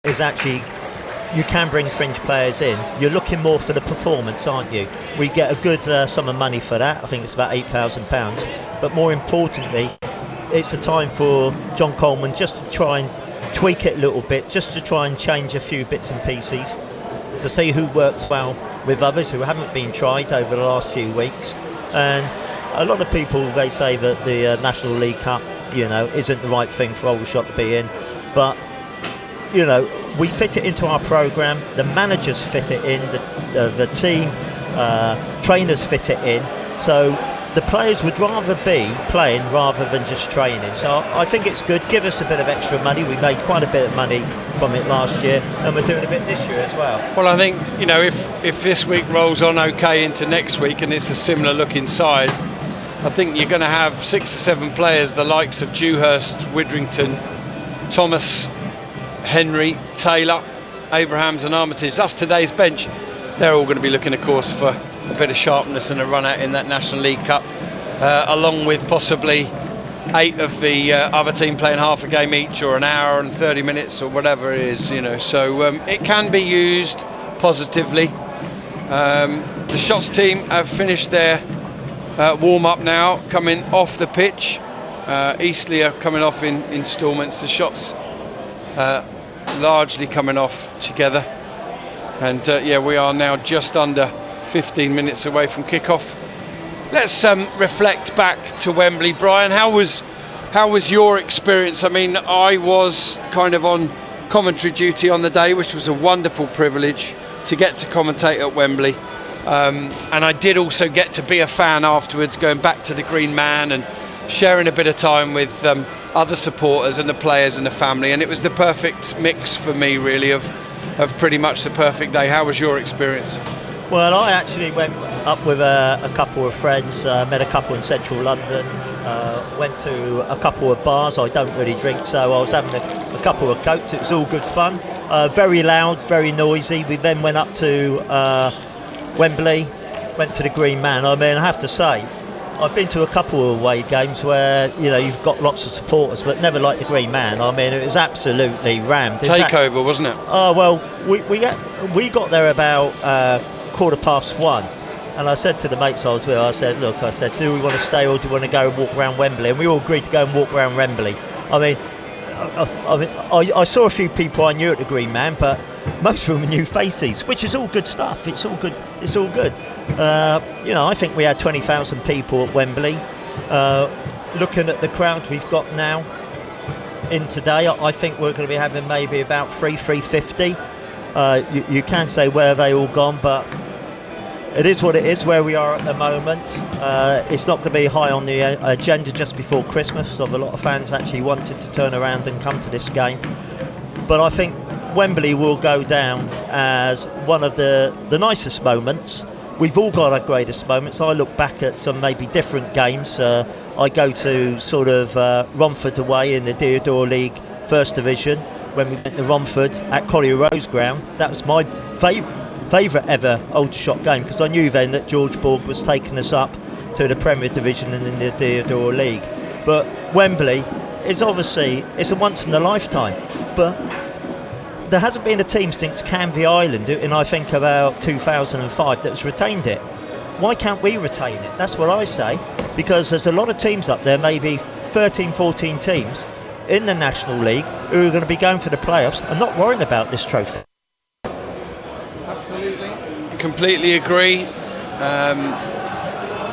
is actually you can bring fringe players in. You're looking more for the performance, aren't you? We get a good sum of money for that. I think it's about £8,000. But more importantly, it's a time for John Coleman just to try and tweak it a little bit, just to try and change a few bits and pieces, to see who works well with others who haven't been tried over the last few weeks. And a lot of people, they say that the National League Cup, isn't the right thing for Aldershot to be in. But, we fit it into our programme, the managers fit it in, the team, trainers fit it in. So the players would rather be playing rather than just training. So I think it's good. Give us a bit of extra money. We made quite a bit of money from it last year, and we're doing a bit this year as well. Well, I think, if this week rolls on okay into next week and it's a similar looking side, I think you're going to have 6 or 7 players, the likes of Dewhurst, Widrington, Thomas, Henry, Taylor, Abrahams and Armitage. That's today's bench. They're all going to be looking, of course, for a bit of sharpness and a run out in that National League Cup, along with possibly 8 of the other team playing half a game each, or an hour and 30 minutes or whatever it is, so it can be used positively. The Shots team have finished their warm-up now, coming off the pitch. Eastleigh are coming off in instalments. The Shots largely coming off together, and we are now just under 15 minutes away from kick-off. Let's reflect back to Wembley. Brian, how was your experience? I mean, I was kind of on commentary duty on the day, which was a wonderful privilege to get to commentate at Wembley, and I did also get to be a fan afterwards, going back to the Green Man and sharing a bit of time with other supporters and the players and the family, and it was the perfect mix for me, really, of pretty much the perfect day. How was your experience? Well, I actually went up with a couple of friends, met a couple in central London, went to a couple of bars. I don't really drink, so I was having a couple of cokes. It was all good fun. Very loud, very noisy. We then went up to Wembley, went to the Green Man. I mean, I have to say, I've been to a couple of away games where you've got lots of supporters, but never like the Green Man. I mean, it was absolutely rammed. Takeover, wasn't it? Oh well, we got there about 1:15, and I said to the mates I was with, I said, do we want to stay or do we want to go and walk around Wembley? And we all agreed to go and walk around Wembley. I mean, I saw a few people I knew at the Green Man, but most of them were new faces, which is all good stuff. It's all good. I think we had 20,000 people at Wembley. Looking at the crowd we've got now in today, I think we're going to be having maybe about 350. You can say where have they all gone, but it is what it is where we are at the moment. It's not going to be high on the agenda just before Christmas, so a lot of fans actually wanted to turn around and come to this game. But I think Wembley will go down as one of the nicest moments. We've all got our greatest moments. I look back at some maybe different games. I go to sort of Romford away in the Deodore League First Division when we went to Romford at Collier Rose Ground. That was my favourite ever Aldershot game, because I knew then that George Borg was taking us up to the Premier Division and in the Deodore League. But Wembley is obviously, it's a once in a lifetime, but there hasn't been a team since Canvey Island in I think about 2005 that's retained it. Why can't we retain it? That's what I say, because there's a lot of teams up there, maybe 13, 14 teams in the National League who are going to be going for the playoffs and not worrying about this trophy. Absolutely. Completely agree.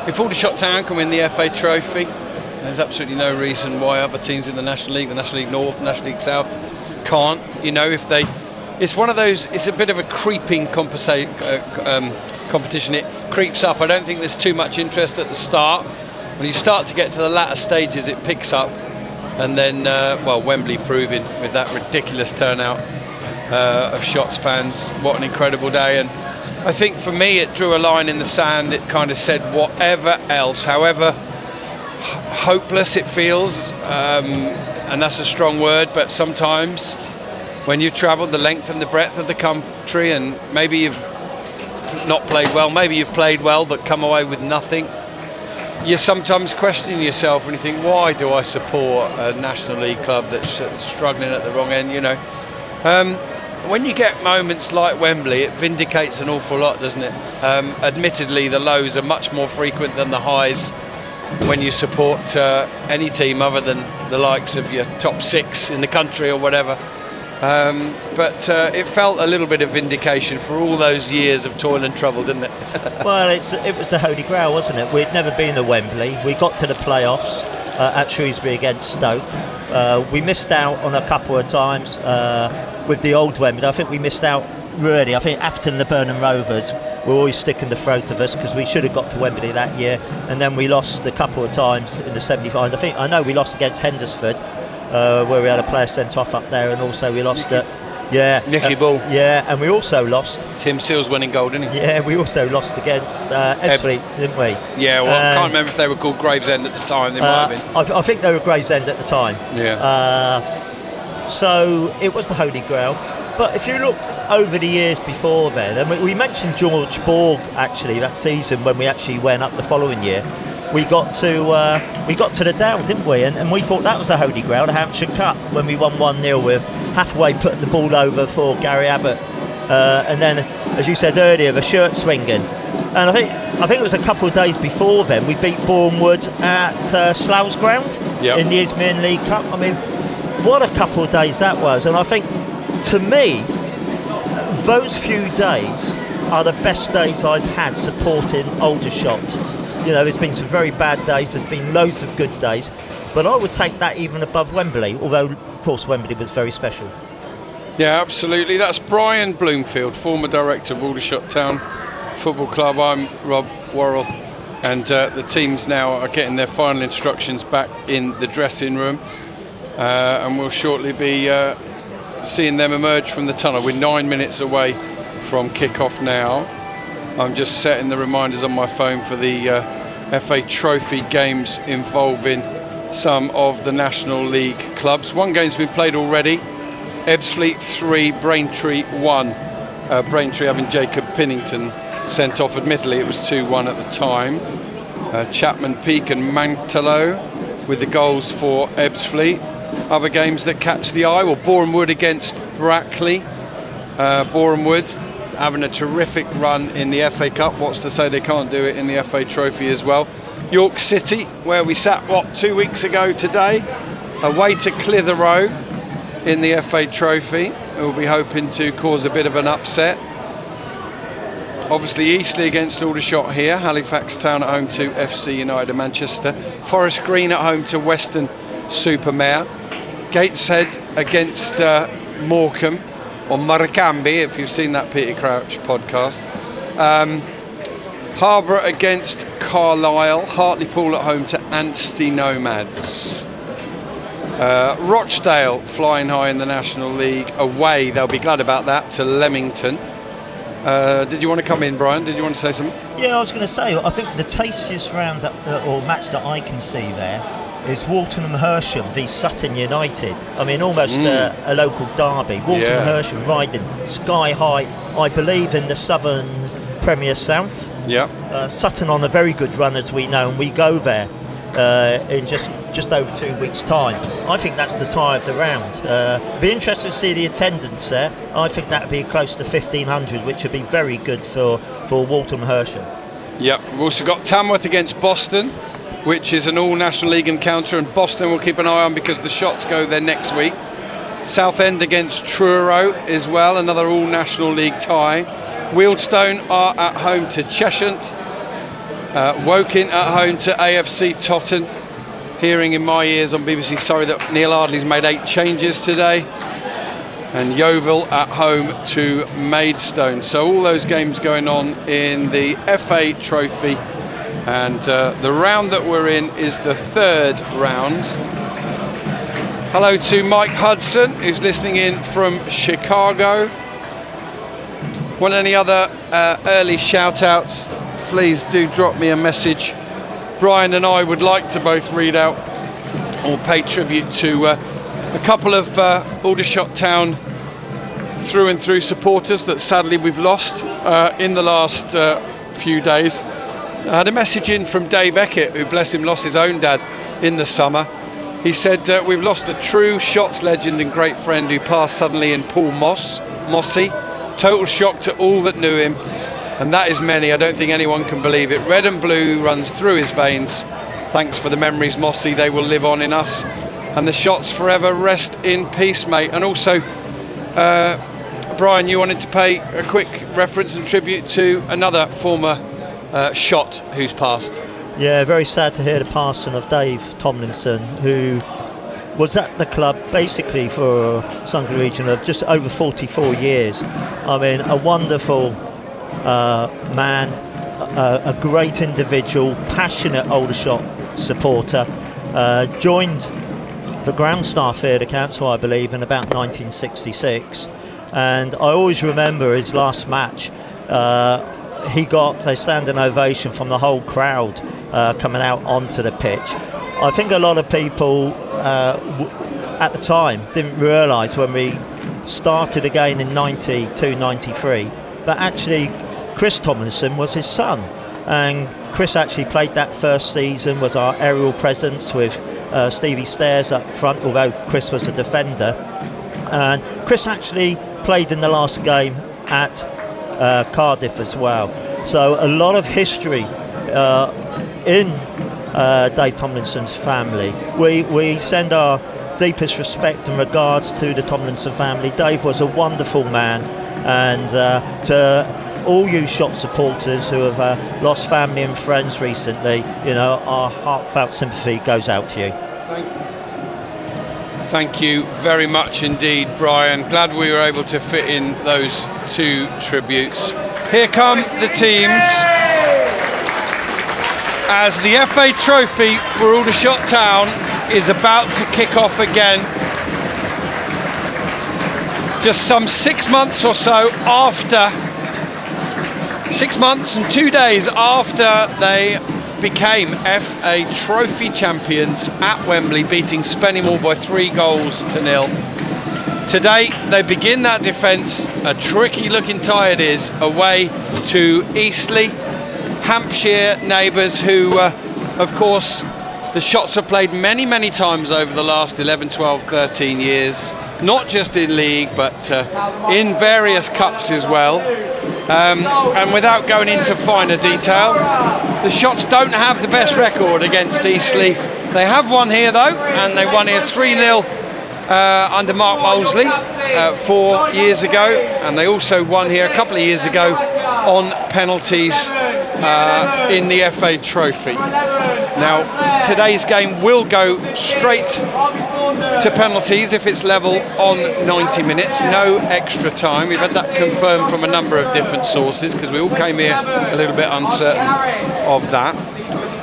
If Aldershot Town can win the FA Trophy, there's absolutely no reason why other teams in the National League, the National League North, the National League South, can't. If they, it's one of those. It's a bit of a creeping competition. It creeps up. I don't think there's too much interest at the start. When you start to get to the latter stages, it picks up, and then Wembley proving with that ridiculous turnout of Shots fans. What an incredible day! And I think for me, it drew a line in the sand. It kind of said, whatever else, however hopeless it feels, and that's a strong word, but sometimes when you've travelled the length and the breadth of the country, and maybe you've not played well, maybe you've played well but come away with nothing, you're sometimes questioning yourself when you think, why do I support a National League club that's struggling at the wrong end? when you get moments like Wembley, it vindicates an awful lot, doesn't it? Admittedly, the lows are much more frequent than the highs when you support any team other than the likes of your top 6 in the country or whatever. But it felt a little bit of vindication for all those years of toil and trouble, didn't it? Well, it was the Holy Grail, wasn't it? We'd never been to Wembley. We got to the playoffs at Shrewsbury against Stoke. We missed out on a couple of times with the old Wembley. I think we missed out really. I think Afton, the Burnham Rovers were always sticking the throat of us because we should have got to Wembley that year. And then we lost a couple of times in the semi-final. I know we lost against Hendersford, where we had a player sent off up there, and also we lost at Nicky Ball. Yeah, and we also lost. Tim Seals winning goal, didn't he? Yeah, we also lost against Eastleigh, didn't we? Yeah, well, I can't remember if they were called Gravesend at the time. They might have been. I think they were Gravesend at the time. Yeah. So it was the Holy Grail. But if you look over the years before then, and we mentioned George Borg actually that season when we actually went up the following year. We got to the Down, didn't we? And we thought that was the Holy Grail, the Hampshire Cup, when we won 1-0 with Hathaway putting the ball over for Gary Abbott, and then, as you said earlier, the shirt swinging. And I think it was a couple of days before then we beat Bournemouth at Slough's Ground in the Isthmian League Cup. I mean, what a couple of days that was. And I think, to me, those few days are the best days I've had supporting Aldershot. You know, there's been some very bad days, there's been loads of good days, but I would take that even above Wembley, although of course Wembley was very special. Yeah, absolutely. That's Brian Bloomfield, former director of Aldershot Town Football Club. I'm Rob Worrell, and the teams now are getting their final instructions back in the dressing room, and we'll shortly be seeing them emerge from the tunnel. We're 9 minutes away from kick-off now. I'm just setting the reminders on my phone for the FA Trophy games involving some of the National League clubs. One game's been played already. Ebbsfleet 3, Braintree 1. Braintree having Jacob Pinnington sent off. Admittedly, it was 2-1 at the time. Chapman Peak and Mantelo with the goals for Ebbsfleet. Other games that catch the eye, well, Bournemouth against Brackley. Bournemouth having a terrific run in the FA Cup. What's to say they can't do it in the FA Trophy as well. York City, where we sat 2 weeks ago today, away to Clitheroe in the FA Trophy. We'll be hoping to cause a bit of an upset. Obviously Eastleigh against Aldershot here, Halifax Town at home to FC United of Manchester, Forest Green at home to Western Supermare, Gateshead against Morecambe, or Maracambi, if you've seen that Peter Crouch podcast. Harborough against Carlisle, Hartlepool at home to Anstey Nomads. Rochdale flying high in the National League away, they'll be glad about that, to Leamington. Did you want to come in, Brian? Did you want to say something? Yeah, I was going to say, I think the tastiest round or match that I can see there is Walton and Hersham v Sutton United. I mean, almost a local derby. Walton and Hersham riding sky high, I believe, in the Southern Premier South. Yeah. Sutton on a very good run, as we know, and we go there in just over 2 weeks' time. I think that's the tie of the round. Be interested to see the attendance there. I think that would be close to 1,500, which would be very good for Walton and Hersham. Yeah. We've also got Tamworth against Boston, which is an all-National League encounter, and Boston will keep an eye on because the shots go there next week. Southend against Truro as well, another all-National League tie. Wealdstone are at home to Cheshire. Woking at home to AFC Totton. Hearing in my ears on BBC Surrey that Neil Ardley's made 8 changes today. And Yeovil at home to Maidstone. So all those games going on in the FA Trophy. And the round that we're in is the 3rd round. Hello to Mike Hudson, who's listening in from Chicago. Want any other early shout-outs? Please do drop me a message. Brian and I would like to both read out or pay tribute to a couple of Aldershot Town through and through supporters that sadly we've lost in the last few days. I had a message in from Dave Eckett, who, bless him, lost his own dad in the summer. He said, we've lost a true Shots legend and great friend who passed suddenly in Paul Moss, Mossy. Total shock to all that knew him, and that is many. I don't think anyone can believe it. Red and blue runs through his veins. Thanks for the memories, Mossy. They will live on in us. And the shots forever. Rest in peace, mate. And also, Brian, you wanted to pay a quick reference and tribute to another former shot who's passed. Yeah, very sad to hear the passing of Dave Tomlinson, who was at the club basically for some region of just over 44 years. I mean, a wonderful man, a great individual, passionate Aldershot supporter. Joined the ground staff here at the council, I believe, in about 1966. And I always remember his last match. He got a standing ovation from the whole crowd coming out onto the pitch. I think a lot of people at the time didn't realise when we started again in 92-93 that actually Chris Tomlinson was his son, and Chris actually played that first season, was our aerial presence with Stevie Stairs up front, although Chris was a defender. And Chris actually played in the last game at Cardiff as well. So a lot of history in Dave Tomlinson's family. We send our deepest respect and regards to the Tomlinson family. Dave was a wonderful man, and to all you shot supporters who have lost family and friends recently, you know, our heartfelt sympathy goes out to you. Thank you very much indeed, Brian. Glad we were able to fit in those two tributes. Here come the teams as the FA Trophy for Aldershot Town is about to kick off again. Just some 6 months or so after, 6 months and 2 days after they became FA Trophy champions at Wembley, beating Spennymoor by 3-0. Today they begin that defence. A tricky looking tie it is, away to Eastleigh, Hampshire neighbours, who of course the shots have played many times over the last 11, 12, 13 years, not just in league but in various cups as well. And without going into finer detail, the shots don't have the best record against Eastleigh. They have won here though, and they won here 3-0 under Mark Molesley 4 years ago, and they also won here a couple of years ago on penalties in the FA Trophy. Now today's game will go straight to penalties if it's level on 90 minutes, no extra time. We've had that confirmed from a number of different sources because we all came here a little bit uncertain of that.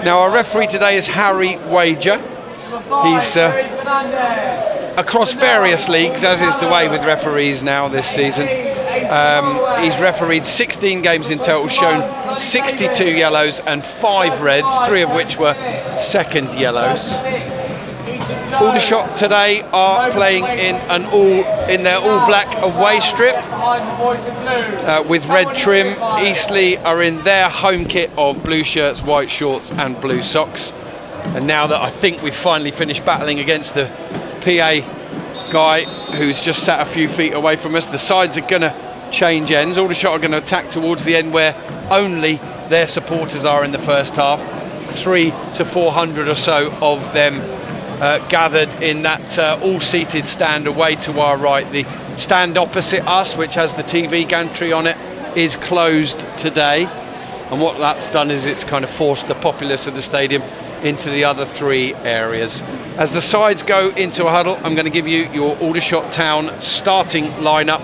Now our referee today is Harry Wager. He's across various leagues, as is the way with referees now this season. He's refereed 16 games in total, shown 62 yellows and 5 reds, 3 of which were second yellows. Aldershot today are playing in their all black away strip with red trim. Eastleigh are in their home kit of blue shirts, white shorts and blue socks. And now that I think we've finally finished battling against the PA guy who's just sat a few feet away from us, the sides are going to change ends. Aldershot are going to attack towards the end where only their supporters are in the first half. 300 to 400 or so of them gathered in that all-seated stand away to our right. The stand opposite us, which has the TV gantry on it, is closed today, and what that's done is it's kind of forced the populace of the stadium into the other 3 areas. As the sides go into a huddle, I'm going to give you your Aldershot Town starting lineup,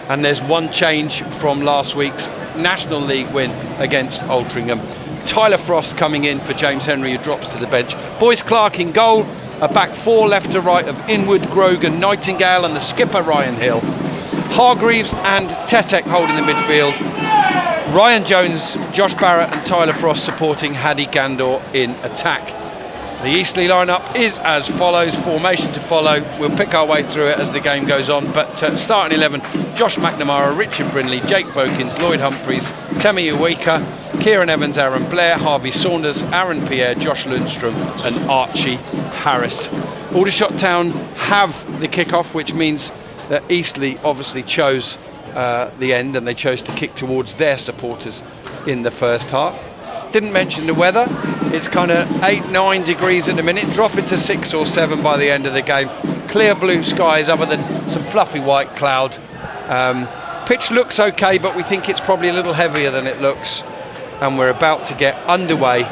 and there's one change from last week's National League win against Altrincham. Tyler Frost coming in for James Henry, who drops to the bench. Boyce Clark in goal, a back 4 left to right of Inwood, Grogan, Nightingale and the skipper Ryan Hill. Hargreaves and Tetek holding the midfield. Ryan Jones, Josh Barrett and Tyler Frost supporting Haddy Gandor in attack. The Eastleigh lineup is as follows, formation to follow. We'll pick our way through it as the game goes on, but starting 11, Josh McNamara, Richard Brindley, Jake Vokins, Lloyd Humphreys, Temi Uweka, Kieran Evans, Aaron Blair, Harvey Saunders, Aaron Pierre, Josh Lundstrom and Archie Harris. Aldershot Town have the kick-off, which means that Eastleigh obviously chose the end, and they chose to kick towards their supporters in the first half. Didn't mention the weather. It's kind of 8-9 degrees at the minute, dropping to 6 or 7 by the end of the game. Clear blue skies other than some fluffy white cloud. Pitch looks okay, but we think it's probably a little heavier than it looks, and we're about to get underway.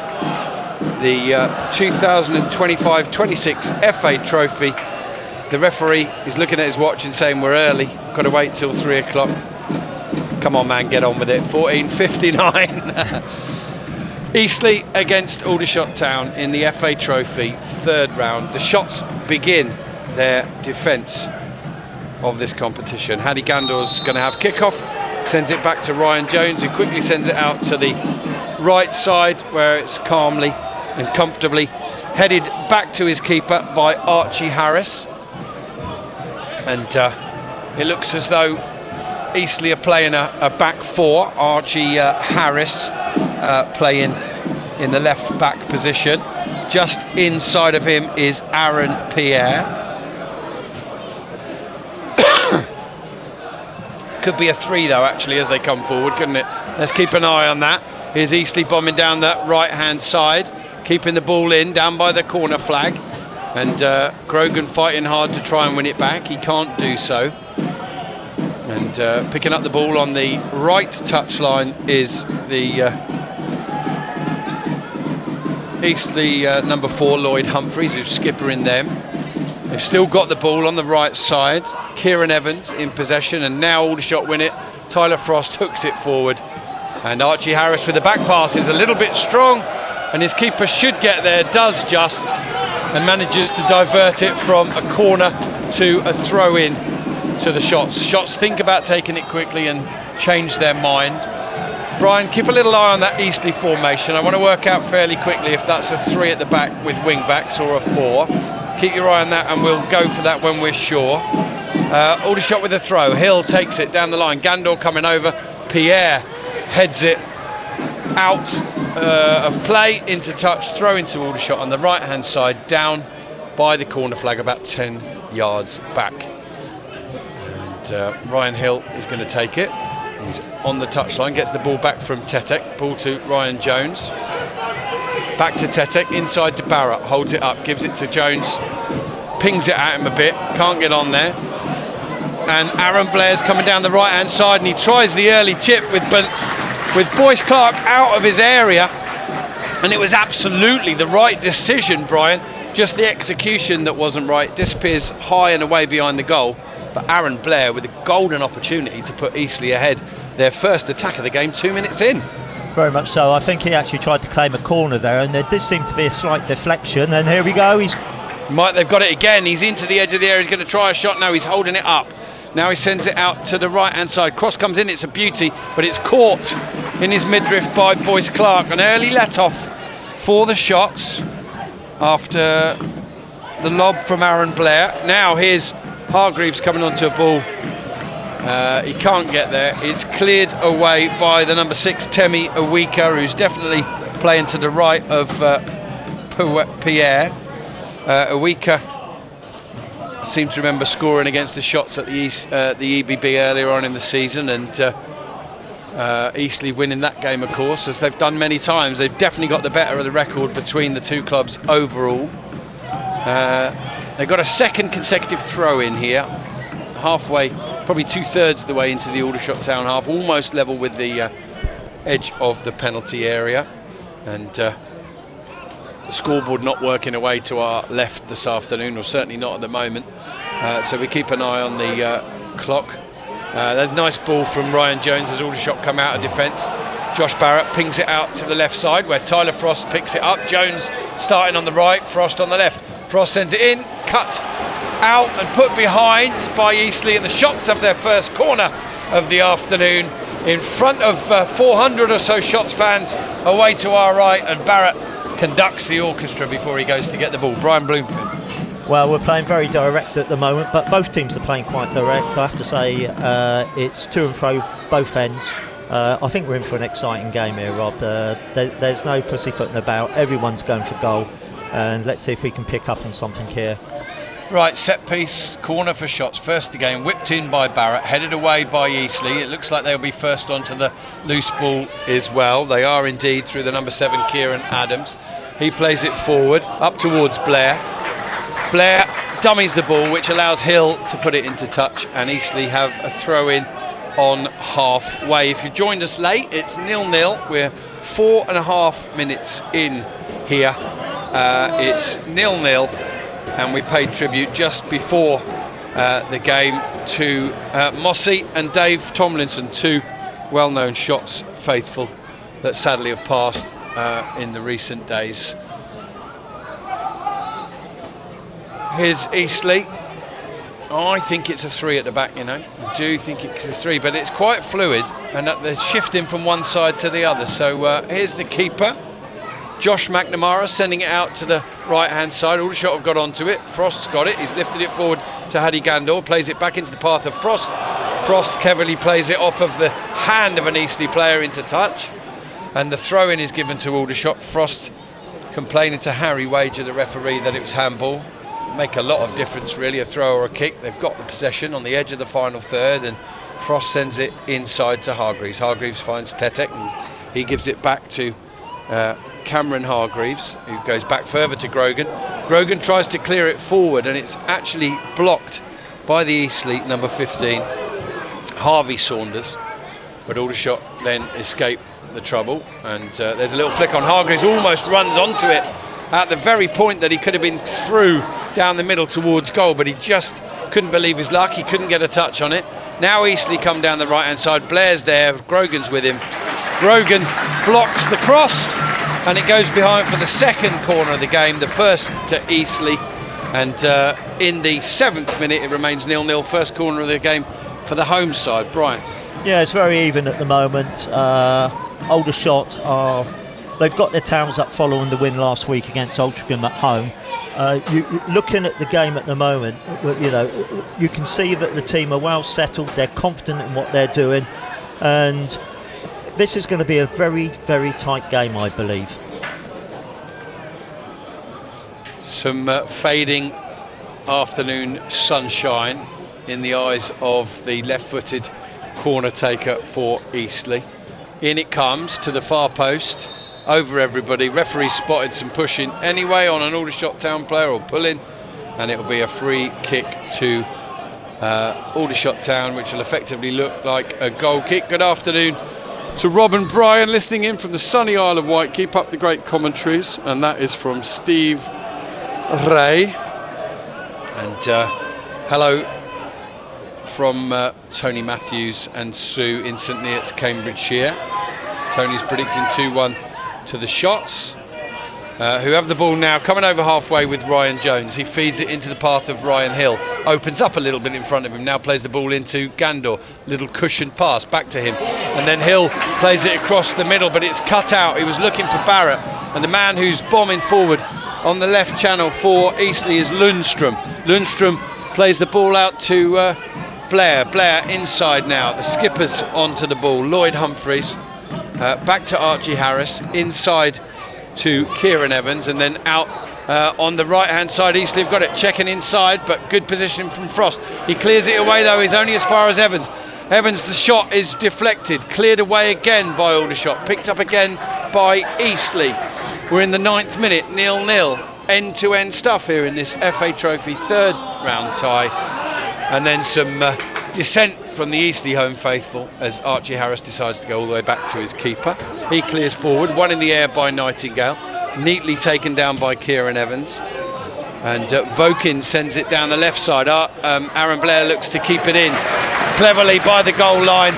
The 2025-26 FA Trophy. The referee is looking at his watch and saying we're early, got to wait till 3 o'clock. Come on man, get on with it. 14:59. Eastleigh against Aldershot Town in the FA Trophy, third round. The Shots begin their defence of this competition. Paddy Gandor's going to have kickoff, sends it back to Ryan Jones, who quickly sends it out to the right side, where it's calmly and comfortably headed back to his keeper by Archie Harris. And it looks as though Eastleigh are playing a back four. Archie Harris playing in the left back position. Just inside of him is Aaron Pierre. Could be a 3 though, actually, as they come forward, couldn't it? Let's keep an eye on that. Here's Eastleigh bombing down that right hand side, keeping the ball in down by the corner flag, and Grogan fighting hard to try and win it back. He can't do so. And picking up the ball on the right touchline is the Eastleigh number 4, Lloyd Humphreys, who's skippering them. They've still got the ball on the right side. Kieran Evans in possession, and now Aldershot win it. Tyler Frost hooks it forward, and Archie Harris with the back pass is a little bit strong, and his keeper should get there, does just, and manages to divert it from a corner to a throw in to the Shots. Shots think about taking it quickly and change their mind. Brian, keep a little eye on that Eastleigh formation. I want to work out fairly quickly if that's a 3 at the back with wing backs or a 4. Keep your eye on that, and we'll go for that when we're sure. Aldershot with a throw. Hill takes it down the line. Gandor coming over. Pierre heads it out of play into touch. Throw into Aldershot on the right hand side, down by the corner flag about 10 yards back. And Ryan Hill is going to take it. He's on the touchline, gets the ball back from Tetek. Ball to Ryan Jones. Back to Tetek, inside to Barrett, holds it up, gives it to Jones, pings it at him a bit, can't get on there. And Aaron Blair's coming down the right hand side, and he tries the early chip with Boyce Clark out of his area, and it was absolutely the right decision, Brian. Just the execution that wasn't right. Disappears high and away behind the goal, but Aaron Blair with a golden opportunity to put Eastleigh ahead, their first attack of the game 2 minutes in. Very much so. I think he actually tried to claim a corner there, and there did seem to be a slight deflection, and here we go. They've got it again. He's into the edge of the area. He's going to try a shot. No, he's holding it up. Now he sends it out to the right hand side. Cross comes in. It's a beauty, but it's caught in his midriff by Boyce Clark. An early let off for the Shots after the lob from Aaron Blair. Now here's Hargreaves coming onto a ball. He can't get there. It's cleared away by the number 6, Temi Awika, who's definitely playing to the right of Pierre. Awika seems to remember scoring against the Shots at the EBB earlier on in the season, and Eastleigh winning that game, of course, as they've done many times. They've definitely got the better of the record between the two clubs overall. They've got a second consecutive throw in here, halfway, probably 2/3 of the way into the Aldershot Town half, almost level with the edge of the penalty area. And the scoreboard not working away to our left this afternoon, or certainly not at the moment, so we keep an eye on the clock. There's a nice ball from Ryan Jones as Aldershot come out of defence. Josh Barrett pings it out to the left side, where Tyler Frost picks it up. Jones starting on the right, Frost on the left. Frost sends it in, cut out and put behind by Eastleigh, and the Shots have their first corner of the afternoon in front of 400 or so Shots fans away to our right, and Barrett conducts the orchestra before he goes to get the ball. Brian Bloomfield. Well, we're playing very direct at the moment, but both teams are playing quite direct. I have to say it's to and fro both ends. I think we're in for an exciting game here, Rob. There's no pussyfooting about. Everyone's going for goal, and let's see if we can pick up on something here. Right, set piece, corner for shots. First again, whipped in by Barrett, headed away by Eastleigh. It looks like they'll be first onto the loose ball as well. They are indeed, through the number 7, Kieran Adams. He plays it forward, up towards Blair. Blair dummies the ball, which allows Hill to put it into touch, and Eastleigh have a throw in on halfway. If you joined us late, it's 0-0. We're 4.5 minutes in here. It's 0-0, and we paid tribute just before the game to Mossy and Dave Tomlinson, two well-known shots faithful that sadly have passed in the recent days. Here's Eastleigh. I think it's a 3 at the back, you know. I do think it's a 3, but it's quite fluid, and they're shifting from one side to the other. So here's the keeper, Josh McNamara, sending it out to the right-hand side. Aldershot have got onto it. Frost's got it. He's lifted it forward to Haddy Gandor, plays it back into the path of Frost. Frost cleverly plays it off of the hand of an Eastleigh player into touch, and the throw-in is given to Aldershot. Frost complaining to Harry Wager, the referee, that it was handball. Make a lot of difference, really, a throw or a kick. They've got the possession on the edge of the final third, and Frost sends it inside to Hargreaves. Hargreaves finds Tetek, and he gives it back to Cameron Hargreaves, who goes back further to Grogan. Grogan tries to clear it forward, and it's actually blocked by the Eastleigh number 15, Harvey Saunders, but Aldershot then escape the trouble, and there's a little flick on. Hargreaves almost runs onto it at the very point that he could have been through down the middle towards goal, but he just couldn't believe his luck. He couldn't get a touch on it. Now Eastleigh come down the right hand side. Blair's there, Grogan's with him. Grogan blocks the cross, and it goes behind for the second corner of the game, the first to Eastleigh, and in the 7th minute it remains 0-0. First corner of the game for the home side. Brian. Yeah, it's very even at the moment. Aldershot they've got their towels up following the win last week against Altrincham at home. Looking at the game at the moment, you know, you can see that the team are well settled. They're confident in what they're doing, and this is going to be a very, very tight game, I believe. Some fading afternoon sunshine in the eyes of the left-footed corner taker for Eastleigh. In it comes to the far post, over everybody. Referee spotted some pushing anyway on an Aldershot Town player, or pulling, and it will be a free kick to Aldershot Town, which will effectively look like a goal kick. Good afternoon to Rob and Brian, listening in from the sunny Isle of Wight. Keep up the great commentaries, and that is from Steve Ray. And hello from Tony Matthews and Sue in St Neots, Cambridgeshire. Tony's predicting 2-1 to the Shots, who have the ball now, coming over halfway with Ryan Jones. He feeds it into the path of Ryan Hill, opens up a little bit in front of him, now plays the ball into Gandor, little cushioned pass back to him, and then Hill plays it across the middle, but it's cut out. He was looking for Barrett, and the man who's bombing forward on the left channel for Eastleigh is Lundstrom. Lundstrom plays the ball out to Blair. Blair inside now, the skipper's onto the ball, Lloyd Humphreys, back to Archie Harris, inside to Kieran Evans, and then out on the right hand side. Eastleigh have got it, checking inside, but good position from Frost. He clears it away though, he's only as far as Evans. Evans, the shot is deflected, cleared away again by Aldershot, picked up again by Eastleigh. We're in the 9th minute, 0-0. End-to-end stuff here in this FA Trophy third round tie, and then some dissent from the Eastleigh home faithful as Archie Harris decides to go all the way back to his keeper. He clears forward, one in the air by Nightingale, neatly taken down by Kieran Evans, and Vokin sends it down the left side. Aaron Blair looks to keep it in cleverly by the goal line,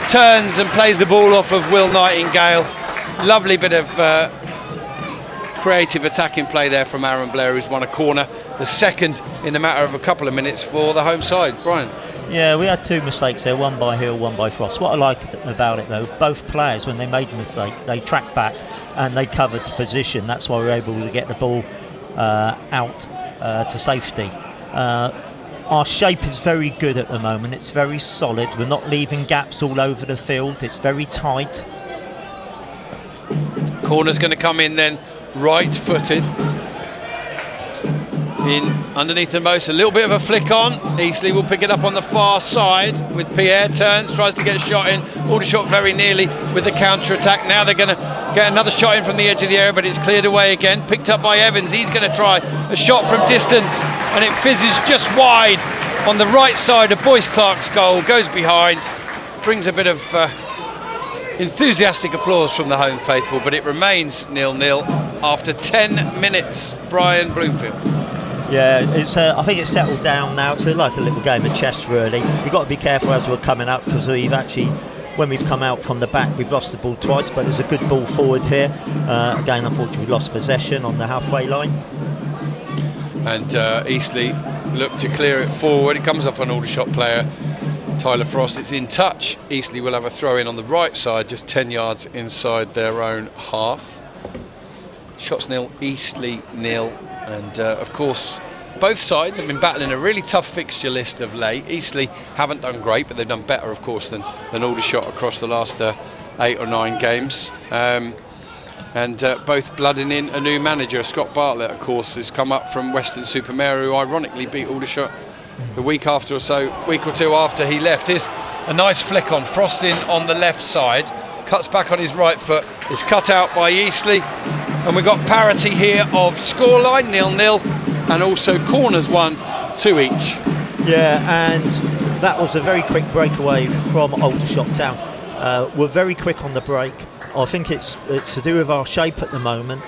turns and plays the ball off of Will Nightingale. Lovely bit of creative attacking play there from Aaron Blair, who's won a corner, the second in a matter of a couple of minutes for the home side. Brian. Yeah, we had two mistakes there, one by Hill, one by Frost. What I liked about it though, both players, when they made a mistake, they tracked back and they covered the position. That's why we were able to get the ball out to safety. Our shape is very good at the moment, it's very solid, we're not leaving gaps all over the field, it's very tight. Corner's going to come in then, right footed. in underneath the most, a little bit of a flick on. Eastleigh will pick it up on the far side with Pierre, turns, tries to get a shot in. Aldershot very nearly with the counter attack. Now they're going to get another shot in from the edge of the area, but it's cleared away again, picked up by Evans. He's going to try a shot from distance, and it fizzes just wide on the right side of Boyce Clark's goal, goes behind, brings a bit of enthusiastic applause from the home faithful, but it remains 0-0 after 10 minutes. Brian Bloomfield. Yeah, it's. I think it's settled down now. It's like a little game of chess, really. You've got to be careful as we're coming up, because we've actually, when we've come out from the back, we've lost the ball twice, but there's a good ball forward here. Again, unfortunately, we lost possession on the halfway line. And Eastleigh look to clear it forward. It comes off an Aldershot player, Tyler Frost. It's in touch. Eastleigh will have a throw in on the right side, just 10 yards inside their own half. Shots nil, Eastleigh nil. And of course, both sides have been battling a really tough fixture list of late. Eastleigh haven't done great, but they've done better, of course, than Aldershot across the last 8 or 9 games. And both blooding in a new manager. Scott Bartlett, of course, has come up from Weston-super-Mare, who ironically beat Aldershot the week or two after he left. Here's a nice flick on. Frost in on the left side, cuts back on his right foot. It's cut out by Eastleigh, and we've got parity here of scoreline 0-0, and also corners 1-2 each. Yeah, and that was a very quick breakaway from Aldershot Town. We're very quick on the break. I think it's to do with our shape at the moment.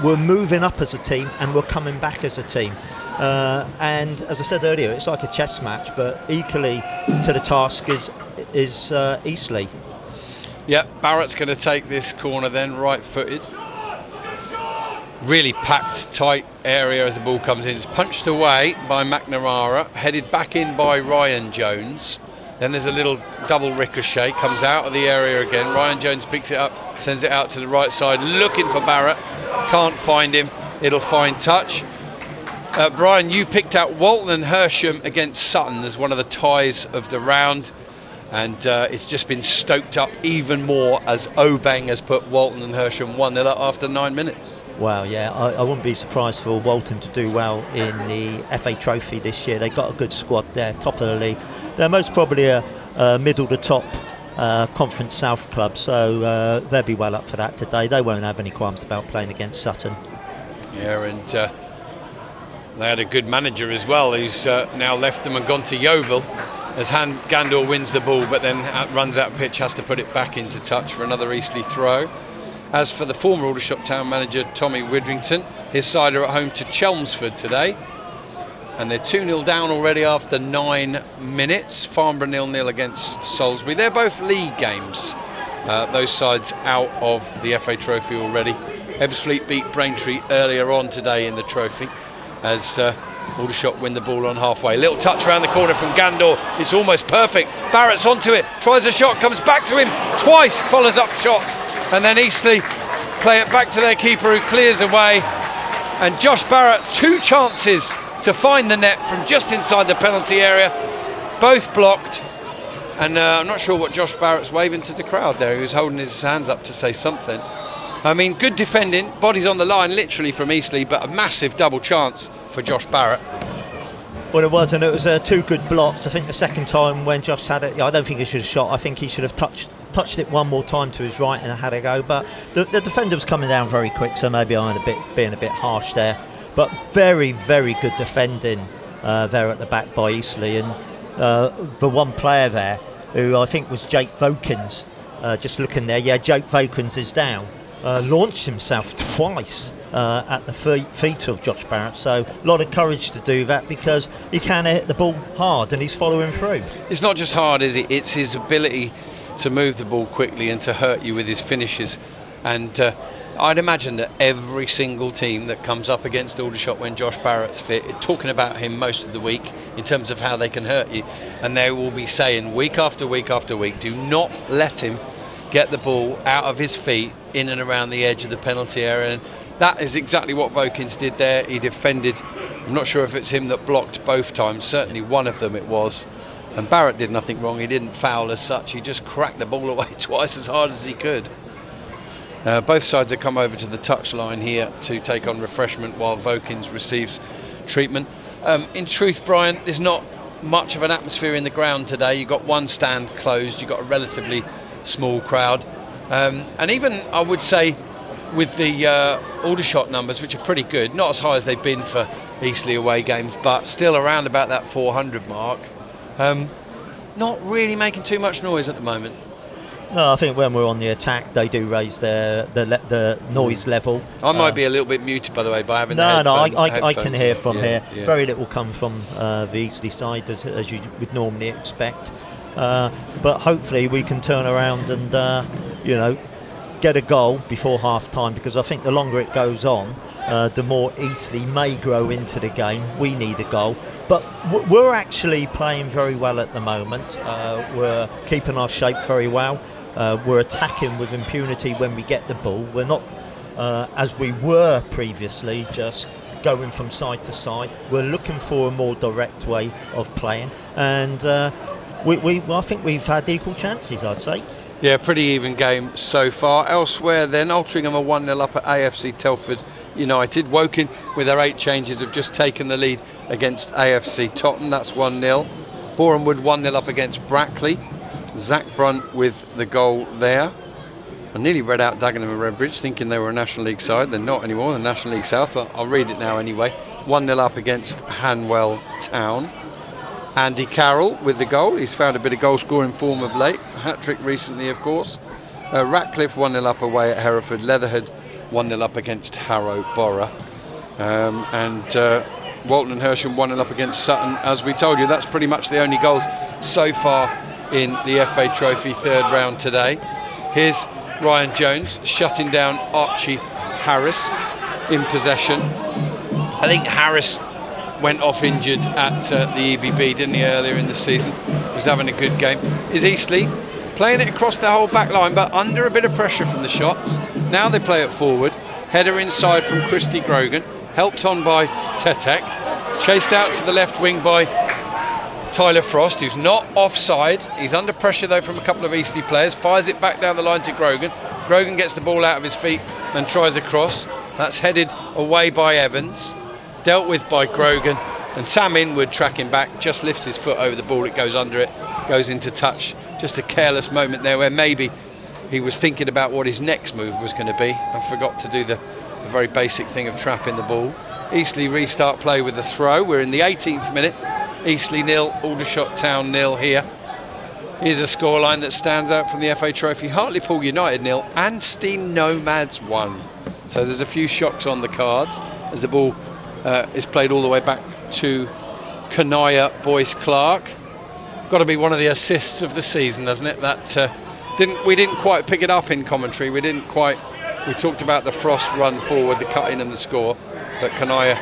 We're moving up as a team, and we're coming back as a team. And as I said earlier, it's like a chess match, but equally to the task is Eastleigh. Yeah, Barrett's going to take this corner then, right-footed. Really packed, tight area as the ball comes in. It's punched away by McNamara, headed back in by Ryan Jones. Then there's a little double ricochet, comes out of the area again. Ryan Jones picks it up, sends it out to the right side, looking for Barrett. Can't find him. It'll find touch. Brian, you picked out Walton and Hersham against Sutton as one of the ties of the round. And it's just been stoked up even more as Obeng has put Walton and Hersham 1-0 up after 9 minutes. Wow, yeah, I wouldn't be surprised for Walton to do well in the FA Trophy this year. They've got a good squad there, top of the league. They're most probably a middle to top Conference South club, so they'll be well up for that today. They won't have any qualms about playing against Sutton. Yeah, and they had a good manager as well, who's now left them and gone to Yeovil, as Gandor wins the ball, but then runs out of pitch, has to put it back into touch for another Eastleigh throw. As for the former Aldershot Town manager Tommy Widrington, his side are at home to Chelmsford today, and they're 2-0 down already after 9 minutes. Farnborough 0-0 against Salisbury. They're both league games, those sides out of the FA Trophy already. Ebbsfleet beat Braintree earlier on today in the trophy, as Aldershot win the ball on halfway. Little touch around the corner from Gandor. It's almost perfect. Barrett's onto it, tries a shot, comes back to him twice, follows up shots, and then Eastleigh play it back to their keeper, who clears away. And Josh Barrett, 2 chances to find the net from just inside the penalty area, both blocked. And I'm not sure what Josh Barrett's waving to the crowd there. He was holding his hands up to say something. I mean, good defending, bodies on the line literally from Eastleigh, but a massive double chance for Josh Barrett. Well, it was, and it was 2 good blocks. I think the second time when Josh had it, I don't think he should have shot. I think he should have touched it one more time to his right and had a go. But the defender was coming down very quick, so maybe I'm being a bit harsh there. But very, very good defending there at the back by Eastleigh. And the one player there, who I think was Jake Vokins, just looking there, yeah, Jake Vokins is down. Launched himself twice at the feet of Josh Barrett, so a lot of courage to do that, because he can hit the ball hard and he's following through. It's not just hard, is it? It's his ability to move the ball quickly and to hurt you with his finishes. And I'd imagine that every single team that comes up against Aldershot when Josh Barrett's fit is talking about him most of the week in terms of how they can hurt you, and they will be saying week after week after week, do not let him get the ball out of his feet in and around the edge of the penalty area. And that is exactly what Vokins did there. He defended. I'm not sure if it's him that blocked both times, certainly one of them it was, and Barrett did nothing wrong. He didn't foul as such, he just cracked the ball away twice as hard as he could. Both sides have come over to the touchline here to take on refreshment, while Vokins receives treatment. In truth, Brian, there's not much of an atmosphere in the ground today. You've got one stand closed, you've got a relatively small crowd, and even I would say with the Aldershot numbers, which are pretty good, not as high as they've been for Eastleigh away games, but still around about that 400 mark, not really making too much noise at the moment. No, I think when we're on the attack, they do raise the noise level. I might be a little bit muted, by the way, by having I can hear from here. Yeah. Very little come from the Eastleigh side, as you would normally expect. But hopefully we can turn around and get a goal before half time, because I think the longer it goes on, the more Eastleigh may grow into the game. We need a goal, but we're actually playing very well at the moment. We're keeping our shape very well. We're attacking with impunity when we get the ball. We're not as we were previously, just going from side to side. We're looking for a more direct way of playing, and I think we've had equal chances, I'd say. Yeah, pretty even game so far. Elsewhere then, Altrincham are 1-0 up at AFC Telford United. Woking, with their 8 changes, have just taken the lead against AFC Tottenham. That's 1-0. Borehamwood 1-0 up against Brackley. Zach Brunt with the goal there. I nearly read out Dagenham and Redbridge, thinking they were a National League side. They're not anymore, they're National League South, but I'll read it now anyway. 1-0 up against Hanwell Town. Andy Carroll with the goal. He's found a bit of goal scoring form of late. Hat-trick recently, of course. Ratcliffe 1-0 up away at Hereford. Leatherhead 1-0 up against Harrow Borough. And Walton and Hersham 1-0 up against Sutton. As we told you, that's pretty much the only goals so far in the FA Trophy third round today. Here's Ryan Jones shutting down Archie Harris in possession. I think Harris went off injured at the EBB, didn't he, earlier in the season? Was having a good game. Is Eastleigh playing it across the whole back line, but under a bit of pressure from the shots. Now they play it forward. Header inside from Christy Grogan, helped on by Tetek, chased out to the left wing by Tyler Frost, who's not offside. He's under pressure though from a couple of Eastleigh players, fires it back down the line to Grogan. Grogan gets the ball out of his feet and tries a cross. That's headed away by Evans, dealt with by Grogan, and Sam Inwood tracking back, just lifts his foot over the ball, it goes under it, goes into touch. Just a careless moment there where maybe he was thinking about what his next move was going to be and forgot to do the very basic thing of trapping the ball. Eastleigh restart play with a throw. We're in the 18th minute. Eastleigh 0, Aldershot Town 0 here. Here's a scoreline that stands out from the FA Trophy. Hartlepool United 0, Anstey Nomads 1. So there's a few shocks on the cards as the ball is played all the way back to Kanaya Boyce Clark. Got to be one of the assists of the season, doesn't it? That we didn't quite pick it up in commentary. We talked about the Frost run forward, the cut in and the score, but Kanaya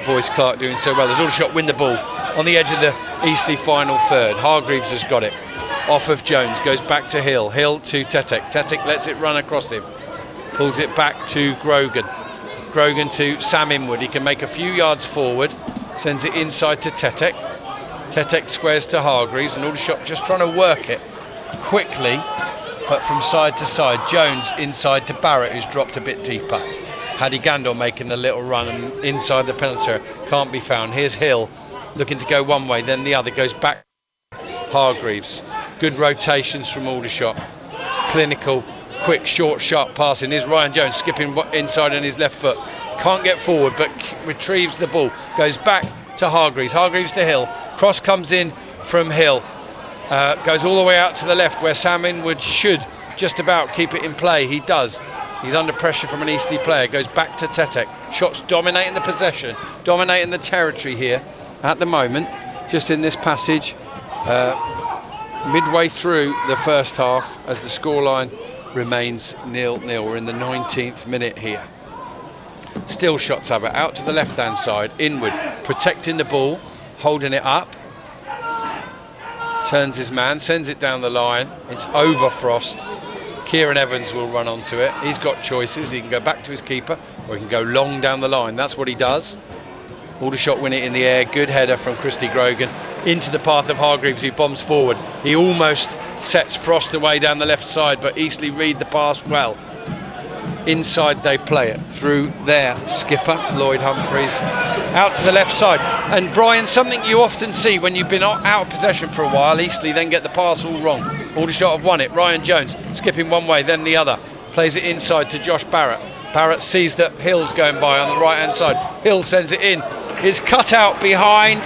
Boyce Clark doing so well. As Aldershot win the ball on the edge of the Eastleigh final third. Hargreaves has got it off of Jones, goes back to Hill to Tetek. Tetek lets it run across him, pulls it back to Grogan to Sam Inwood. He can make a few yards forward, sends it inside to Tetek. Tetek squares to Hargreaves, and Aldershot just trying to work it quickly, but from side to side. Jones inside to Barrett, who's dropped a bit deeper. Paddy Gandor making a little run and inside the penalty area, can't be found. Here's Hill looking to go one way, then the other, goes back. Hargreaves, good rotations from Aldershot, clinical, quick, short, sharp passing. Here's Ryan Jones skipping inside on his left foot, can't get forward but retrieves the ball, goes back to Hargreaves to Hill, cross comes in from Hill, goes all the way out to the left where Sam Inwood should just about keep it in play. He does. He's under pressure from an Eastleigh player, goes back to Tetek. Shots dominating the possession, dominating the territory here at the moment, just in this passage, midway through the first half, as the scoreline remains 0-0. We're in the 19th minute here. Still shots have it out to the left hand side. Inwood protecting the ball, holding it up, turns his man, sends it down the line. It's over Frost. Kieran Evans will run onto it. He's got choices. He can go back to his keeper or he can go long down the line. That's what he does. Aldershot win it in the air. Good header from Christy Grogan into the path of Hargreaves, who bombs forward. He almost sets Frost away down the left side, but Eastleigh read the pass well. Inside they play it through their skipper, Lloyd Humphreys. out to the left side. And Brian, something you often see when you've been out of possession for a while, Eastleigh then get the pass all wrong. Aldershot have won it. Ryan Jones skipping one way, then the other. Plays it inside to Josh Barrett. Barrett sees that Hill's going by on the right hand side. Hill sends it in. It's cut out behind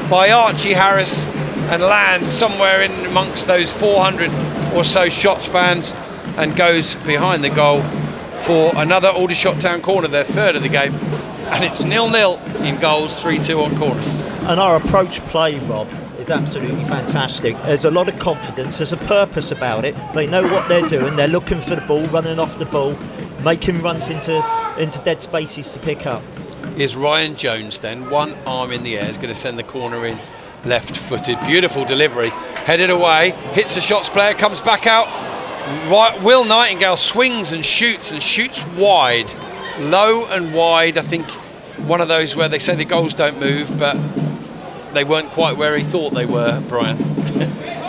by Archie Harris and lands somewhere in amongst those 400 or so Shots fans and goes behind the goal for another Aldershot Town corner, their third of the game. And it's 0-0 in goals, 3-2 on corners. And our approach play, Rob, is absolutely fantastic. There's a lot of confidence, there's a purpose about it. They know what they're doing, they're looking for the ball, running off the ball, making runs into dead spaces to pick up. Is Ryan Jones then, one arm in the air, is going to send the corner in left-footed. Beautiful delivery, headed away, hits the Shots player, comes back out. Right, Will Nightingale swings and shoots wide, low and wide. I think one of those where they say the goals don't move, but they weren't quite where he thought they were, Brian.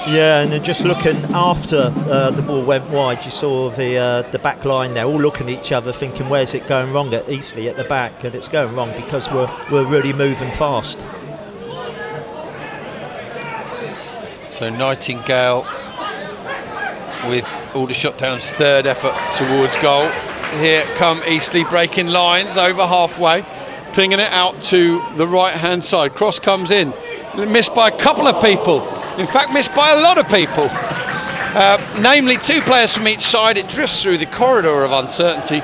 Yeah, and then just looking after the ball went wide, you saw the back line there, all looking at each other, thinking, where's it going wrong at Eastleigh at the back? And it's going wrong because we're really moving fast. So Nightingale with Aldershot Town's third effort towards goal. Here come Eastleigh breaking lines over halfway, pinging it out to the right hand side. Cross comes in, missed by a couple of people, in fact missed by a lot of people, namely two players from each side. It drifts through the corridor of uncertainty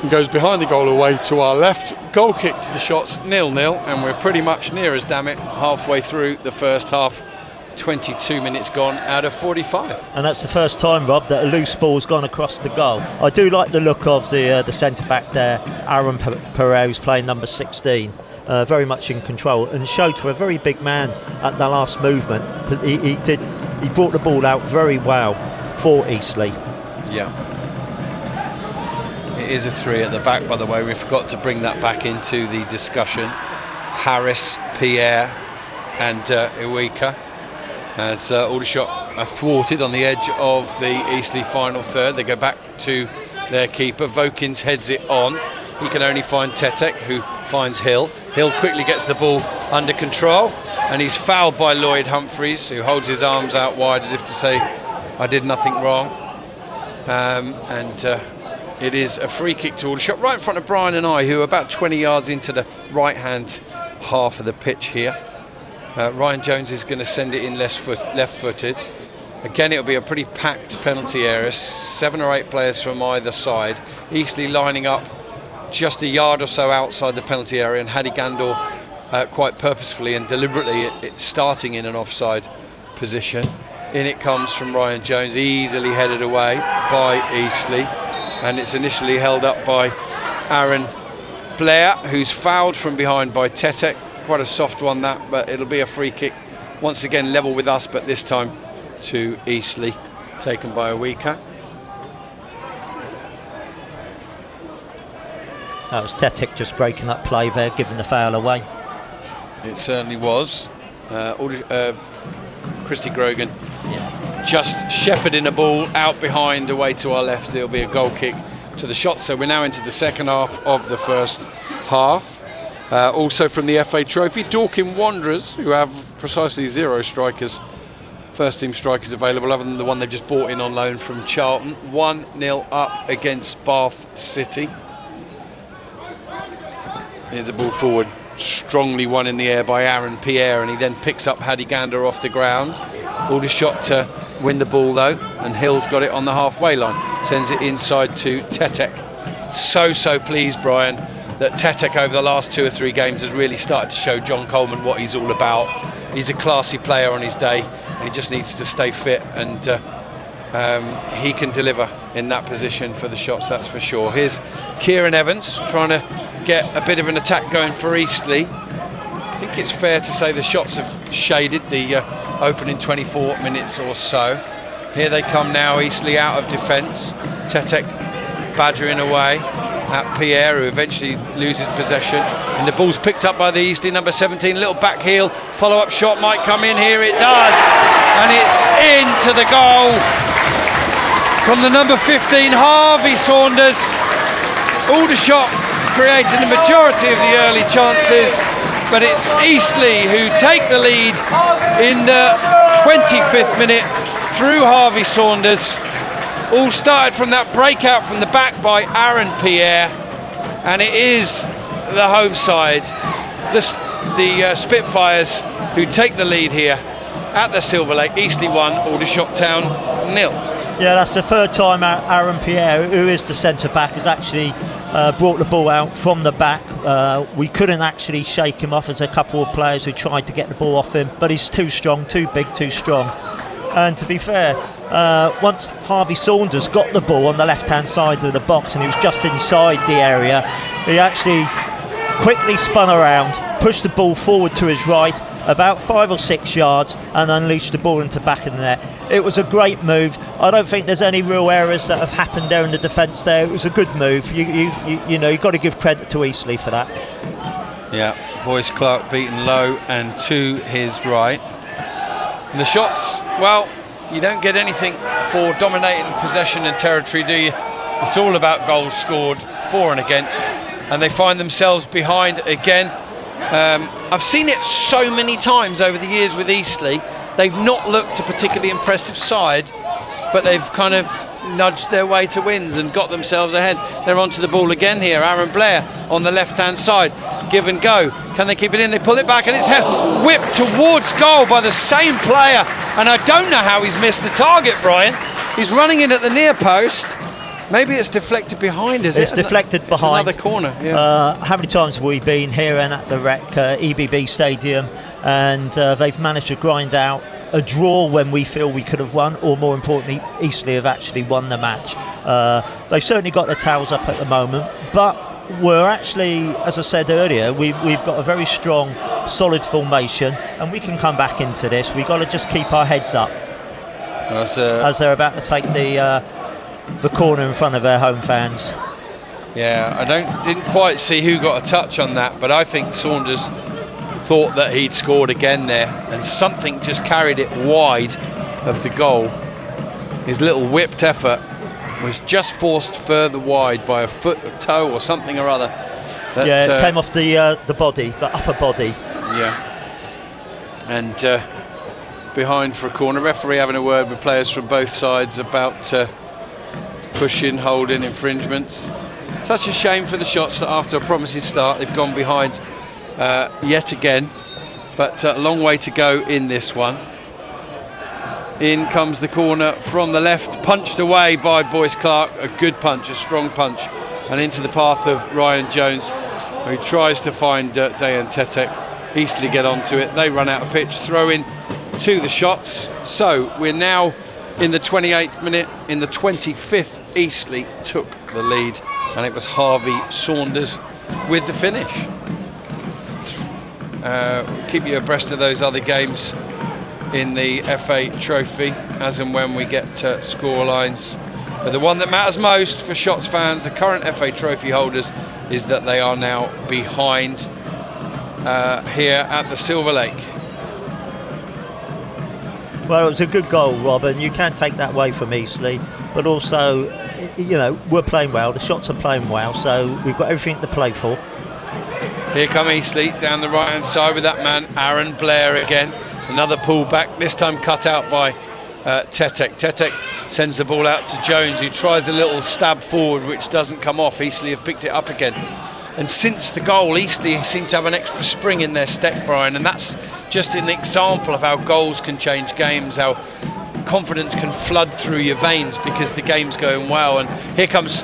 and goes behind the goal away to our left. Goal kick to the Shots, 0-0, and we're pretty much near as damn it halfway through the first half. 22 minutes gone out of 45. And that's the first time, Rob, that a loose ball's gone across the goal. I do like the look of the centre back there, Aaron Pereira, who's playing number 16, very much in control, and showed for a very big man at the last movement. He brought the ball out very well for Eastleigh. Yeah. It is a 3 at the back, by the way. We forgot to bring that back into the discussion. Harris, Pierre and Iwika. As Aldershot are thwarted on the edge of the Eastleigh final third. They go back to their keeper. Vokins heads it on. He can only find Tetek, who finds Hill. Hill quickly gets the ball under control, and he's fouled by Lloyd Humphreys, who holds his arms out wide as if to say, I did nothing wrong. It is a free kick to Aldershot, right in front of Brian and I, who are about 20 yards into the right-hand half of the pitch here. Ryan Jones is going to send it in left-footed. Again, it'll be a pretty packed penalty area, 7 or 8 players from either side. Eastleigh lining up just a yard or so outside the penalty area, and Hadi Gandor quite purposefully and deliberately starting in an offside position. In it comes from Ryan Jones, easily headed away by Eastleigh, and it's initially held up by Aaron Blair, who's fouled from behind by Tetek. Quite a soft one that, but it'll be a free kick once again, level with us, but this time to Eastleigh, taken by Iwika. That was Tetek just breaking that play there, giving the foul away. It certainly was. Christy Grogan just shepherding a ball out behind away to our left. It'll be a goal kick to the Shots. So we're now into the second half of the first half. Also from the FA Trophy, Dorking Wanderers, who have precisely 0 strikers, first team strikers available other than the one they just bought in on loan from Charlton. 1-0 up against Bath City. Here's a ball forward, strongly won in the air by Aaron Pierre, and he then picks up Hadi Gander off the ground. Aldershot to win the ball though, and Hill's got it on the halfway line, sends it inside to Tetek. So pleased, Brian, that Tetek over the last 2 or 3 games has really started to show John Coleman what he's all about. He's a classy player on his day. He just needs to stay fit, and he can deliver in that position for the Shots, that's for sure. Here's Kieran Evans trying to get a bit of an attack going for Eastleigh. I think it's fair to say the Shots have shaded the opening 24 minutes or so. Here they come now, Eastleigh out of defence. Tetek badgering away at Pierre, who eventually loses possession, and the ball's picked up by the Eastleigh number 17. Little back heel, follow-up shot might come in. Here it does, and it's into the goal from the number 15, Harvey Saunders. Aldershot creating the majority of the early chances, but it's Eastleigh who take the lead in the 25th minute through Harvey Saunders. All started from that breakout from the back by Aaron Pierre, and it is the home side, the Spitfires, who take the lead here at the Silver Lake. Eastleigh 1, Aldershot Town 0. Yeah, that's the third time Aaron Pierre, who is the centre back, has actually brought the ball out from the back. We couldn't actually shake him off. There's a couple of players who tried to get the ball off him, but he's too strong, too big, too strong. And to be fair, once Harvey Saunders got the ball on the left-hand side of the box and he was just inside the area, he actually quickly spun around, pushed the ball forward to his right, about 5 or 6 yards, and unleashed the ball into the back of the net. It was a great move. I don't think there's any real errors that have happened there in the defence there. It was a good move. You know, you've got to give credit to Eastleigh for that. Yeah, Boyce Clark beaten low and to his right. And the shots, well, you don't get anything for dominating possession and territory, do you? It's all about goals scored for and against, and they find themselves behind again. I've seen it so many times over the years with Eastleigh. They've not looked a particularly impressive side, but they've kind of nudged their way to wins and got themselves ahead. They're onto the ball again here. Aaron Blair on the left-hand side. Give and go. Can they keep it in? They pull it back, and it's whipped towards goal by the same player. And I don't know how he's missed the target, Brian. He's running in at the near post. Maybe it's deflected behind, is it? It's deflected behind. It's another corner, yeah. How many times have we been here and at the Rec EBB Stadium, and they've managed to grind out a draw when we feel we could have won, or more importantly, Eastleigh have actually won the match. They've certainly got their towels up at the moment, but we're actually, as I said earlier, we've got a very strong, solid formation, and we can come back into this. We've got to just keep our heads up as they're about to take the corner in front of their home fans. Yeah, I didn't quite see who got a touch on that, but I think Saunders thought that he'd scored again there, and something just carried it wide of the goal. His little whipped effort was just forced further wide by a foot or toe or something or other. It came off the body, the upper body. Yeah. And behind for a corner. Referee having a word with players from both sides about pushing, holding, infringements. Such a shame for the Shots that after a promising start they've gone behind yet again, but a long way to go in this one. In comes the corner from the left, punched away by Boyce Clark. A good punch, a strong punch, and into the path of Ryan Jones, who tries to find Dayan Tetek. Eastleigh get onto it, they run out of pitch, throw in to the Shots. So we're now in the 28th minute. In the 25th, Eastleigh took the lead, and it was Harvey Saunders with the finish. Keep you abreast of those other games in the FA Trophy as and when we get score lines. But the one that matters most for Shots fans, the current FA Trophy holders, is that they are now behind here at the Silver Lake. Well, it was a good goal, Rob, and you can take that away from Eastleigh, but also, you know, we're playing well, the Shots are playing well, so we've got everything to play for. Here come Eastleigh down the right hand side with that man Aaron Blair again. Another pull back, this time cut out by Tetek. Tetek sends the ball out to Jones, who tries a little stab forward which doesn't come off. Eastleigh have picked it up again. And since the goal, Eastleigh seem to have an extra spring in their step, Brian, and that's just an example of how goals can change games, how confidence can flood through your veins because the game's going well. And here comes,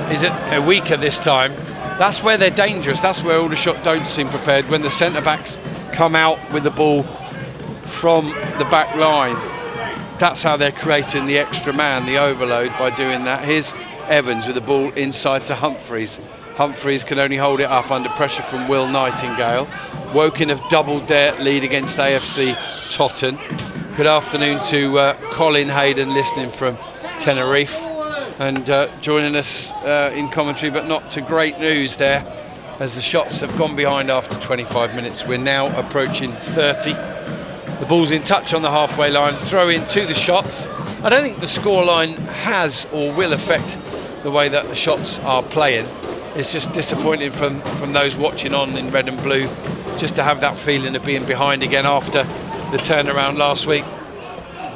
is it a weaker this time? That's where they're dangerous. That's where Aldershot don't seem prepared, when the centre-backs come out with the ball from the back line. That's how they're creating the extra man, the overload, by doing that. Here's Evans with the ball inside to Humphreys. Humphreys can only hold it up under pressure from Will Nightingale. Woking have doubled their lead against AFC Totten. Good afternoon to Colin Hayden, listening from Tenerife, and joining us in commentary, but not to great news there, as the Shots have gone behind after 25 minutes. We're now approaching 30. The ball's in touch on the halfway line, throw in to the Shots. I don't think the scoreline has or will affect the way that the Shots are playing. it's just disappointing from those watching on in red and blue, just to have that feeling of being behind again after the turnaround last week.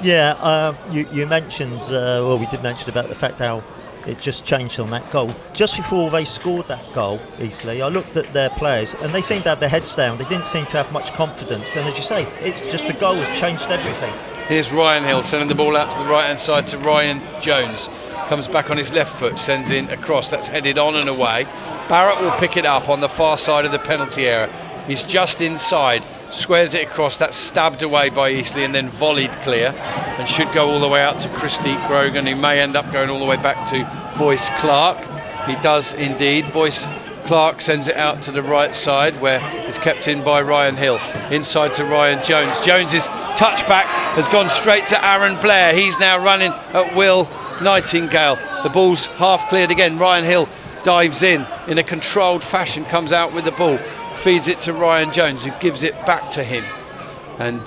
Yeah, you mentioned, well, we did mention about the fact how it just changed on that goal. Just before they scored that goal, Eastleigh, I looked at their players and they seemed to have their heads down. They didn't seem to have much confidence. And as you say, it's just a goal has changed everything. Here's Ryan Hill sending the ball out to the right-hand side to Ryan Jones. Comes back on his left foot, sends in a cross. That's headed on and away. Barrett will pick it up on the far side of the penalty area. He's just inside, squares it across. That's stabbed away by Eastleigh and then volleyed clear, and should go all the way out to Christy Grogan, who may end up going all the way back to Boyce Clark. He does indeed. Boyce Clark sends it out to the right side, where it's kept in by Ryan Hill. Inside to Ryan Jones. Jones's touchback has gone straight to Aaron Blair. He's now running at Will Nightingale. The ball's half cleared again. Ryan Hill dives in a controlled fashion, comes out with the ball, feeds it to Ryan Jones, who gives it back to him, and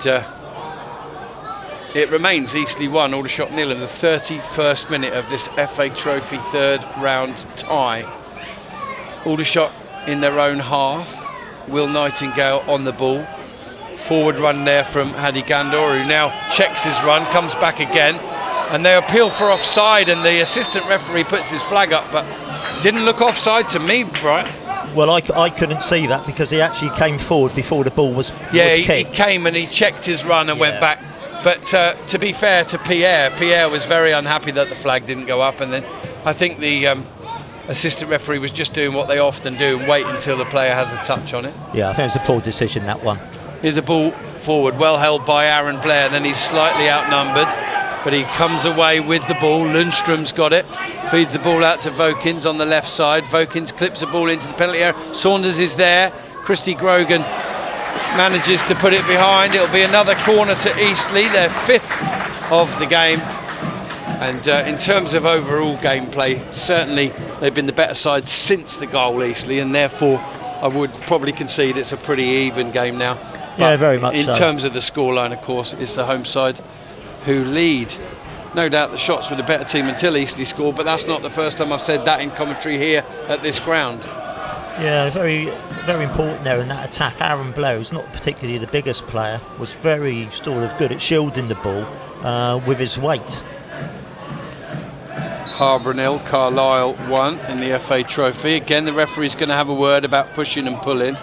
it remains Eastleigh 1, Aldershot 0 in the 31st minute of this FA Trophy third round tie. Aldershot in their own half. Will Nightingale on the ball. Forward run there from Hadi Gandor, who now checks his run, comes back again, and they appeal for offside, and the assistant referee puts his flag up, but didn't look offside to me, Brian. Well, I couldn't see that because he actually came forward before the ball was kicked. He came and he checked his run and went back. But to be fair to Pierre was very unhappy that the flag didn't go up, and then I think the assistant referee was just doing what they often do and wait until the player has a touch on it. Yeah, I think it was a poor decision, that one. Here's a ball forward, well held by Aaron Blair, then he's slightly outnumbered, but he comes away with the ball. Lundstrom's got it, feeds the ball out to Vokins on the left side. Vokins clips the ball into the penalty area. Saunders is there. Christy Grogan manages to put it behind. It'll be another corner to Eastleigh, their fifth of the game. And in terms of overall gameplay, certainly they've been the better side since the goal, Eastleigh, and therefore I would probably concede it's a pretty even game now. But yeah, very much in so. terms of the scoreline, of course, it's the home side who lead. No doubt the Shots were the better team until Eastleigh scored, but that's not the first time I've said that in commentary here at this ground. Yeah, very, very important there in that attack. Aaron Blair, who's not particularly the biggest player, was very sort of good at shielding the ball with his weight. Harbour 0, Carlisle 1 in the FA Trophy. Again, the referee's going to have a word about pushing and pulling.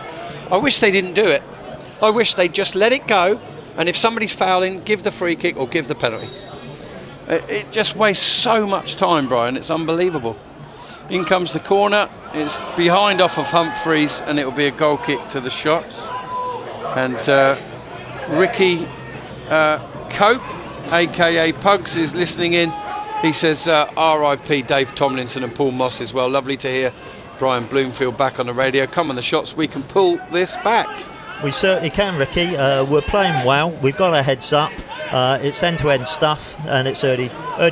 I wish they didn't do it. I wish they'd just let it go, and if somebody's fouling, give the free kick or give the penalty. It just wastes so much time, Brian. It's unbelievable. In comes the corner. It's behind off of Humphreys, and it will be a goal kick to the Shots. And Ricky Cope, aka Pugs, is listening in. He says R.I.P. Dave Tomlinson and Paul Moss as well. Lovely to hear Brian Bloomfield back on the radio. Come on, the Shots, we can pull this back. We certainly can, Ricky. We're playing well. We've got our heads up. It's end-to-end stuff, and it's early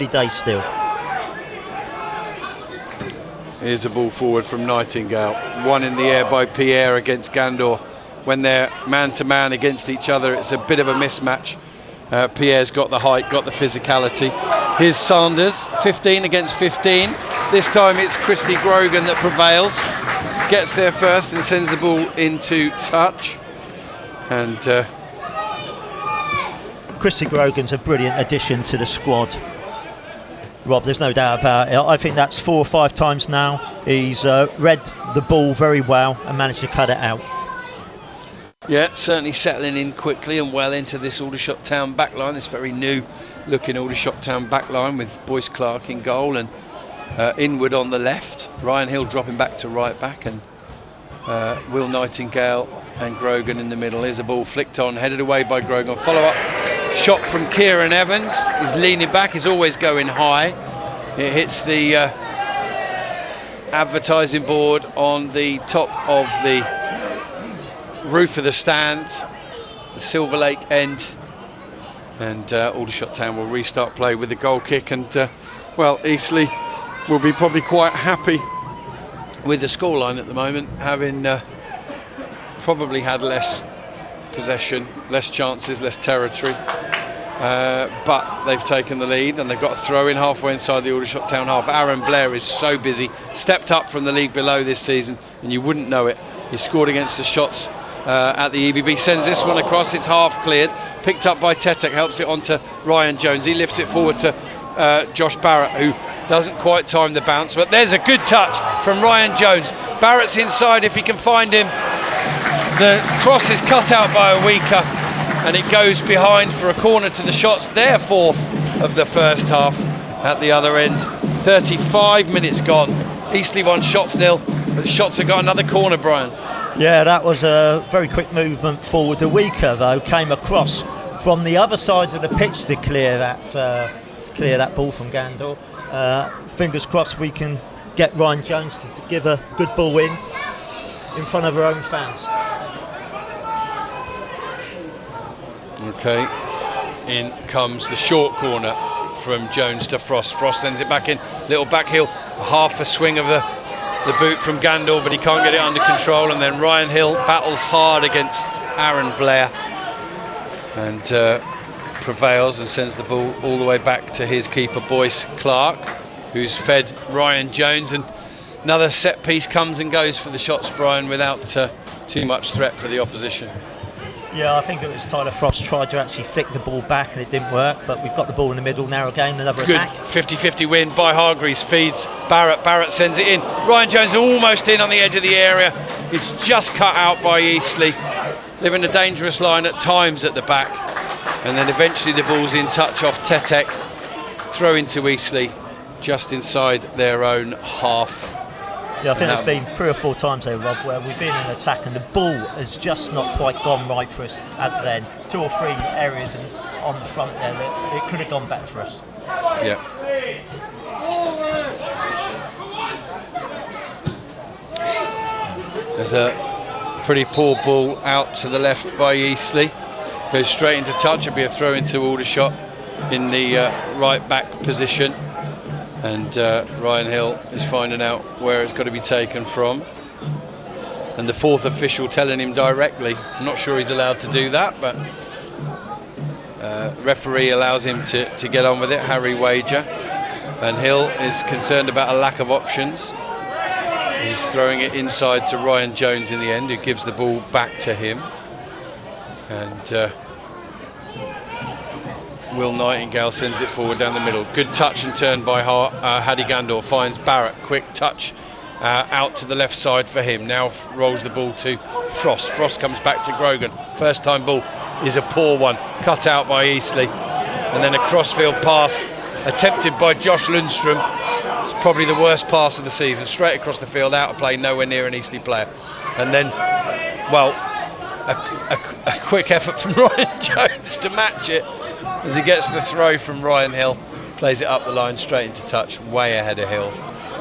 days still. Here's a ball forward from Nightingale. One in the air by Pierre against Gandor. When they're man-to-man against each other, it's a bit of a mismatch. Pierre's got the height, got the physicality. Here's Sanders, 15 against 15. This time it's Christy Grogan that prevails. Gets there first and sends the ball into touch. And Christy Grogan's a brilliant addition to the squad, Rob, there's no doubt about it. I think that's 4 or 5 times now he's read the ball very well and managed to cut it out. Yeah, certainly settling in quickly and well into this Aldershot Town backline, this very new looking Aldershot Town backline with Boyce Clark in goal and Inwood on the left, Ryan Hill dropping back to right back, and Will Nightingale and Grogan in the middle. Here's a ball flicked on, headed away by Grogan. Follow up shot from Kieran Evans. He's leaning back, he's always going high. It hits the advertising board on the top of the roof of the stands, the Silver Lake end, and Aldershot Town will restart play with the goal kick, and well, Eastleigh will be probably quite happy with the scoreline at the moment, having probably had less possession, less chances, less territory. but they've taken the lead and they've got a throw in halfway inside the Aldershot town half. Aaron Blair is so busy, stepped up from the league below this season, and you wouldn't know it. He scored against the Shots at the EBB, sends this one across, it's half cleared, picked up by Tetek, helps it on to Ryan Jones. He lifts it forward to Josh Barrett, who doesn't quite time the bounce, but there's a good touch from Ryan Jones. Barrett's inside if he can find him. The cross is cut out by a weaker, and it goes behind for a corner to the Shots, their fourth of the first half at the other end. 35 minutes gone. Eastleigh 1, Shots 0, but Shots have got another corner, Brian. Yeah, that was a very quick movement forward. The weaker, though, came across from the other side of the pitch to clear that ball from Gandor. Fingers crossed we can get Ryan Jones to give a good ball in front of our own fans. Okay, in comes the short corner from Jones to Frost. Frost sends it back in, little back heel, half a swing of the boot from Gandor, but he can't get it under control, and then Ryan Hill battles hard against Aaron Blair and prevails and sends the ball all the way back to his keeper Boyce Clark, who's fed Ryan Jones, and another set piece comes and goes for the Shots, Brian, without too much threat for the opposition. Yeah, I think it was Tyler Frost tried to actually flick the ball back and it didn't work, but we've got the ball in the middle now again, another good attack. 50-50 win by Hargreaves, feeds Barrett sends it in. Ryan Jones almost in on the edge of the area. It's just cut out by Eastleigh, living a dangerous line at times at the back, and then eventually the ball's in touch off Tetek, throw into Eastleigh just inside their own half. Yeah, I think there's been 3 or 4 times there, Rob, where we've been in attack and the ball has just not quite gone right for us as then. 2 or 3 areas on the front there that it could have gone better for us. Yeah. There's a pretty poor ball out to the left by Eastleigh. Goes straight into touch. It'll be a throw into Aldershot in the right back position. And Ryan Hill is finding out where it's got to be taken from, and the fourth official telling him directly. I'm not sure he's allowed to do that, but referee allows him to get on with it, Harry Wager, and Hill is concerned about a lack of options. He's throwing it inside to Ryan Jones in the end, who gives the ball back to him, and Will Nightingale sends it forward down the middle. Good touch and turn by Hadi Gandor, finds Barrett, quick touch out to the left side for him. Now rolls the ball to Frost. Frost comes back to Grogan. First time ball is a poor one, cut out by Eastleigh, and then a crossfield pass attempted by Josh Lundstrom. It's probably the worst pass of the season, straight across the field, out of play, nowhere near an Eastleigh player. And then, well, a quick effort from Ryan Jones to match it as he gets the throw from Ryan Hill, plays it up the line straight into touch, way ahead of Hill.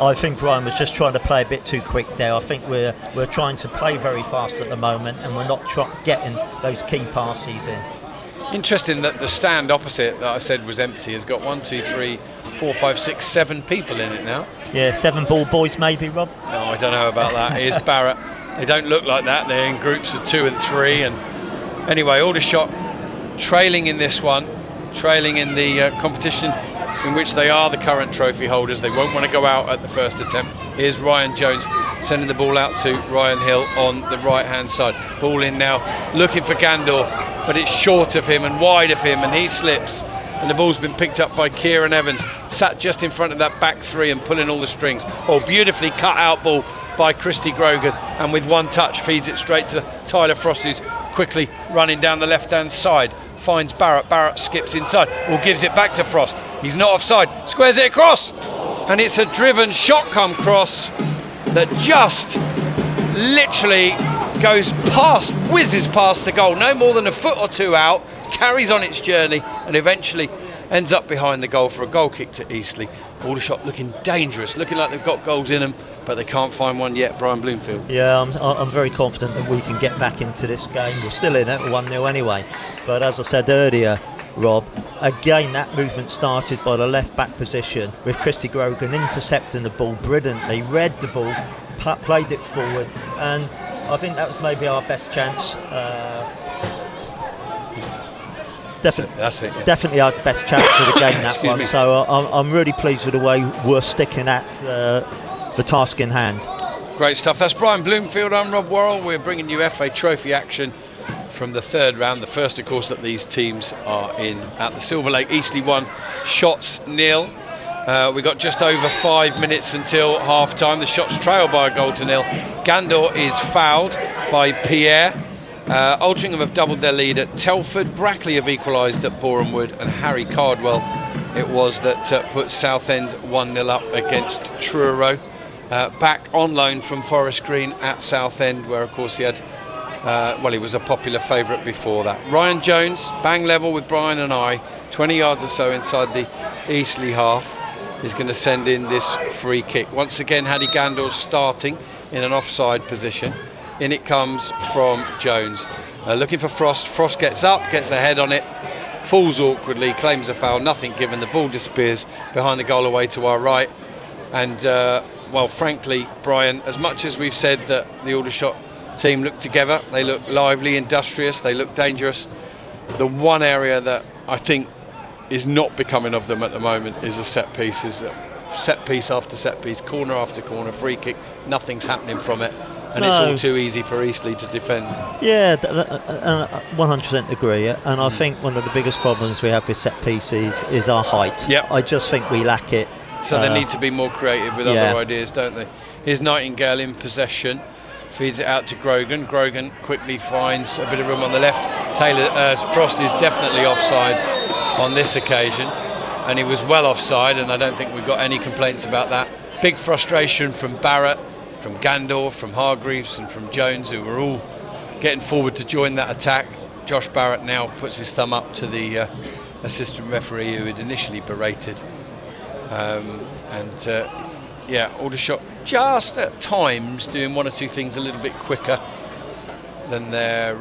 I think Ryan was just trying to play a bit too quick there. I think we're trying to play very fast at the moment, and we're not getting those key passes in. Interesting that the stand opposite that I said was empty has got 1, 2, 3, 4, 5, 6, 7 people in it now. Yeah, 7 ball boys maybe, Rob? No, I don't know about that. Here's Barrett. They don't look like that. They're in groups of 2 and 3. And anyway, Aldershot trailing in this one, trailing in the competition in which they are the current trophy holders. They won't want to go out at the first attempt. Here's Ryan Jones sending the ball out to Ryan Hill on the right hand side. Ball in now, looking for Gandor, but it's short of him and wide of him, and he slips, and the ball's been picked up by Kieran Evans, sat just in front of that back 3 and pulling all the strings. Oh, beautifully cut out ball by Christy Grogan, and with one touch feeds it straight to Tyler Frost, who's quickly running down the left hand side, finds Barrett skips inside, or gives it back to Frost. He's not offside, squares it across, and it's a driven shotgun cross that just literally whizzes past the goal, no more than a foot or 2 out, carries on its journey, and eventually ends up behind the goal for a goal kick to Eastleigh. Aldershot looking dangerous, looking like they've got goals in them, but they can't find one yet. Brian Bloomfield. Yeah, I'm very confident that we can get back into this game. We're still in it, 1-0 anyway. But as I said earlier, Rob, again that movement started by the left back position with Christy Grogan intercepting the ball brilliantly, read the ball, played it forward, and I think that was maybe our best chance. That's it. Yeah. Definitely our best chance of the game, that Excuse one. me. So I'm really pleased with the way we're sticking at the task in hand. Great stuff. That's Brian Bloomfield. I'm Rob Worrell. We're bringing you FA Trophy action from the third round. The first, of course, that these teams are in at the Silver Lake. Eastleigh 1, Shots 0. We got just over 5 minutes until half time. The Shots trail by a goal to 0. Gandor is fouled by Pierre. Altrincham have doubled their lead at Telford. Brackley have equalised at Boreham Wood, and Harry Cardwell it was that put Southend 1-0 up against Truro. Back on loan from Forest Green at Southend, where of course he had he was a popular favourite before that. Ryan Jones, bang level with Brian and I, 20 yards or so inside the Eastleigh half, is going to send in this free kick. Once again, Paddy Gandor's starting in an offside position. In it comes from Jones. Looking for Frost. Frost gets up, gets a head on it, falls awkwardly, claims a foul, nothing given. The ball disappears behind the goal away to our right. And, frankly, Brian, as much as we've said that the Aldershot team look together, they look lively, industrious, they look dangerous, the one area that I think is not becoming of them at the moment is a set piece. Is set piece after set piece, corner after corner, free kick, nothing's happening from it, and it's all too easy for Eastleigh to defend. Yeah, 100% agree. And I think one of the biggest problems we have with set pieces is our height. Yep. I just think we lack it. So they need to be more creative with other ideas, don't they? Here's Nightingale in possession, feeds it out to Grogan. Grogan quickly finds a bit of room on the left. Frost is definitely offside on this occasion, and he was well offside, and I don't think we've got any complaints about that. Big frustration from Barrett, from Gandor, from Hargreaves and from Jones, who were all getting forward to join that attack. Josh Barrett now puts his thumb up to the assistant referee who had initially berated. Aldershot just at times doing one or two things a little bit quicker than their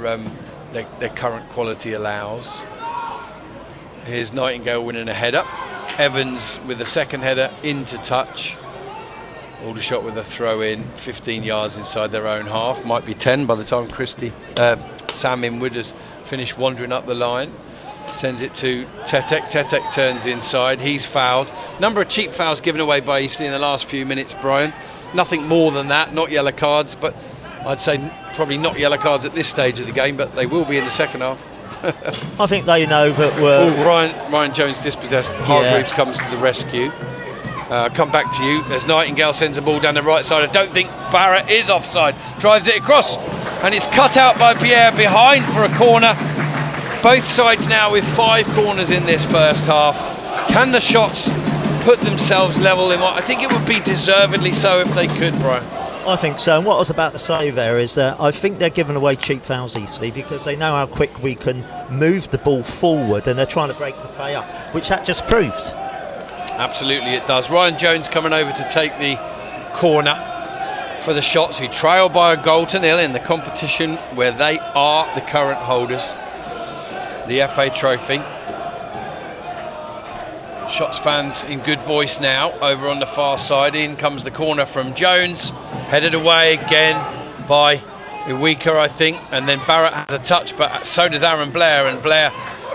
current quality allows. Here's Nightingale winning a header. Evans with a second header into touch. Aldershot with a throw in 15 yards inside their own half. Might be 10 by the time Sam Inwood has finished wandering up the line. Sends it to Tetek. Tetek turns inside. He's fouled. Number of cheap fouls given away by Eastleigh in the last few minutes, Brian. Nothing more than that. Not yellow cards, but I'd say probably not yellow cards at this stage of the game, but they will be in the second half. I think they know that we're... Ryan Jones dispossessed. Hargreaves comes to the rescue. Come back to you as Nightingale sends a ball down the right side. I don't think Barrett is offside. Drives it across, and it's cut out by Pierre behind for a corner. Both sides now with 5 corners in this first half. Can the Shots put themselves level in what I think it would be deservedly so if they could, Brian? I think so. And what I was about to say there is that I think they're giving away cheap fouls Eastleigh because they know how quick we can move the ball forward, and they're trying to break the play up, which that just proves. Absolutely it does. Ryan Jones coming over to take the corner for the Shots, who trail by a goal to 0 in the competition where they are the current holders, the FA Trophy. Shots fans in good voice now over on the far side. In comes the corner from Jones, headed away again by Iwika, I think, and then Barrett has a touch, but so does Aaron Blair, and Blair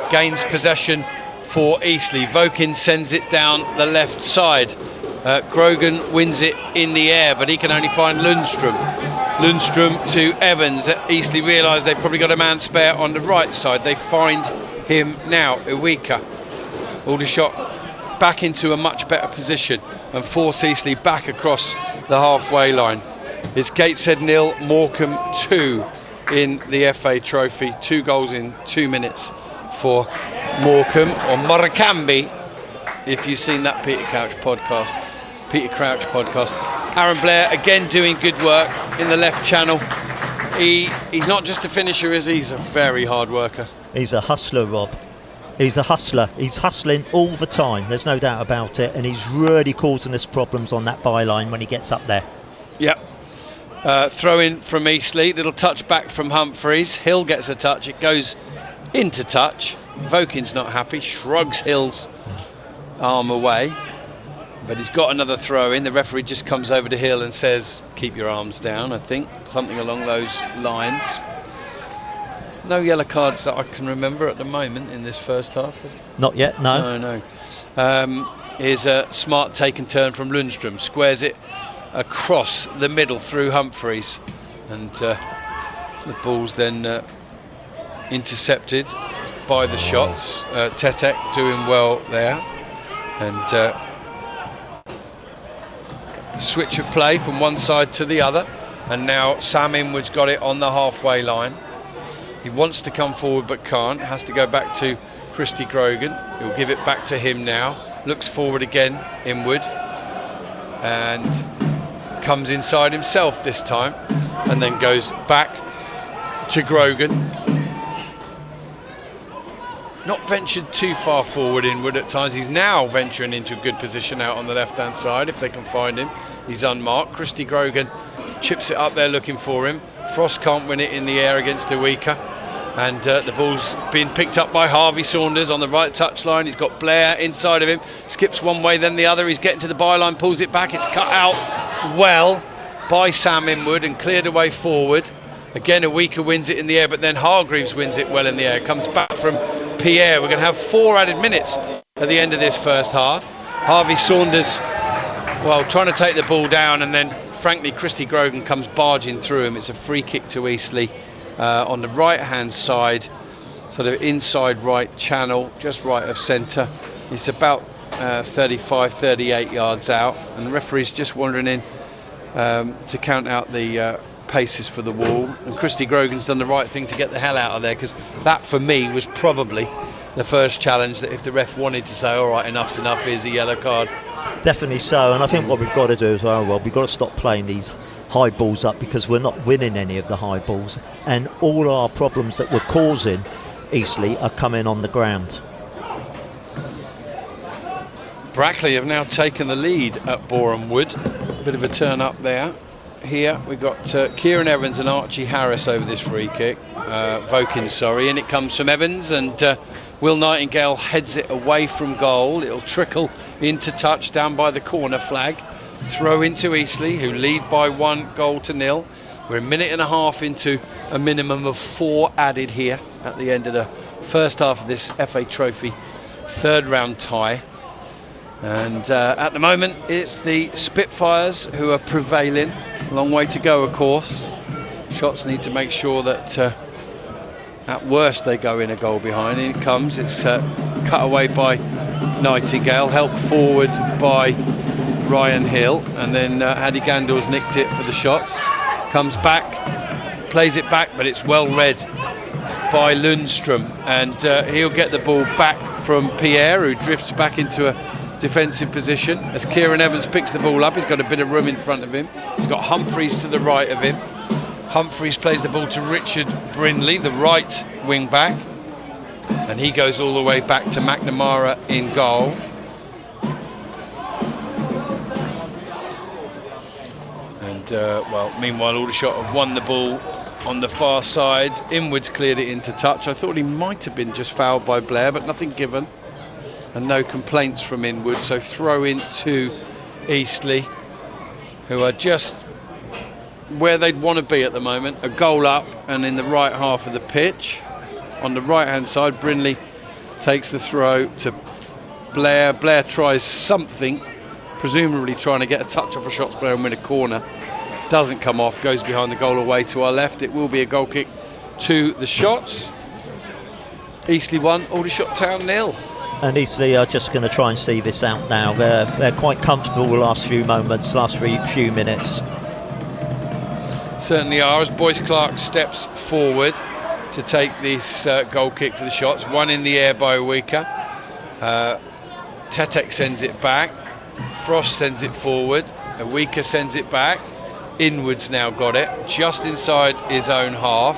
gains possession for Eastleigh. Vokin sends it down the left side. Grogan wins it in the air, but he can only find Lundstrom. Lundstrom to Evans. Eastleigh realise they've probably got a man spare on the right side. They find him now, Iwika. Aldershot back into a much better position and force Eastleigh back across the halfway line. It's Gateshead 0, Morecambe 2 in the FA Trophy. 2 goals in 2 minutes for Morecambe, or Morecambe, if you've seen that Peter Crouch podcast. Aaron Blair again doing good work in the left channel. He's not just a finisher, is he? He's a very hard worker. He's a hustler, Rob. He's a hustler. He's hustling all the time. There's no doubt about it. And he's really causing us problems on that byline when he gets up there. Yep. Throw in from Eastleigh. Little touch back from Humphreys. Hill gets a touch. It goes into touch. Vokin's not happy. Shrugs Hill's arm away. But he's got another throw in. The referee just comes over to Hill and says, keep your arms down, I think. Something along those lines. No yellow cards that I can remember at the moment in this first half. Not yet, no. No. Here's a smart take and turn from Lundstrom. Squares it across the middle through Humphreys. And the ball's then intercepted by the shots. Tetek doing well there. And switch of play from one side to the other. And now Sam Inwood's got it on the halfway line. He wants to come forward but can't. Has to go back to Christy Grogan. He'll give it back to him now. Looks forward again, Inwood. And comes inside himself this time. And then goes back to Grogan. Not ventured too far forward, Inwood at times. He's now venturing into a good position out on the left-hand side if they can find him. He's unmarked. Christy Grogan chips it up there looking for him. Frost can't win it in the air against Iwika. And the ball's been picked up by Harvey Saunders on the right touchline. He's got Blair inside of him. Skips one way, then the other. He's getting to the byline, pulls it back. It's cut out well by Sam Inwood and cleared away forward. Again, Iwika wins it in the air, but then Hargreaves wins it well in the air. Comes back from Pierre. We're going to have 4 added minutes at the end of this first half. Harvey Saunders, well, trying to take the ball down, and then, frankly, Christy Grogan comes barging through him. It's a free kick to Eastleigh on the right-hand side, sort of inside right channel, just right of centre. It's about 35, 38 yards out, and the referee's just wandering in to count out the paces for the wall, and Christy Grogan's done the right thing to get the hell out of there, because that for me was probably the first challenge that if the ref wanted to say, all right, enough's enough, here's a yellow card. Definitely so, and I think what we've got to do as well, we've got to stop playing these high balls up, because we're not winning any of the high balls, and all our problems that we're causing Eastleigh are coming on the ground. Brackley have now taken the lead at Boreham Wood. A bit of a turn up there. Here we've got Kieran Evans and Archie Harris over this free kick. Vokin, sorry, and it comes from Evans, and Will Nightingale heads it away from goal. It'll trickle into touch down by the corner flag. Throw into Eastleigh, who lead by 1-0. We're a minute and a half into a minimum of 4 added here at the end of the first half of this FA Trophy third round tie. And at the moment it's the Spitfires who are prevailing. A long way to go, of course. Shots need to make sure that at worst they go in a goal behind. In it comes. It's cut away by Nightingale, helped forward by Ryan Hill, and then Addy Gandor's nicked it for the shots. Comes back, plays it back, but it's well read by Lundstrom, and he'll get the ball back from Pierre, who drifts back into a defensive position as Kieran Evans picks the ball up. He's got a bit of room in front of him. He's got Humphreys to the right of him. Humphreys plays the ball to Richard Brindley, the right wing back, and he goes all the way back to McNamara in goal. And well, meanwhile Aldershot have won the ball on the far side. Inwood's cleared it into touch. I thought he might have been just fouled by Blair, but nothing given. And no complaints from Inwood, so throw into Eastleigh, who are just where they'd want to be at the moment, a goal up and in the right half of the pitch. On the right hand side, Brindley takes the throw to Blair. Blair tries something, presumably trying to get a touch off a shots player and win a corner. Doesn't come off, goes behind the goal away to our left. It will be a goal kick to the Shots. Eastleigh 1, Aldershot Town 0. And Eastleigh are just going to try and see this out now. They're quite comfortable the last few moments, last few minutes. Certainly are, as Boyce Clark steps forward to take this goal kick for the Shots. One in the air by Iwika. Tetek sends it back. Frost sends it forward. Iwika sends it back. Inwood's now got it, just inside his own half.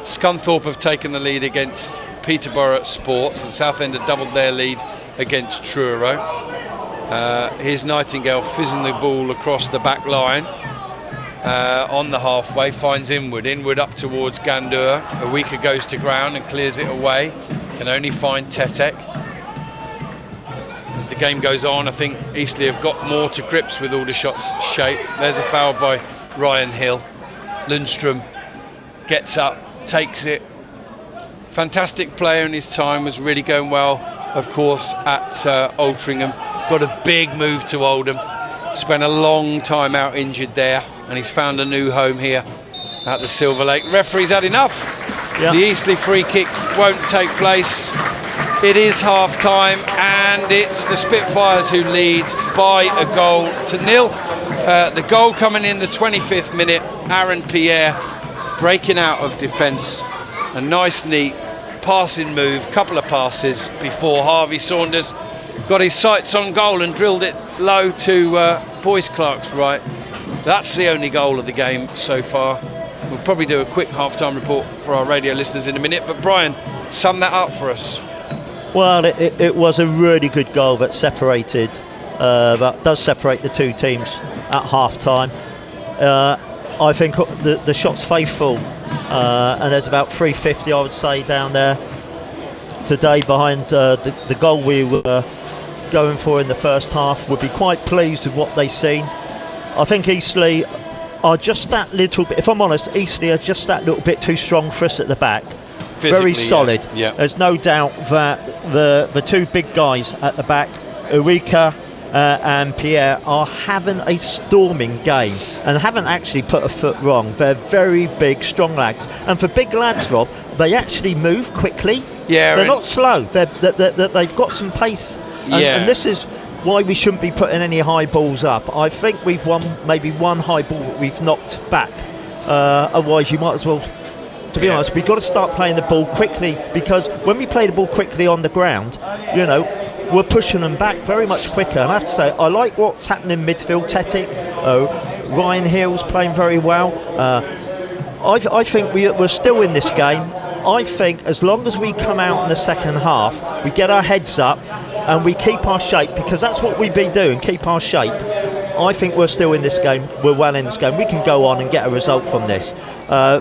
Scunthorpe have taken the lead against Peterborough Sports, and Southend have doubled their lead against Truro. Here's Nightingale fizzing the ball across the back line on the halfway, finds Inwood. Inwood up towards Gandur. Iwika goes to ground and clears it away. Can only find Tetek. As the game goes on, I think Eastleigh have got more to grips with Aldershot's shape. There's a foul by Ryan Hill. Lundstrom gets up, takes it, fantastic player in his time, was really going well, of course, at Altrincham. Got a big move to Oldham. Spent a long time out injured there, and he's found a new home here at the Silver Lake. The referee's had enough. Yeah. The Eastleigh free kick won't take place. It is half time, and it's the Spitfires who lead by a goal to nil. The goal coming in the 25th minute. Aaron Pierre breaking out of defence. A nice, neat passing move, couple of passes before Harvey Saunders got his sights on goal and drilled it low to Boyce Clark's right. That's the only goal of the game so far. We'll probably do a quick half-time report for our radio listeners in a minute, but Brian, sum that up for us. Well, it was a really good goal that separated, that does separate the two teams at half-time. I think the shot's faithful, and there's about 350, I would say, down there today behind the goal we were going for in the first half. Would be quite pleased with what they've seen. I think Eastleigh are just that little bit, if I'm honest, Eastleigh are just that little bit too strong for us at the back. Very solid. Yeah. There's no doubt that the two big guys at the back, Ulrika and Pierre, are having a storming game and haven't actually put a foot wrong. They're very big, strong lads, and for big lads, Rob, they actually move quickly. Yeah, they're not slow. They've got some pace, and this is why we shouldn't be putting any high balls up. I think we've won maybe one high ball that we've knocked back. Otherwise, you might as well. To be honest, we've got to start playing the ball quickly, because when we play the ball quickly on the ground, we're pushing them back very much quicker. And I have to say, I like what's happening in midfield. Tetic, Ryan Hill's playing very well. I think we're still in this game. I think as long as we come out in the second half, we get our heads up and we keep our shape, because that's what we've been doing, keep our shape. I think we're still in this game. We're well in this game. We can go on and get a result from this.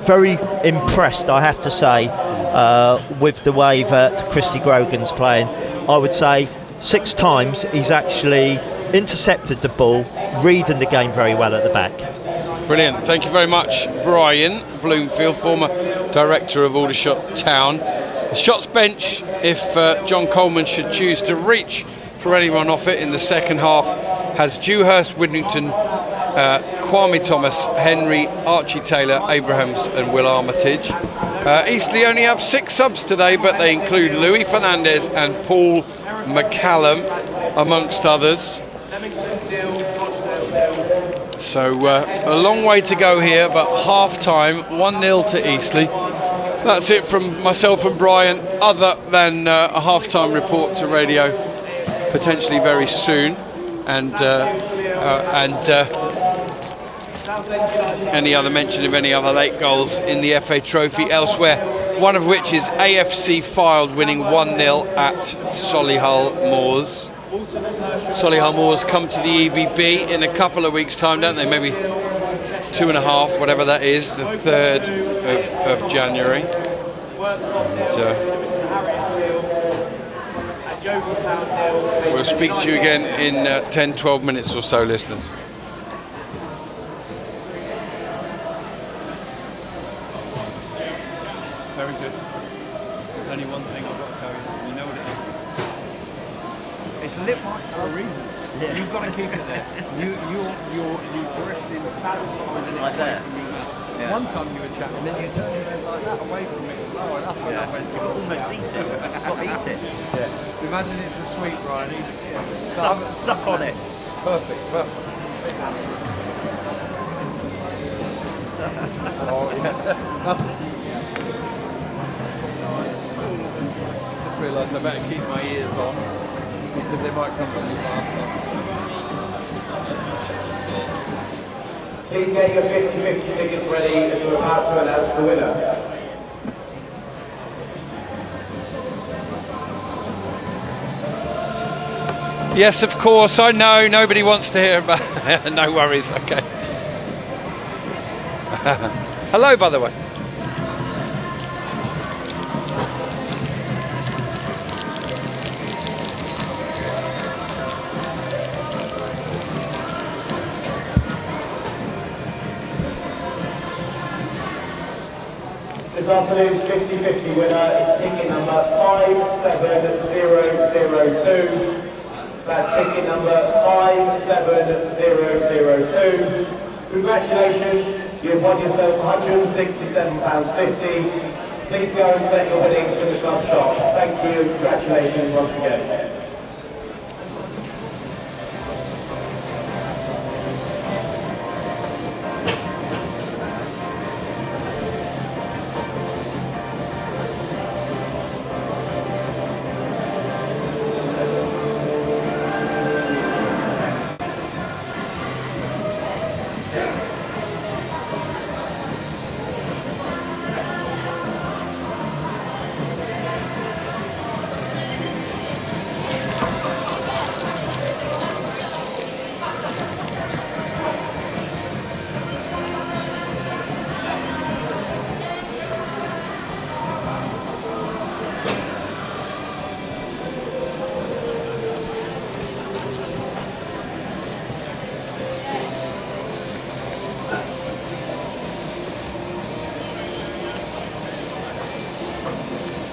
Very impressed, I have to say, with the way that Christy Grogan's playing. I would say 6 times he's actually intercepted the ball, reading the game very well at the back. Brilliant. Thank you very much, Brian Bloomfield, former director of Aldershot Town. The shots bench, if John Coleman should choose to reach for anyone off it in the second half, has Dewhurst, Widrington, Kwame Thomas, Henry, Archie Taylor, Abrahams and Will Armitage. Eastleigh only have 6 subs today, but they include Louis Fernandez and Paul McCallum, amongst others. So a long way to go here, but half time, 1-0 to Eastleigh. That's it from myself and Brian, other than a half time report to radio potentially very soon, and any other mention of any other late goals in the FA Trophy elsewhere, one of which is AFC Fylde winning 1-0 at Solihull Moors. Solihull Moors come to the EVB in a couple of weeks' time, don't they? Maybe 2.5, whatever that is, the 3rd of January. And, we'll speak to you again in 10-12 minutes or so, listeners. Very good. There's only one thing I've got to tell you. You know what it is. It's lit right for a reason. Yeah. You've got to keep it there. You drifted satisfied like that. Yeah. One time you were chatting, and then you turned your head like that away from it. Oh, that's when I went. You've almost eat it. You've got to eat it. Yeah. Imagine it's the sweet, Brian. Suck on it. Perfect. Oh yeah. Just realised I better keep my ears on, because they might come from the after. Please get your 50-50 tickets ready as we're about to announce the winner. Yes, of course, I know, nobody wants to hear about it. No worries, okay. Hello, by the way. The This afternoon's 50-50 winner is ticket number 57002. That's ticket number 57002. Congratulations, you've won yourself £167.50. Please go and collect your winnings from the club shop. Thank you, congratulations once again.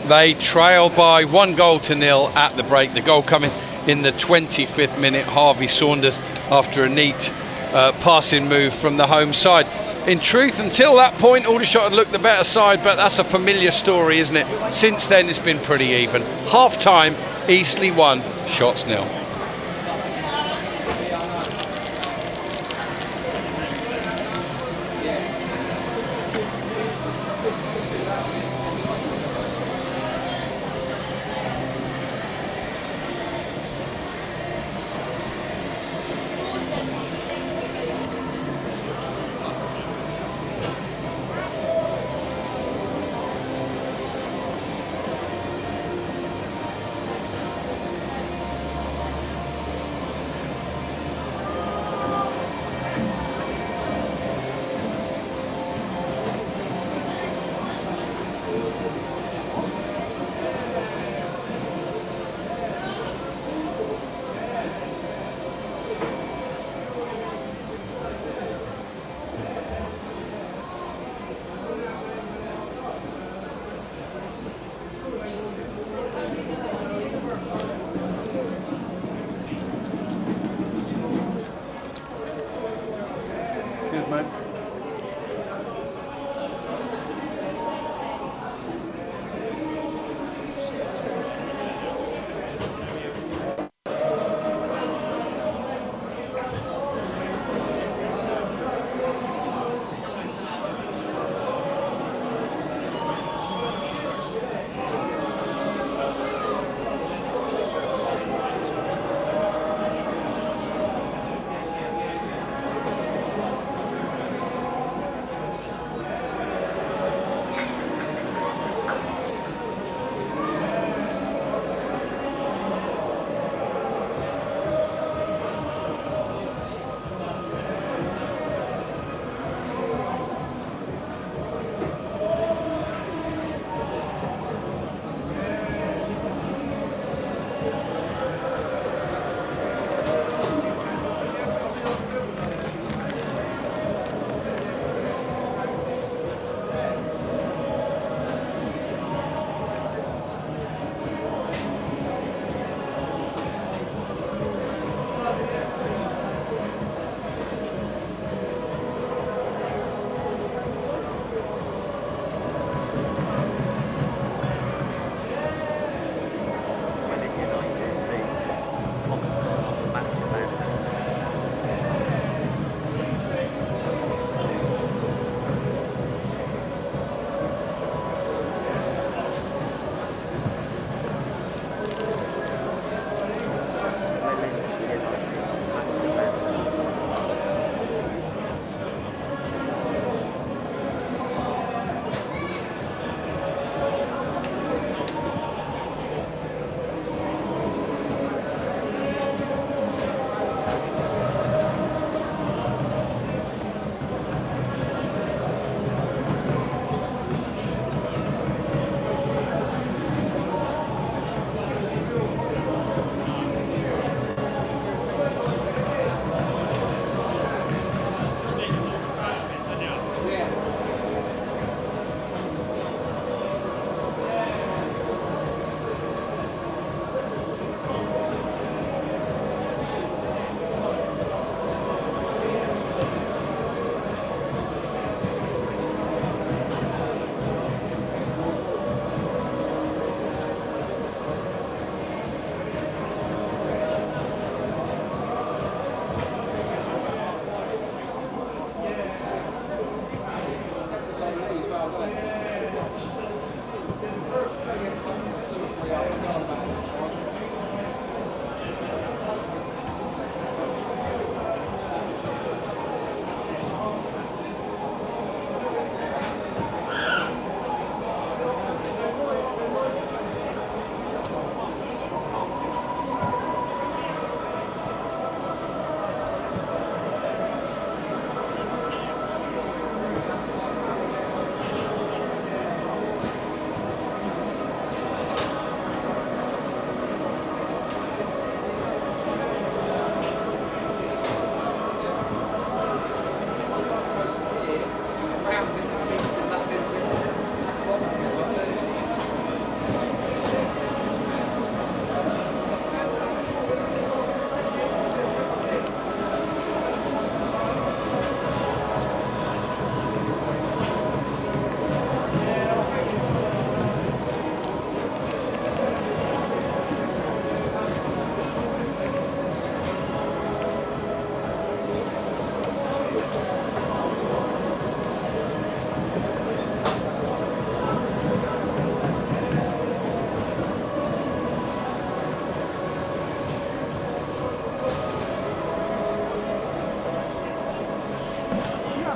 They trail by 1-0 at the break. The goal coming in the 25th minute. Harvey Saunders after a neat passing move from the home side. In truth, until that point, Aldershot had looked the better side, but that's a familiar story, isn't it? Since then, it's been pretty even. Half time, Eastleigh 1, Shots 0.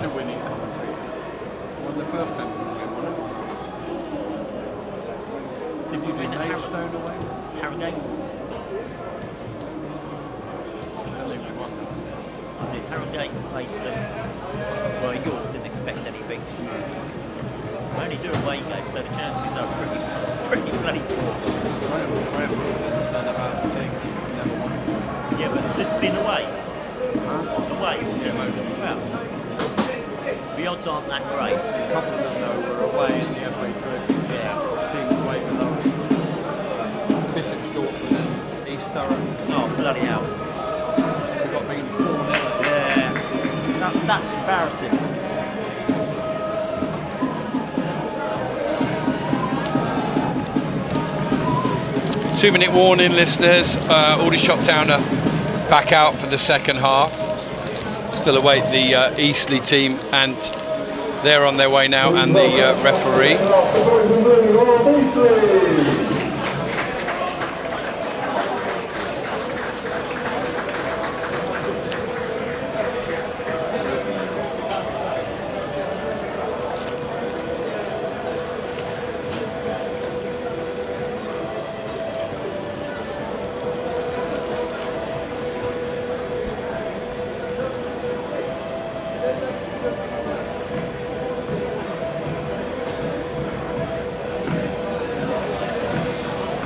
to win in Coventry. Won the first game, wasn't it? Did you win at Maidstone away? Harrogate? I think we won that. I did Harrogate and Maidstone. Well, York didn't expect anything. We only do away games, so the chances are pretty bloody poor. It's done about 6. Never won. Yeah, but it's been away. Huh? Away. Yeah, mostly. Well, the odds aren't that great. A couple of them though were away in the FA Trophy. Yeah. Teams away below us. Bishop Stortford and East Surrey. Oh, bloody hell. We got beaten 4-0. Yeah. That's embarrassing. Two-minute warning, listeners. Aldershot Town are back out for the second half. Still await the Eastleigh team, and they're on their way now, and the referee.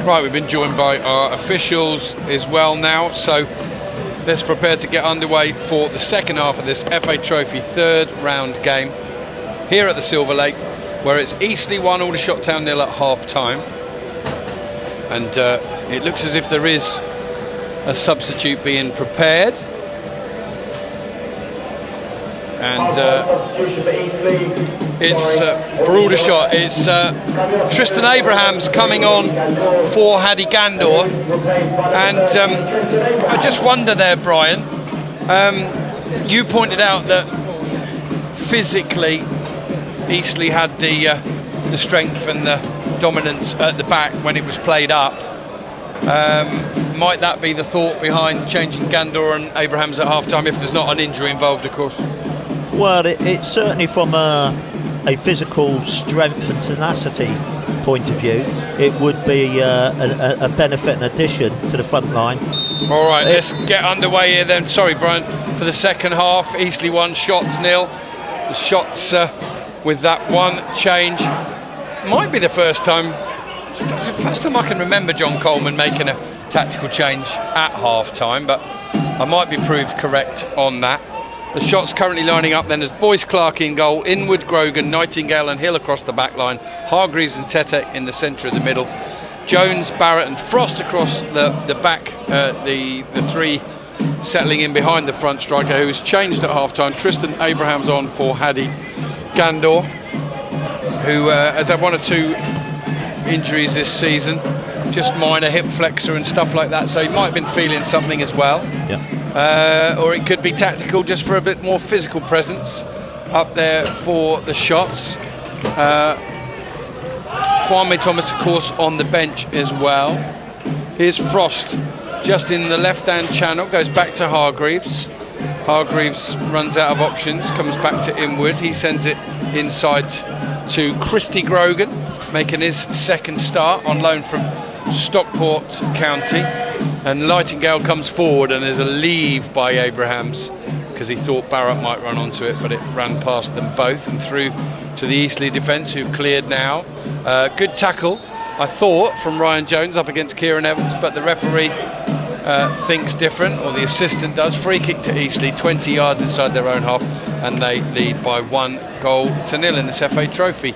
Right, we've been joined by our officials as well now, so let's prepare to get underway for the second half of this FA Trophy third round game here at the Silver Lake, where it's Eastleigh 1, Aldershot Town 0 at half time. And it looks as if there is a substitute being prepared. And it's for Aldershot, it's Tristan Abrahams coming on for Hadi Gandor. And I just wonder there, Brian, you pointed out that physically Eastleigh had the strength and the dominance at the back when it was played up. Might that be the thought behind changing Gandor and Abrahams at half-time, if there's not an injury involved, of course? Well, it's certainly from a physical strength and tenacity point of view, it would be a benefit and addition to the front line. All right, let's get underway here then. Sorry, Brian, for the second half. Eastleigh 1, Shots 0. The Shots with that one change. Might be the first time I can remember John Coleman making a tactical change at half-time, but I might be proved correct on that. The Shots currently lining up then as Boyce Clark in goal, Inwood, Grogan, Nightingale and Hill across the back line, Hargreaves and Tetek in the centre of the middle, Jones, Barrett and Frost across the back, the three settling in behind the front striker, who's changed at half-time. Tristan Abrahams on for Hadi Gandor, who has had one or two injuries this season, just minor hip flexor and stuff like that, so he might have been feeling something as well. Yeah. Or it could be tactical, just for a bit more physical presence up there for the Shots. Kwame Thomas, of course, on the bench as well. Here's Frost, just in the left-hand channel, goes back to Hargreaves. Hargreaves runs out of options, comes back to Inwood. He sends it inside to Christy Grogan, making his second start on loan from Stockport County. And Nightingale comes forward, and there's a leave by Abrahams because he thought Barrett might run onto it, but it ran past them both and through to the Eastleigh defence, who've cleared now. Good tackle, I thought, from Ryan Jones up against Kieran Evans, but the referee thinks different, or the assistant does. Free kick to Eastleigh, 20 yards inside their own half, and they lead by 1-0 in this FA Trophy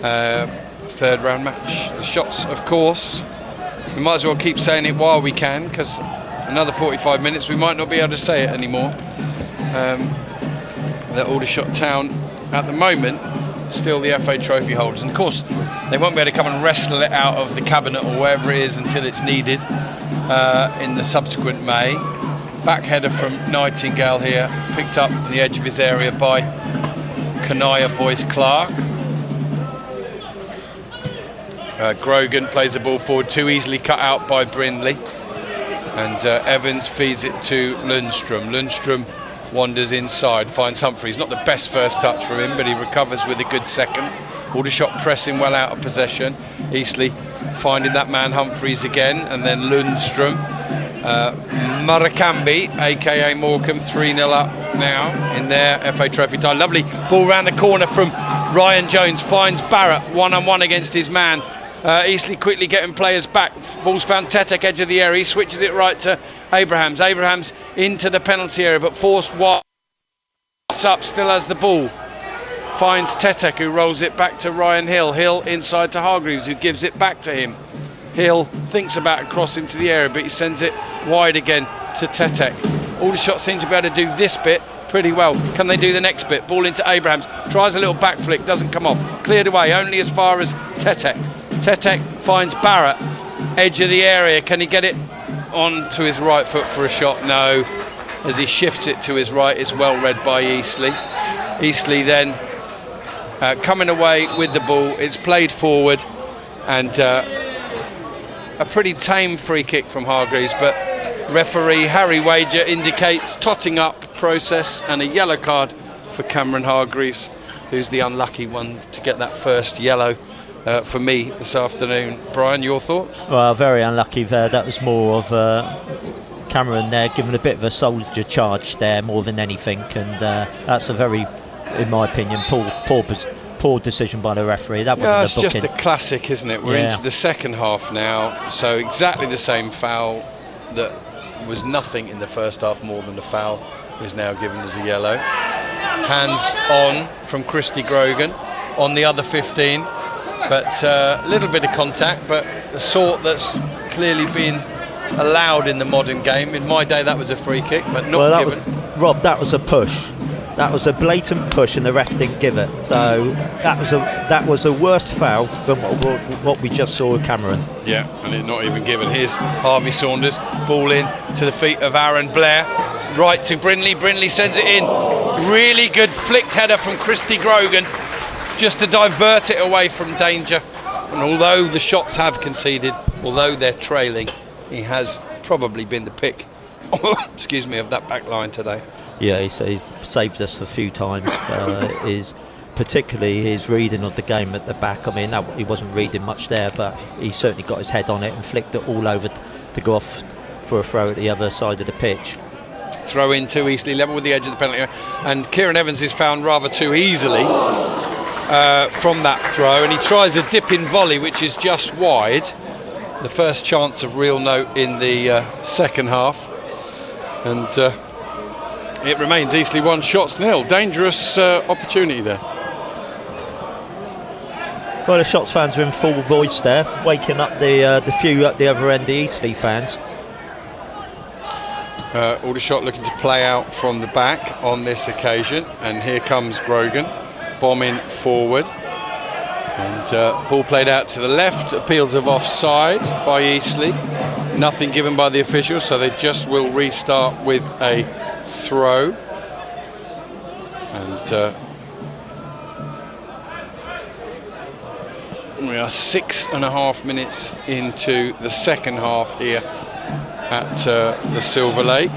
third round match. The Shots, of course, we might as well keep saying it while we can, because another 45 minutes we might not be able to say it anymore. The Aldershot Town at the moment still the FA Trophy holders, and of course they won't be able to come and wrestle it out of the cabinet or wherever it is until it's needed in the subsequent May. Back header from Nightingale here, picked up on the edge of his area by Kanaya Boyce Clark. Grogan plays the ball forward, too easily cut out by Brindley, and Evans feeds it to Lundstrom. Lundstrom wanders inside, finds Humphreys. Not the best first touch from him, but he recovers with a good second. Aldershot pressing well out of possession. Eastleigh finding that man Humphreys again, and then Lundstrom. Murakambi, aka Morecambe, 3-0 up now in their FA Trophy tie. Lovely ball round the corner from Ryan Jones, finds Barrett one-on-one against his man. Eastleigh quickly getting players back. Ball's found Tetek, edge of the area. He switches it right to Abrahams. Abrahams into the penalty area, but forced wide up, still has the ball. Finds Tetek, who rolls it back to Ryan Hill. Hill inside to Hargreaves, who gives it back to him. Hill thinks about a cross into the area, but he sends it wide again to Tetek. Aldershot seem to be able to do this bit pretty well. Can they do the next bit? Ball into Abrahams. Tries a little back flick, doesn't come off. Cleared away, only as far as Tetek. Tetek finds Barrett, edge of the area. Can he get it on to his right foot for a shot? No. As he shifts it to his right, it's well read by Eastleigh. Eastleigh then coming away with the ball. It's played forward, and a pretty tame free kick from Hargreaves, but referee Harry Wager indicates totting up process and a yellow card for Cameron Hargreaves, who's the unlucky one to get that first yellow for me this afternoon. Brian, your thoughts? Well, very unlucky there. That was more of Cameron there giving a bit of a soldier charge there more than anything, and that's a very, in my opinion, poor decision by the referee. That wasn't it's a booking. just a classic, isn't it? We're into the second half now, so exactly the same foul that was nothing in the first half more than the foul is now given as a yellow. Hands on from Christy Grogan on the other 15, but a little bit of contact, but the sort that's clearly been allowed in the modern game. In my day that was a free kick, but not given. Rob, that was a push. That was a blatant push, and the ref didn't give it. So that was a worse foul than what we just saw with Cameron. Yeah, and it not even given. Here's Harvey Saunders, ball in to the feet of Aaron Blair, right to Brindley. Brindley sends it in. Really good flicked header from Christy Grogan, just to divert it away from danger. And although the shots have conceded, although they're trailing, he has probably been the pick, excuse me, of that back line today. Yeah, he saved us a few times. Particularly his reading of the game at the back. I mean, he wasn't reading much there, but he certainly got his head on it and flicked it all over to go off for a throw at the other side of the pitch. Throw in to Eastleigh, level with the edge of the penalty area, and Kieran Evans is found rather too easily from that throw, and he tries a dipping volley which is just wide. The first chance of real note in the second half, and it remains Eastleigh 1, Shots nil. Dangerous opportunity there. Well, the Shots fans are in full voice there, waking up the few at the other end, the Eastleigh fans. Aldershot looking to play out from the back on this occasion, and here comes Grogan bombing forward, and ball played out to the left. Appeals of offside by Eastleigh, nothing given by the officials, so they just will restart with a throw. And we are 6.5 minutes into the second half here at the Silver Lake.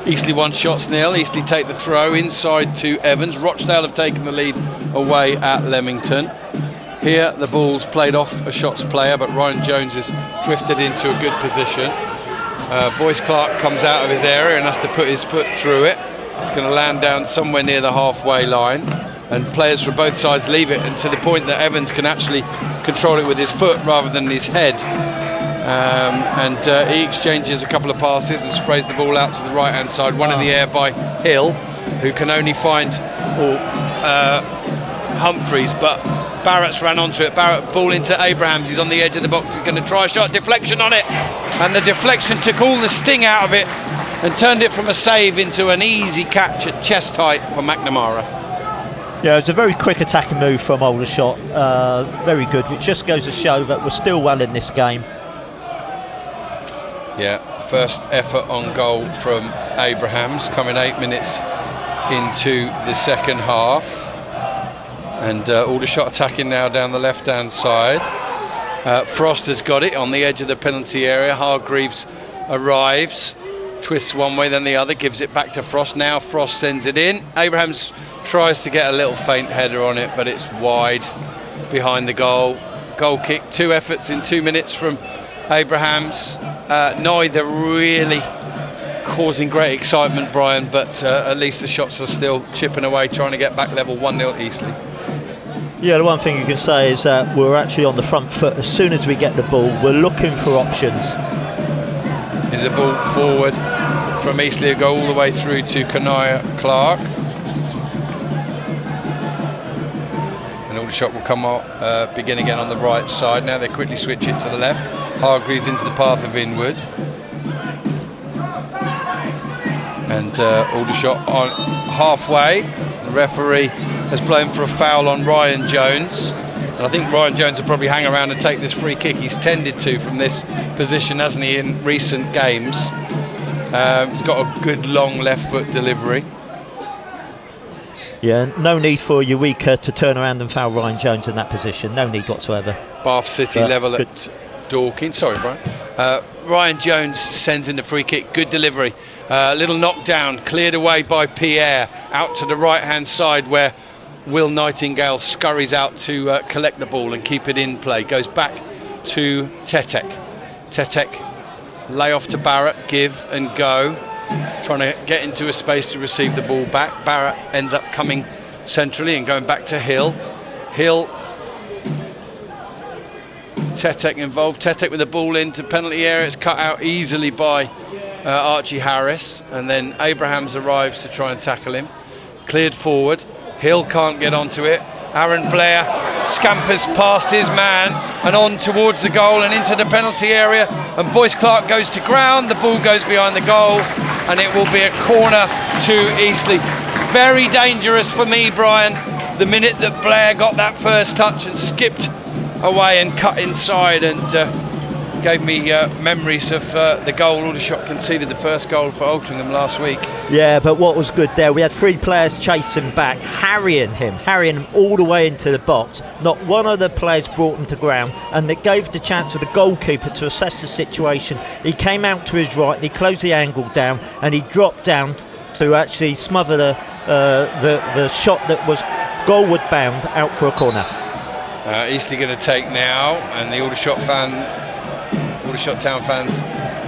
Eastleigh 1, Shots nil. Eastleigh take the throw inside to Evans. Rochdale have taken the lead away at Leamington. Here the ball's played off a Shots player, but Ryan Jones has drifted into a good position. Boyce Clark comes out of his area and has to put his foot through it. It's going to land down somewhere near the halfway line, and players from both sides leave it, and to the point that Evans can actually control it with his foot rather than his head. He exchanges a couple of passes and sprays the ball out to the right hand side, one in the air by Hill, who can only find Humphreys, but Barrett's ran onto it. Barrett, ball into Abrahams, he's on the edge of the box, he's going to try a shot, deflection on it, and the deflection took all the sting out of it and turned it from a save into an easy catch at chest height for McNamara. Yeah, it's a very quick attacking move from Aldershot, very good, which just goes to show that we're still well in this game. Yeah, first effort on goal from Abrahams, coming 8 minutes into the second half. And Aldershot attacking now down the left hand side. Frost has got it on the edge of the penalty area. Hargreaves arrives, twists one way then the other, gives it back to Frost. Now Frost sends it in. Abrahams tries to get a little faint header on it, but it's wide behind the goal. Goal kick, 2 efforts in 2 minutes from Abrahams. Neither really causing great excitement, Brian, but at least the shots are still chipping away, trying to get back level. 1-0 Eastleigh. Yeah, the one thing you can say is that we're actually on the front foot. As soon as we get the ball, we're looking for options. Is a ball forward from Eastleigh, go all the way through to Kanaya Clark. And Aldershot will come out, begin again on the right side. Now they quickly switch it to the left. Hargreaves into the path of Inwood. And Aldershot on halfway. The referee has blown for a foul on Ryan Jones. And I think Ryan Jones will probably hang around and take this free kick. He's tended to from this position, hasn't he, in recent games. He's got a good long left foot delivery. Yeah, no need for Eureka to turn around and foul Ryan Jones in that position. No need whatsoever. Bath City level at Dorking. Sorry, Brian. Ryan Jones sends in the free kick. Good delivery. Little knockdown, cleared away by Pierre. Out to the right-hand side where Will Nightingale scurries out to collect the ball and keep it in play. Goes back to Tetek. Tetek lay off to Barrett, give and go. Trying to get into a space to receive the ball back. Barrett ends up coming centrally and going back to Hill. Hill, Tetek involved. Tetek with the ball into penalty area. It's cut out easily by Archie Harris. And then Abrahams arrives to try and tackle him. Cleared forward. Hill can't get onto it. Aaron Blair scampers past his man and on towards the goal and into the penalty area, and Boyce Clark goes to ground. The ball goes behind the goal and it will be a corner to Eastleigh. Very dangerous for me, Brian, the minute that Blair got that first touch and skipped away and cut inside, and gave me memories of the goal Aldershot conceded, the first goal for Altrincham last week. Yeah, but what was good there, we had 3 players chasing back, harrying him all the way into the box. Not one of the players brought him to ground, and it gave the chance for the goalkeeper to assess the situation. He came out to his right, and he closed the angle down, and he dropped down to actually smother the shot that was goalward bound out for a corner. Eastleigh going to take now, and the Aldershot Town fans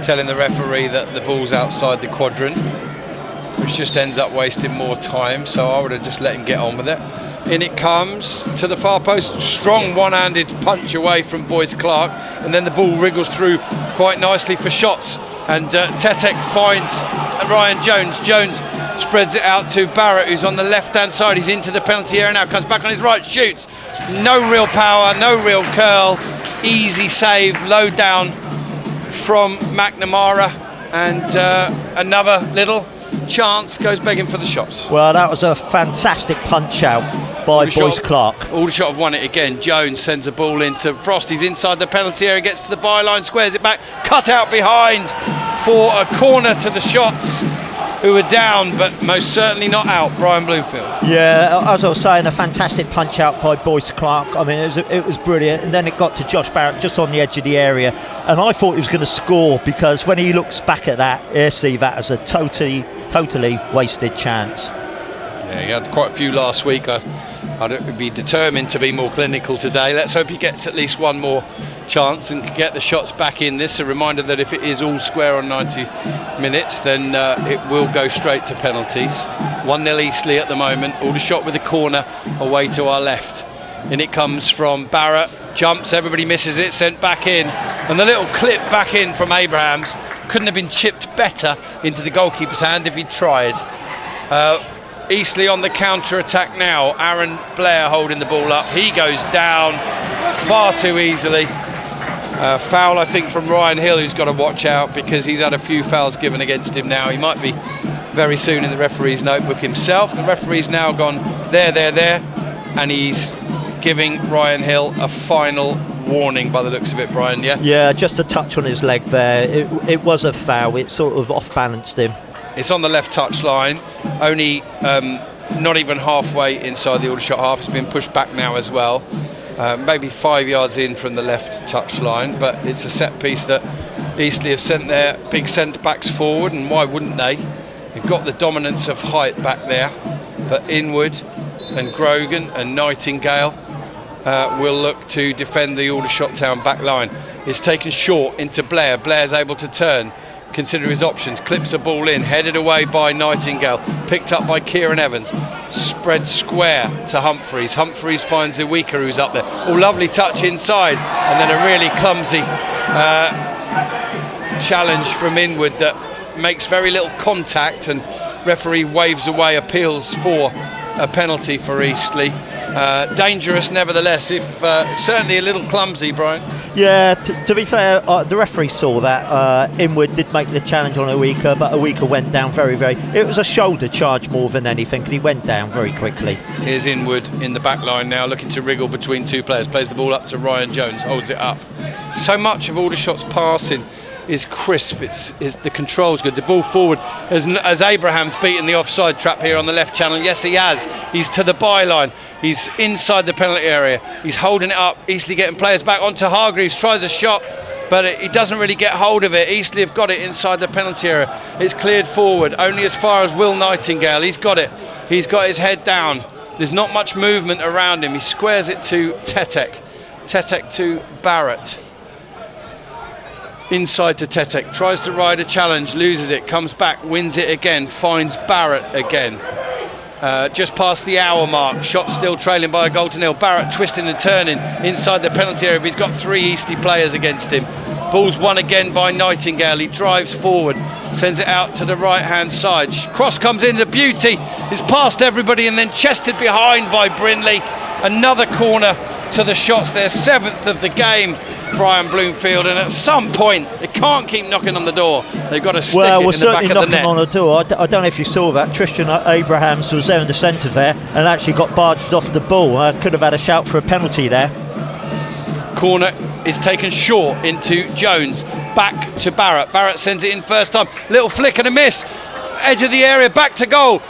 telling the referee that the ball's outside the quadrant, which just ends up wasting more time, so I would have just let him get on with it. In it comes to the far post, strong one-handed punch away from Boyce Clark, and then the ball wriggles through quite nicely for shots, and Tetek finds Ryan Jones. Jones spreads it out to Barrett, who's on the left-hand side. He's into the penalty area now, comes back on his right, shoots. No real power, no real curl, easy save, low down from McNamara, and another little chance, goes begging for the shots. Well, that was a fantastic punch out by Boyce Clark. Aldershot have won it again. Jones sends a ball into Frost. He's inside the penalty area, gets to the byline, squares it back, cut out behind for a corner to the Shots, who are down but most certainly not out. Brian Bloomfield. Yeah, as I was saying, a fantastic punch out by Boyce Clark. I mean, it was brilliant, and then it got to Josh Barrett just on the edge of the area, and I thought he was going to score, because when he looks back at that, you see that as a totally wasted chance. Yeah, he had quite a few last week. I'd be determined to be more clinical today. Let's hope he gets at least one more chance and get the shots back in this. A reminder that if it is all square on 90 minutes, then it will go straight to penalties. 1-0 Eastleigh at the moment. Aldershot with a corner away to our left. In it comes from Barrett, jumps, everybody misses it, sent back in, and the little clip back in from Abrahams couldn't have been chipped better into the goalkeeper's hand if he'd tried. Eastleigh on the counter-attack now. Aaron Blair holding the ball up. He goes down far too easily. Foul, I think, from Ryan Hill, who's got to watch out, because he's had a few fouls given against him now. He might be very soon in the referee's notebook himself. The referee's now gone there, and he's giving Ryan Hill a final warning by the looks of it, Brian. Yeah, just a touch on his leg there. It was a foul. It sort of off-balanced him. It's on the left touch line, only not even halfway inside the Aldershot half. It's been pushed back now as well, maybe 5 yards in from the left touch line, but it's a set piece that Eastleigh have sent their big centre-backs forward, and why wouldn't they? They've got the dominance of height back there, but Inwood and Grogan and Nightingale will look to defend the Aldershot Town back line. It's taken short into Blair. Blair's able to turn, consider his options, clips a ball in, headed away by Nightingale, picked up by Kieran Evans, spread square to Humphreys. Humphreys finds Iwika, who's up there. Oh, lovely touch inside, and then a really clumsy challenge from Inwood that makes very little contact, and referee waves away, appeals for a penalty for Eastleigh. Dangerous nevertheless, if certainly a little clumsy, Brian. Yeah, to be fair, the referee saw that. Inwood did make the challenge on Iwika, but Iwika went down very, it was a shoulder charge more than anything, and he went down very quickly. Here's Inwood in the back line now, looking to wriggle between two players, plays the ball up to Ryan Jones, holds it up. So much of Aldershot's passing is crisp, it's the control's good. The ball forward, as Abraham's beaten the offside trap here on the left channel. Yes, he has. He's to the byline, he's inside the penalty area, he's holding it up. Eastleigh getting players back onto Hargreaves, tries a shot, but he doesn't really get hold of it. Eastleigh have got it inside the penalty area. It's cleared forward only as far as Will Nightingale. He's got it, he's got his head down, there's not much movement around him. He squares it to Tetek to Barrett. Inside to Tetek, tries to ride a challenge, loses it, comes back, wins it again, finds Barrett again. Just past the hour mark, shot still trailing by a goal to nil. Barrett twisting and turning inside the penalty area, but he's got three Eastleigh players against him. Ball's won again by Nightingale, he drives forward, sends it out to the right hand side. Cross comes into beauty, is past everybody and then chested behind by Brindley. Another corner to the shots, their 7th of the game, Brian Bloomfield, and at some point they can't keep knocking on the door, they've got to stick it in the back of the net. On the door. I don't know if you saw that. Tristan Abrahams was there in the centre there and actually got barged off the ball. Could have had a shout for a penalty there. Corner is taken short into Jones, back to Barrett. Barrett sends it in first time, little flick and a miss, edge of the area, back to goal.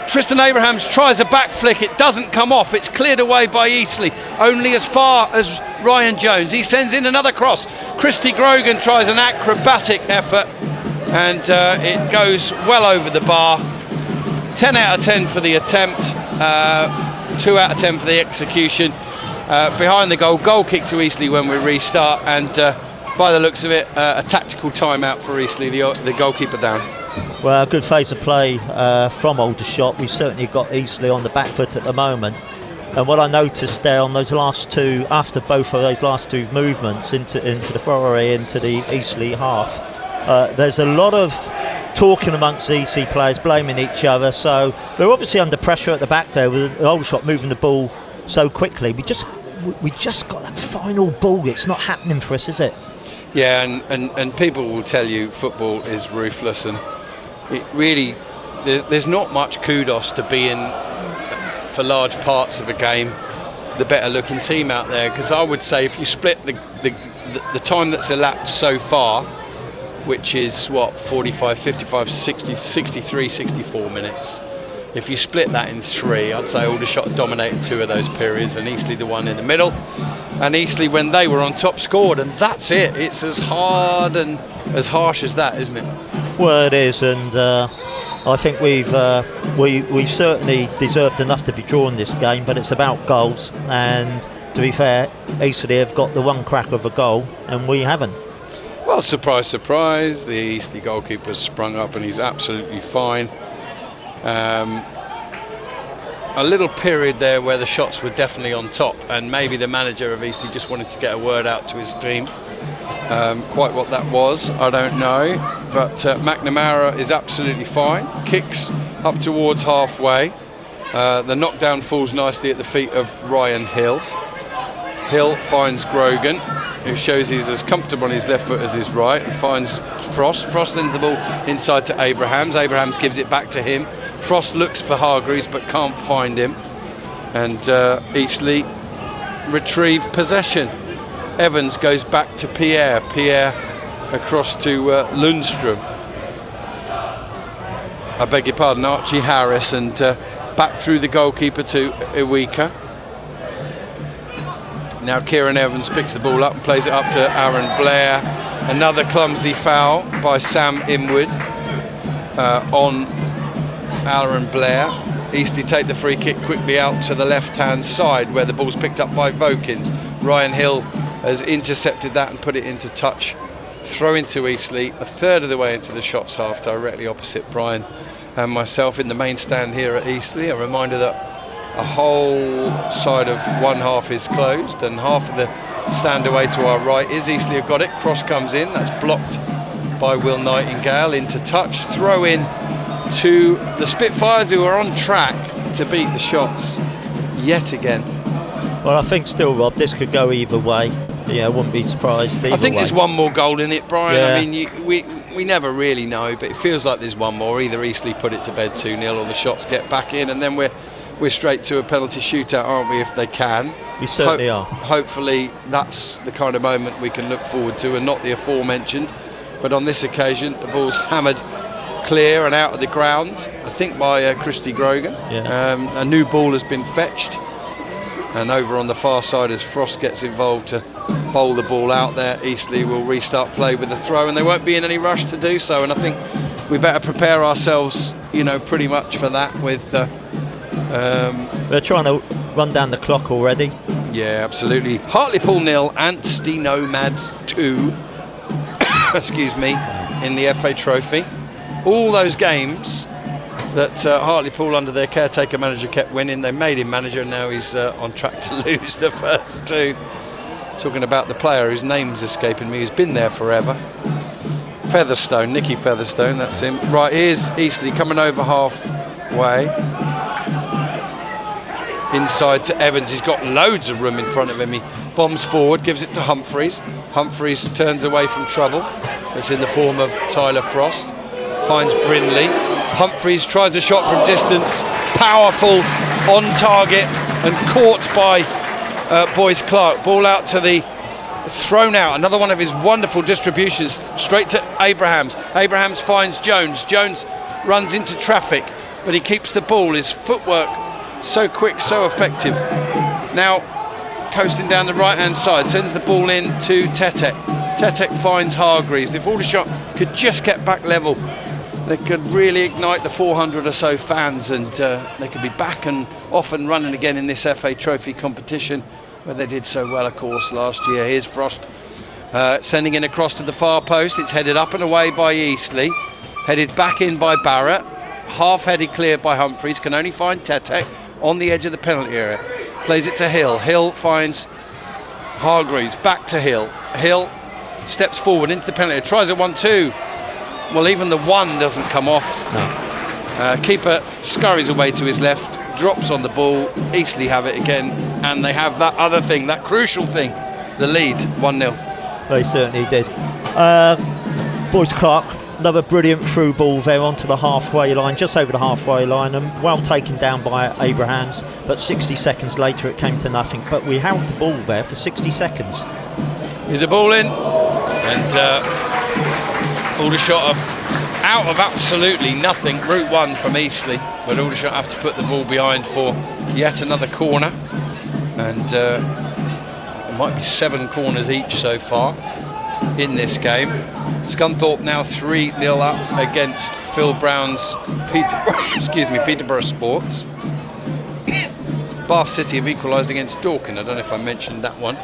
Tristan Abrahams tries a back flick, it doesn't come off, it's cleared away by Eastleigh, only as far as Ryan Jones. He sends in another cross. Christy Grogan tries an acrobatic effort, and it goes well over the bar. 10 out of 10 for the attempt, 2 out of 10 for the execution. Behind the goal kick to Eastleigh when we restart, and by the looks of it, a tactical timeout for Eastleigh, the goalkeeper down. Well, good phase of play from Aldershot. We've certainly got Eastleigh on the back foot at the moment. And what I noticed there on those last two, after both of those last two movements into the Surrey, into the Eastleigh half, there's a lot of talking amongst the Eastleigh players, blaming each other. So they're obviously under pressure at the back there with Aldershot moving the ball so quickly. We just got that final ball. It's not happening for us, is it? Yeah, and people will tell you football is ruthless, and it really, there's not much kudos to being, for large parts of a game, the better looking team out there. Because I would say if you split the time that's elapsed so far, which is what, 45, 55, 60, 63, 64 minutes, if you split that in three, I'd say Aldershot dominated 2 of those periods and Eastleigh the one in the middle. And Eastleigh, when they were on top, scored, and that's it. It's as hard and as harsh as that, isn't it? Well, it is, and I think we've certainly deserved enough to be drawn this game, but it's about goals, and to be fair, Eastleigh have got the one crack of a goal and we haven't. Well, surprise, surprise, the Eastleigh goalkeeper's sprung up and he's absolutely fine. A little period there where the shots were definitely on top, and maybe the manager of Eastleigh just wanted to get a word out to his team. Quite what that was, I don't know, but McNamara is absolutely fine, kicks up towards halfway, the knockdown falls nicely at the feet of Ryan Hill. Hill finds Grogan, who shows he's as comfortable on his left foot as his right, and finds Frost. Frost sends the ball inside to Abrahams. Abrahams gives it back to him. Frost looks for Hargreaves but can't find him, and Eastleigh retrieve possession. Evans goes back to Pierre across to Lundstrom, I beg your pardon, Archie Harris, and back through the goalkeeper to Iwika. Now Kieran Evans picks the ball up and plays it up to Aaron Blair. Another clumsy foul by Sam Inwood on Aaron Blair. Eastleigh take the free kick quickly out to the left-hand side where the ball's picked up by Vokins. Ryan Hill has intercepted that and put it into touch. Throw into Eastleigh, a third of the way into the shots half, directly opposite Brian and myself in the main stand here at Eastleigh. A reminder that a whole side of one half is closed and half of the stand away to our right is. Eastleigh have got it, cross comes in, that's blocked by Will Nightingale, into touch, throw in to the Spitfires, who are on track to beat the shots yet again. Well, I think still, Rob, this could go either way. Yeah, I wouldn't be surprised either I think way. there's one more goal in it, Brian. Yeah. I mean, we never really know, but it feels like there's one more. Either Eastleigh put it to bed 2-0 or the shots get back in, and then we're straight to a penalty shootout, aren't we, if they can? We certainly are. Hopefully that's the kind of moment we can look forward to, and not the aforementioned. But on this occasion, the ball's hammered clear and out of the ground, I think by Christy Grogan. Yeah. A new ball has been fetched, and over on the far side as Frost gets involved to bowl the ball out there, Eastleigh will restart play with a throw, and they won't be in any rush to do so, and I think we better prepare ourselves, pretty much for that with We're trying to run down the clock already. yeah, absolutely. Hartlepool 0, Anstey Nomads 2 excuse me, in the FA Trophy. All those games that Hartlepool under their caretaker manager kept winning, they made him manager, and now he's on track to lose the first two. Talking about the player whose name's escaping me, who's been there forever. Featherstone, Nicky Featherstone, that's him. Right, here's Eastleigh coming over halfway. Inside to Evans, he's got loads of room in front of him. He bombs forward, gives it to Humphreys. Humphreys turns away from trouble. It's in the form of Tyler Frost. Finds Brindley. Humphreys tries a shot from distance. Powerful, on target, and caught by Boyce Clark. Ball out to the thrown out. Another one of his wonderful distributions straight to Abrahams. Abrahams finds Jones. Jones runs into traffic, but he keeps the ball. His footwork so quick, so effective. Now coasting down the right hand side, sends the ball in to Tetek. Tetek finds Hargreaves. If Aldershot could just get back level, they could really ignite the 400 or so fans, and they could be back and off and running again in this FA Trophy competition, where they did so well, of course, last year. Here's Frost sending in across to the far post. It's headed up and away by Eastleigh, headed back in by Barrett, half-headed clear by Humphreys, can only find Tetek on the edge of the penalty area. Plays it to Hill. Hill finds Hargreaves, back to Hill. Hill steps forward into the penalty area, tries a 1-2. Well, even the one doesn't come off. No. Keeper scurries away to his left, drops on the ball. Eastleigh have it again, and they have that other thing, that crucial thing, the lead, 1-0. They certainly did. Boyce Clark, another brilliant through ball there onto the halfway line, just over the halfway line, and well taken down by Abrahams, but 60 seconds later it came to nothing. But we held the ball there for 60 seconds. Here's a ball in, and Aldershot are out of absolutely nothing. Route 1 from Eastleigh, but Aldershot have to put the ball behind for yet another corner, and there might be 7 corners each so far in this game. Scunthorpe now 3-0 up against Phil Brown's Peterborough Sports. Bath City have equalised against Dorking. I don't know if I mentioned that one.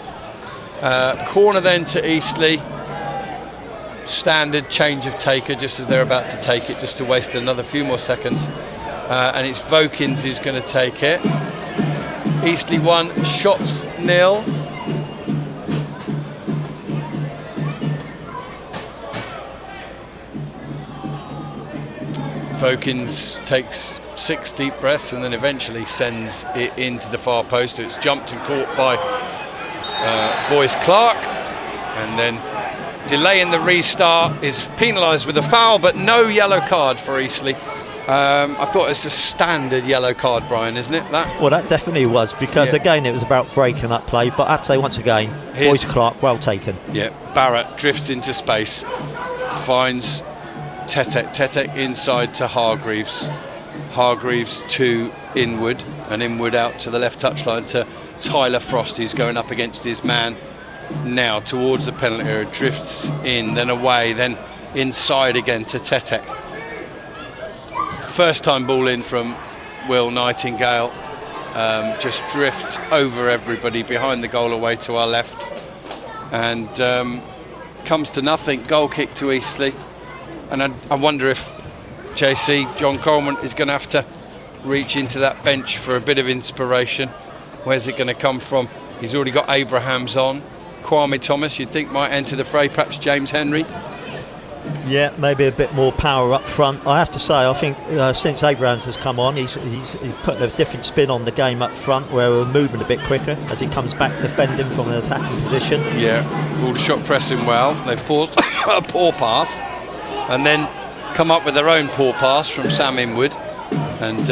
Corner then to Eastleigh. Standard change of taker just as they're about to take it, just to waste another few more seconds. And it's Vokins who's going to take it. Eastleigh 1, Shots 0. Vokins takes 6 deep breaths and then eventually sends it into the far post. It's jumped and caught by Boyce Clark, and then delaying the restart, is penalised with a foul, but no yellow card for Eastleigh. I thought it's a standard yellow card, Brian, isn't it? That? Well, that definitely was, because again it was about breaking up play, but I have to say once again, Boyce Clark, well taken. Yeah, Barrett drifts into space, finds Tetek inside to Hargreaves. Hargreaves to Inwood, and Inwood out to the left touchline to Tyler Frost, who's going up against his man now towards the penalty area, drifts in, then away, then inside again to Tetek. First time ball in from Will Nightingale, just drifts over everybody behind the goal away to our left, and comes to nothing. Goal kick to Eastleigh, and I wonder if JC John Coleman is going to have to reach into that bench for a bit of inspiration. Where's it going to come from? He's already got Abrahams on. Kwame Thomas, you'd think, might enter the fray. Perhaps James Henry. Yeah, maybe a bit more power up front. I have to say, I think since Abrahams has come on, he's put a different spin on the game up front, where we're moving a bit quicker as he comes back defending from an attacking position. Yeah, Aldershot pressing well. They forced a poor pass, and then come up with their own poor pass from Sam Inwood, and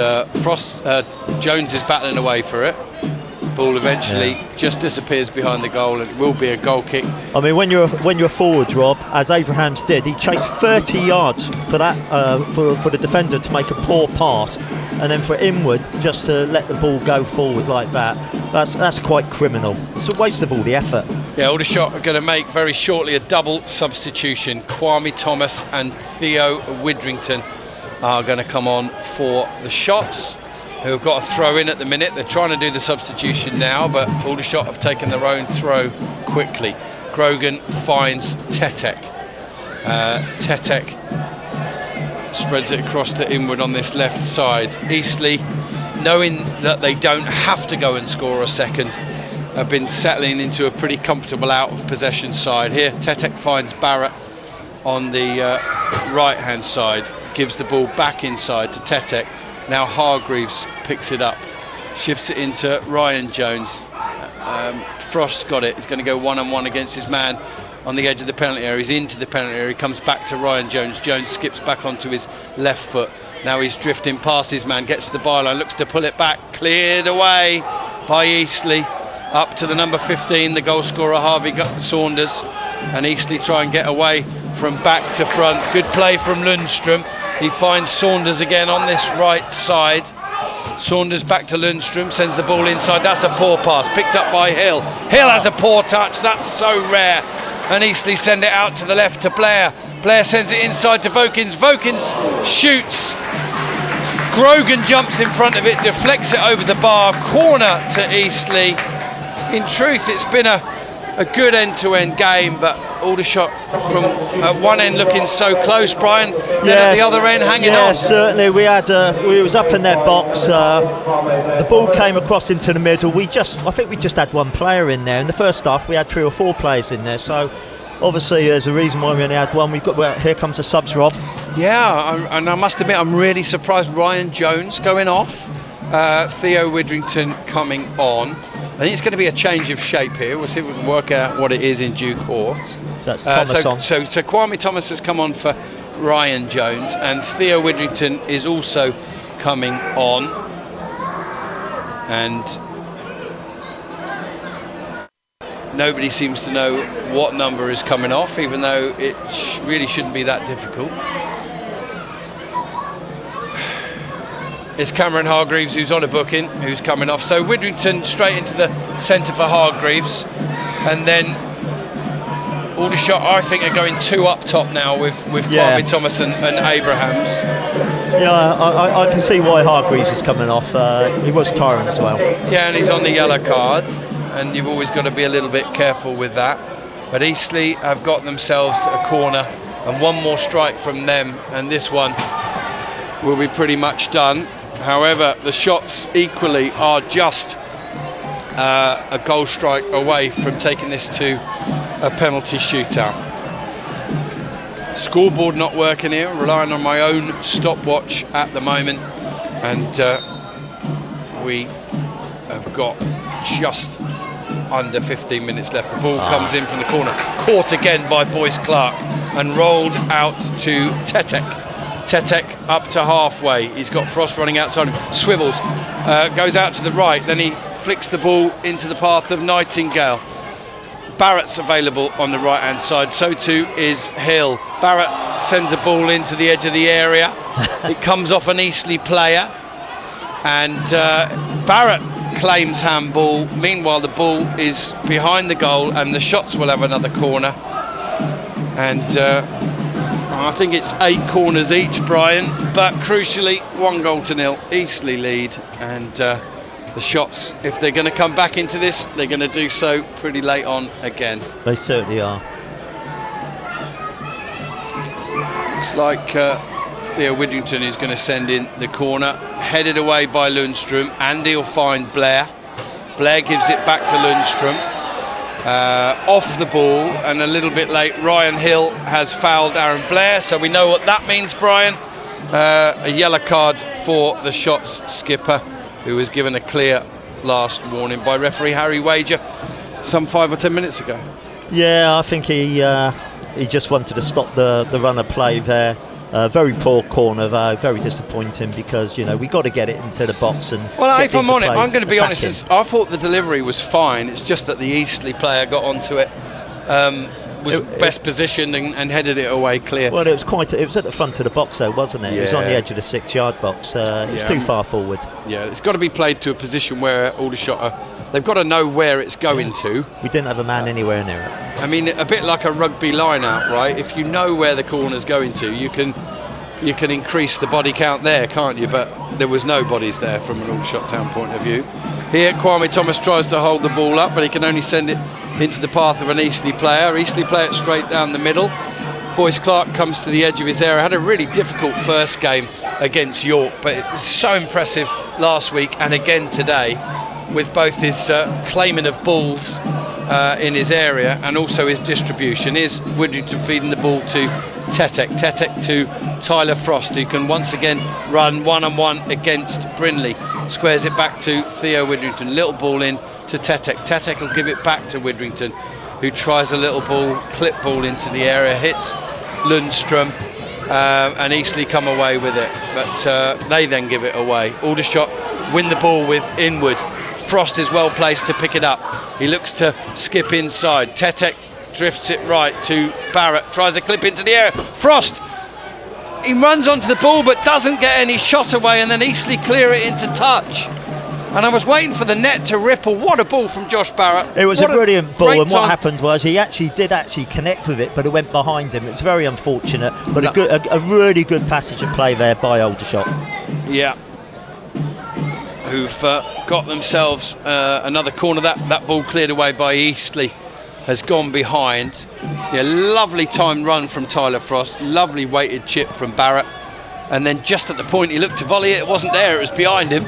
Jones is battling away for it. Ball eventually just disappears behind the goal, and it will be a goal kick. I mean, when you're forward, Rob, as Abrahams did, he chased 30 yards for that for the defender to make a poor pass, and then for Inwood just to let the ball go forward like that. That's quite criminal. It's a waste of all the effort. Yeah, Aldershot are going to make very shortly a double substitution. Kwame Thomas and Theo Widrington are going to come on for the Shots, who have got a throw in at the minute. They're trying to do the substitution now, but Aldershot have taken their own throw quickly. Grogan finds Tetek. Tetek spreads it across to Inwood on this left side. Eastleigh, knowing that they don't have to go and score a second, have been settling into a pretty comfortable out of possession side. Here Tetek finds Barrett on the right hand side, gives the ball back inside to Tetek. Now Hargreaves picks it up, shifts it into Ryan Jones. Frost's got it. He's going to go one-on-one against his man on the edge of the penalty area. He's into the penalty area. He comes back to Ryan Jones. Jones skips back onto his left foot. Now he's drifting past his man, gets to the byline, looks to pull it back. Cleared away by Eastleigh. Up to the number 15, the goal scorer Harvey Saunders. And Eastleigh try and get away from back to front. Good play from Lundstrom. He finds Saunders again on this right side. Saunders back to Lundstrom, sends the ball inside. That's a poor pass, picked up by Hill. Hill has a poor touch, that's so rare. And Eastleigh send it out to the left to Blair. Blair sends it inside to Vokins. Vokins shoots. Grogan jumps in front of it, deflects it over the bar. Corner to Eastleigh. In truth, it's been a good end-to-end game, but Aldershot from one end looking so close, Brian, then at the other end hanging on. Yeah, certainly. We was up in their box. The ball came across into the middle. I think we just had one player in there. In the first half, we had 3 or 4 players in there. So obviously, there's a reason why we only had one. Here comes the subs, Rob. Yeah, and I must admit, I'm really surprised. Ryan Jones going off, Theo Widrington coming on. I think it's going to be a change of shape here. We'll see if we can work out what it is in due course. That's Thomas on. So Kwame Thomas has come on for Ryan Jones, and Theo Widrington is also coming on. And nobody seems to know what number is coming off, even though it really shouldn't be that difficult. It's Cameron Hargreaves, who's on a booking, who's coming off. So Widrington straight into the centre for Hargreaves, and then Aldershot, I think, are going 2 up top now with Kwame Thomas and Abrahams. Yeah, I can see why Hargreaves is coming off. He was tiring as well. Yeah, and he's on the yellow card, and you've always got to be a little bit careful with that. But Eastleigh have got themselves a corner, and one more strike from them, and this one will be pretty much done. However, the Shots equally are just a goal strike away from taking this to a penalty shootout. Scoreboard not working here, relying on my own stopwatch at the moment, and we have got just under 15 minutes left. The ball comes in from the corner, caught again by Boyce Clark and rolled out to Tetek. Tetek up to halfway. He's got Frost running outside him. Swivels, goes out to the right. Then he flicks the ball into the path of Nightingale. Barrett's available on the right hand side. So too is Hill. Barrett sends a ball into the edge of the area. It comes off an Eastleigh player. And Barrett claims handball. Meanwhile, the ball is behind the goal, and the Shots will have another corner. And I think it's 8 corners each, Brian. But crucially, 1-0. Eastleigh lead, and the Shots, if they're going to come back into this, they're going to do so pretty late on again. They certainly are. Looks like Theo Widrington is going to send in the corner, headed away by Lundstrom. Andy will find Blair. Blair gives it back to Lundstrom. Off the ball and a little bit late. Ryan Hill has fouled Aaron Blair, so we know what that means, Brian. A yellow card for the Shots skipper, who was given a clear last warning by referee Harry Wager some 5 or 10 minutes ago. Yeah, I think he just wanted to stop the run of play there. Very poor corner though, very disappointing, because we got to get it into the box. And well, if I'm on it, I'm going to be honest, I thought the delivery was fine. It's just that the Eastleigh player got onto it, was best positioned and headed it away clear. Well, it was at the front of the box though, wasn't it? Yeah. It was on the edge of the 6-yard box. It was too far forward. Yeah, it's got to be played to a position where Aldershot they've got to know where it's going to. We didn't have a man anywhere near it. I mean, a bit like a rugby line-out, right? If you know where the corner's going to, you can increase the body count there, can't you? But there was no bodies there from an Aldershot Town point of view. Here, Kwame Thomas tries to hold the ball up, but he can only send it into the path of an Eastleigh player. Eastleigh play it straight down the middle. Boyce Clark comes to the edge of his area. Had a really difficult first game against York, but it was so impressive last week and again today, with both his claiming of balls in his area and also his distribution. Here's Widrington feeding the ball to Tetek to Tyler Frost, who can once again run one-on-one against Brindley. Squares it back to Theo Widrington. Little ball in to Tetek will give it back to Widrington, who tries a little clip ball into the area, hits Lundstrom, and Eastleigh come away with it, but they then give it away. Aldershot win the ball with Inwood. Frost is well placed to pick it up. He looks to skip inside. Tetek drifts it right to Barrett, tries a clip into the air. Frost, he runs onto the ball but doesn't get any shot away, and then Eastleigh clear it into touch. And I was waiting for the net to ripple. What a ball from Josh Barrett. It was a brilliant ball, and what happened was he did connect with it, but it went behind him. It's very unfortunate, but a really good passage of play there by Aldershot. Yeah. Who've got themselves another corner. That ball cleared away by Eastleigh has gone behind. Yeah, lovely timed run from Tyler Frost, lovely weighted chip from Barrett, and then just at the point he looked to volley it wasn't there, it was behind him.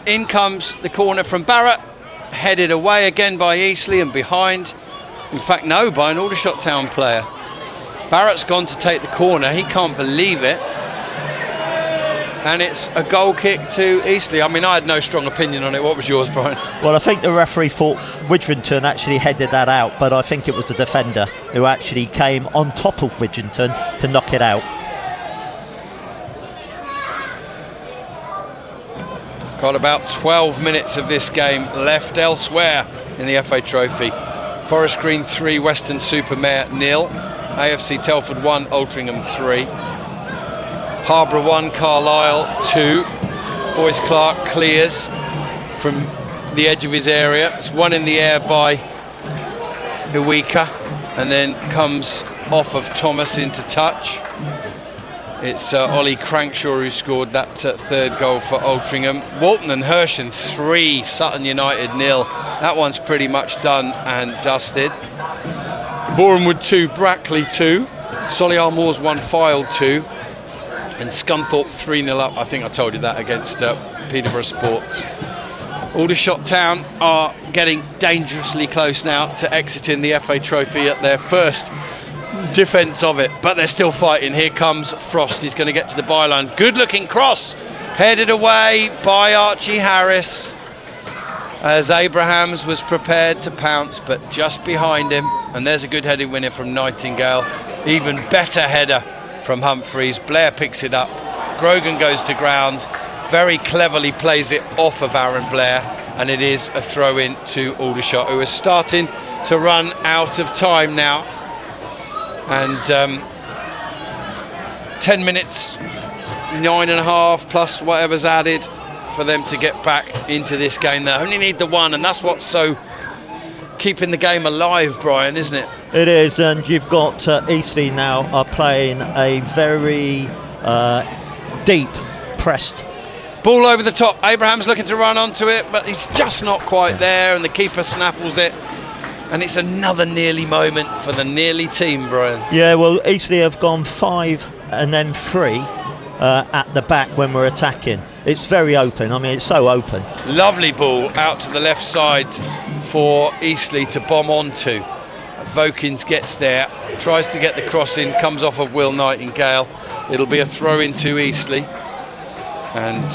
In comes the corner from Barrett, headed away again by Eastleigh and behind, in fact no, by an Aldershot Town player. Barrett's gone to take the corner, he can't believe it, and it's a goal kick to Eastleigh. I mean, I had no strong opinion on it. What was yours, Brian? Well, I think the referee thought Widrington actually headed that out, but I think it was the defender who actually came on top of Widrington to knock it out. Got about 12 minutes of this game left elsewhere in the FA Trophy. Forest Green 3, Weston-super-Mare 0, AFC Telford 1, Altrincham 3. Harborough 1, Carlisle 2. Boyce Clark clears from the edge of his area. It's one in the air by Iwika and then comes off of Thomas into touch. It's Ollie Crankshaw who scored that third goal for Altrincham. Walton and Hersham 3, Sutton United 0. That one's pretty much done and dusted. Bournemouth 2, Brackley 2. Solihull Moors 1, Fylde 2. And Scunthorpe 3-0 up. I think I told you that against Peterborough Sports. Aldershot Town are getting dangerously close now to exiting the FA Trophy at their first defence of it, but they're still fighting. Here comes Frost, he's going to get to the byline. Good looking cross, headed away by Archie Harris as Abrahams was prepared to pounce, but just behind him, and there's a good heading winner from Nightingale. Even better header from Humphreys. Blair picks it up, Grogan goes to ground, very cleverly plays it off of Aaron Blair, and it is a throw in to Aldershot, who is starting to run out of time now. And 10 minutes, 9.5 plus whatever's added for them to get back into this game. They only need the one, and that's what's so keeping the game alive, Brian, isn't it? It is, and you've got Eastleigh now are playing a very deep pressed. Ball over the top. Abraham's looking to run onto it, but he's just not quite there, and the keeper snaffles it. And it's another nearly moment for the nearly team, Brian. Yeah, well, Eastleigh have gone 5 and then 3 at the back when we're attacking. It's very open. I mean, it's so open. Lovely ball out to the left side for Eastleigh to bomb onto. Vokins gets there, tries to get the cross in, comes off of Will Nightingale. It'll be a throw into Eastleigh. And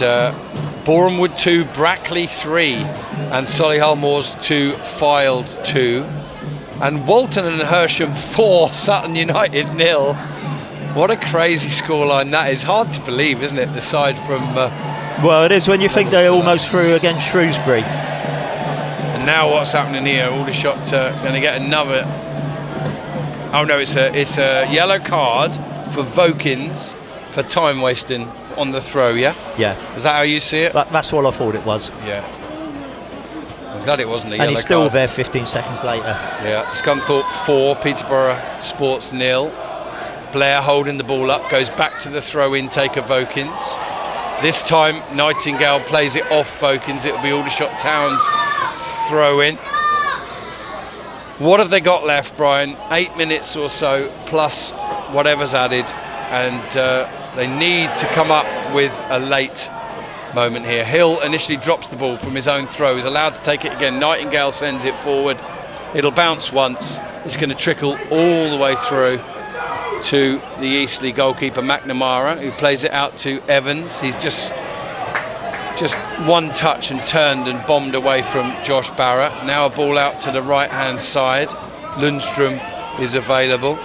Borehamwood 2, Brackley 3, and Solihull Moors 2, Fylde 2, and Walton and Hersham 4, Sutton United 0. What a crazy scoreline that is. Hard to believe, isn't it? The side from well, it is when you think they're almost through against Shrewsbury. And now what's happening here? Aldershot going to get another. Oh no, it's a yellow card for Vokins for time wasting on the throw. Yeah. Is that how you see it? That's what I thought it was. Yeah. I'm glad it wasn't a yellow card. And he's still there 15 seconds later. Yeah. Scunthorpe 4, Peterborough Sports 0. Blair holding the ball up, goes back to the throw-in take of Vokins. This time Nightingale plays it off Vokins. It'll be Aldershot Town's throw-in. What have they got left, Brian? 8 minutes or so plus whatever's added, and they need to come up with a late moment here. Hill initially drops the ball from his own throw. He's allowed to take it again. Nightingale sends it forward. It'll bounce once. It's going to trickle all the way through to the Eastleigh goalkeeper McNamara, who plays it out to Evans. He's just one touch and turned and bombed away from Josh Barrett. Now a ball out to the right hand side. Lundstrom is available.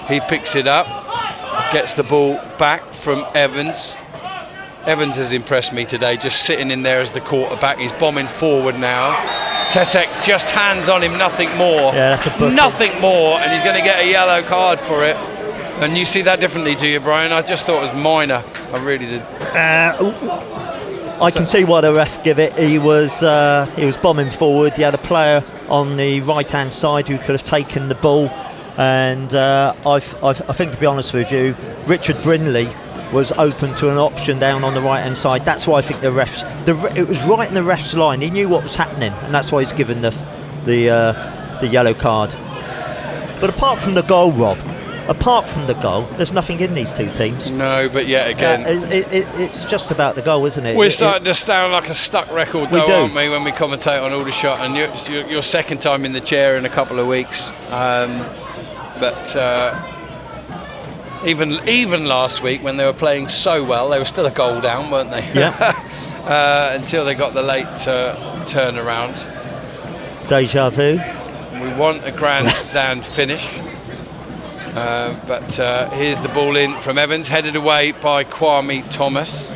He picks it up, gets the ball back from Evans. Evans has impressed me today, just sitting in there as the quarterback. He's bombing forward now. Tetek just hands on him, nothing more. Yeah, that's a booking. Nothing more, and he's going to get a yellow card for it. And you see that differently, do you, Brian? I just thought it was minor. I really did. I can see why the ref give it. He was bombing forward. He had a player on the right hand side who could have taken the ball, and I think, to be honest with you, Richard Brindley was open to an option down on the right hand side. That's why I think it was right in the ref's line. He knew what was happening, and that's why he's given the yellow card. But apart from the goal, Rob, there's nothing in these two teams. No, but yet again, it's just about the goal, isn't it? We're starting to sound like a stuck record, though, aren't we, when we commentate on Aldershot? And it's your second time in the chair in a couple of weeks. But even last week, when they were playing so well, they were still a goal down, weren't they? Yeah. Until they got the late turnaround. Deja vu. We want a grandstand finish. But here's the ball in from Evans, headed away by Kwame Thomas.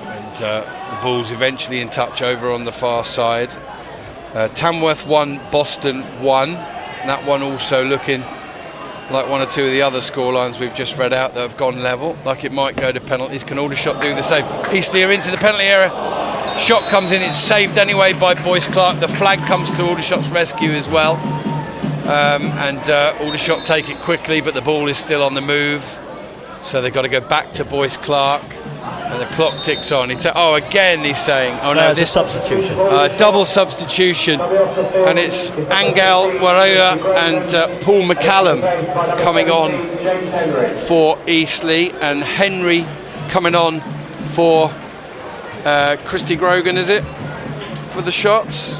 And the ball's eventually in touch over on the far side. Tamworth 1, Boston 1. That one also looking like one or two of the other scorelines we've just read out that have gone level, like it might go to penalties. Can Aldershot do the same? Eastleigh are into the penalty area. Shot comes in, it's saved anyway by Boyce Clark. The flag comes to Aldershot's rescue as well. And Aldershot take it quickly, but the ball is still on the move. So they've got to go back to Boyce Clark. And the clock ticks on. Again he's saying, oh no, this substitution. Double substitution. And it's Angel Warrea and Paul McCallum coming on for Eastleigh, and Henry coming on for Christy Grogan, is it? For the shots.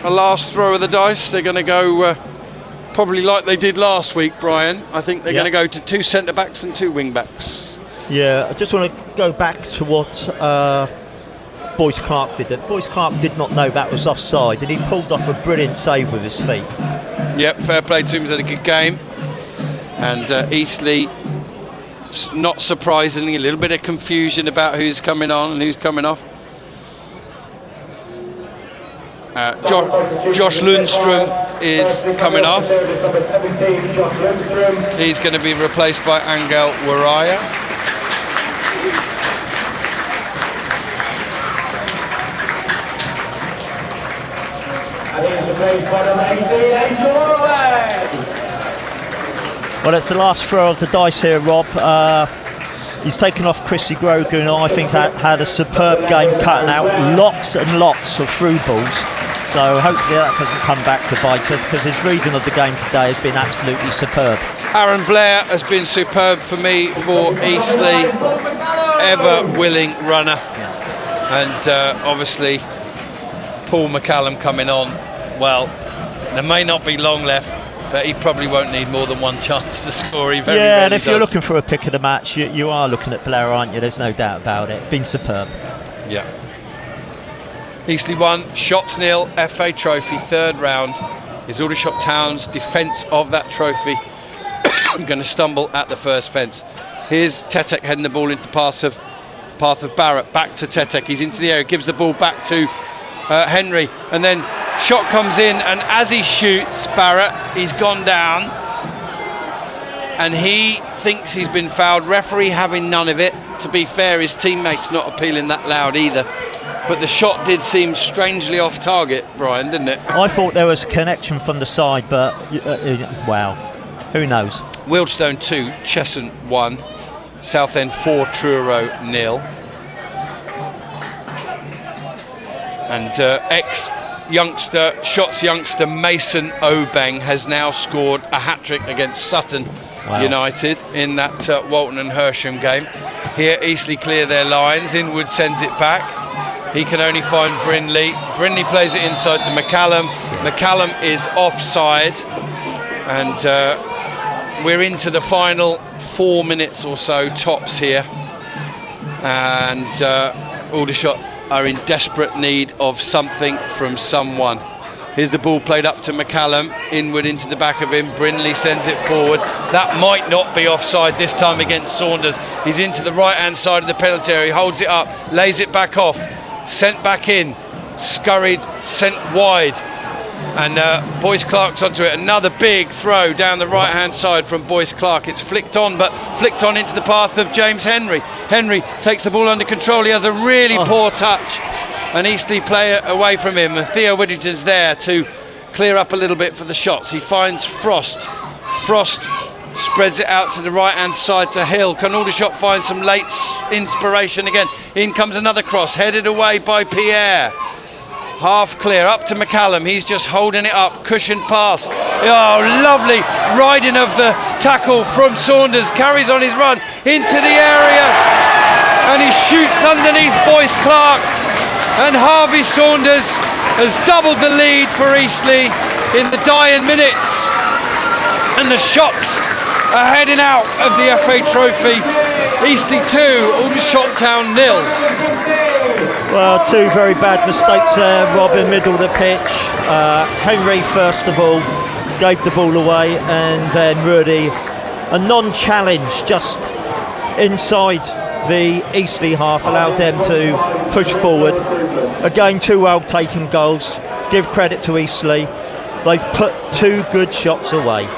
A last throw of the dice. They're going to go probably like they did last week, Brian. I think they're going to go to 2 centre-backs and 2 wing-backs. Yeah, I just want to go back to what Boyce Clark did. Boyce Clark did not know that was offside, and he pulled off a brilliant save with his feet. Yep, fair play to him. He's had a good game. And Eastleigh, not surprisingly, a little bit of confusion about who's coming on and who's coming off. Josh Lundstrom is coming off. He's going to be replaced by Angel Waraya. Well, it's the last throw of the dice here, Rob. He's taken off Chrissy Grogan, who I think had a superb game cutting out lots and lots of through balls. So hopefully that doesn't come back to bite us, because his reading of the game today has been absolutely superb. Aaron Blair has been superb for me for Eastleigh, ever willing runner. And obviously Paul McCallum coming on. Well, there may not be long left, but he probably won't need more than one chance to score. He very yeah, and if does. you're looking for a pick of the match, you are looking at Blair, aren't you? There's no doubt about it. Been superb. Yeah. Eastleigh 1, Shots nil, FA Trophy, third round. Is Aldershot Town's defence of that trophy going to stumble at the first fence? Here's Tetek heading the ball into the path of Barrett. Back to Tetek. He's into the area, gives the ball back to Henry, and then shot comes in, and as he shoots Barrett, he's gone down, and he thinks he's been fouled. Referee having none of it. To be fair, his teammates not appealing that loud either, but the shot did seem strangely off target, Brian, didn't it? I thought there was a connection from the side, but wow, who knows? Wealdstone 2, Cheshunt 1, Southend 4, Truro 0. And Shots youngster Mason Obeng has now scored a hat-trick against Sutton United in that Walton and Hersham game. Here Eastleigh clear their lines. Inwood sends it back. He can only find Brinley. Brinley plays it inside to McCallum. McCallum is offside, and we're into the final 4 minutes or so tops here, and Aldershot are in desperate need of something from someone. Here's the ball played up to McCallum, Inwood into the back of him. Brinley sends it forward. That might not be offside this time against Saunders. He's into the right hand side of the penalty area. He holds it up, lays it back off, sent back in, scurried, sent wide, and Boyce Clark's onto it. Another big throw down the right hand side from Boyce Clark. It's flicked on, but flicked on into the path of James Henry. Henry takes the ball under control. He has a really poor touch, an Eastleigh player away from him, and Theo Whittington's there to clear up a little bit for the shots. He finds Frost spreads it out to the right hand side to Hill. Can Aldershot find some late inspiration again? In comes another cross, headed away by Pierre. Half clear, up to McCallum. He's just holding it up, cushioned pass. Oh, lovely riding of the tackle from Saunders. Carries on his run into the area, and he shoots underneath Boyce Clark, and Harvey Saunders has doubled the lead for Eastleigh in the dying minutes, and the shots are heading out of the FA Trophy. Eastleigh 2, Aldershot Town 0. Well, two very bad mistakes there, Rob, in middle of the pitch. Henry, first of all, gave the ball away, and then really a non-challenge just inside the Eastleigh half allowed them to push forward. Again, two well taken goals. Give credit to Eastleigh. They've put two good shots away.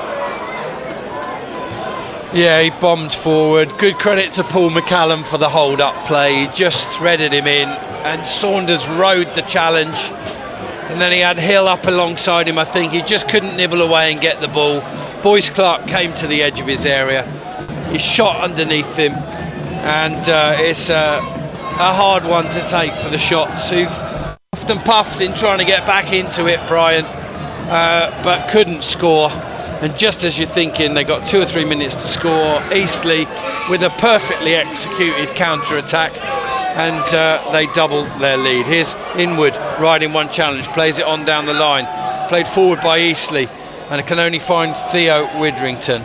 Yeah, he bombed forward. Good credit to Paul McCallum for the hold-up play. He just threaded him in, and Saunders rode the challenge. And then he had Hill up alongside him, I think. He just couldn't nibble away and get the ball. Boyce Clark came to the edge of his area. He shot underneath him, and it's a hard one to take for the Shots, who've puffed and puffed in trying to get back into it, Brian, but couldn't score. And just as you're thinking they got 2 or 3 minutes to score, Eastleigh with a perfectly executed counter-attack, and they double their lead. Here's Inwood riding one challenge, plays it on down the line, played forward by Eastleigh, and it can only find Theo Widrington.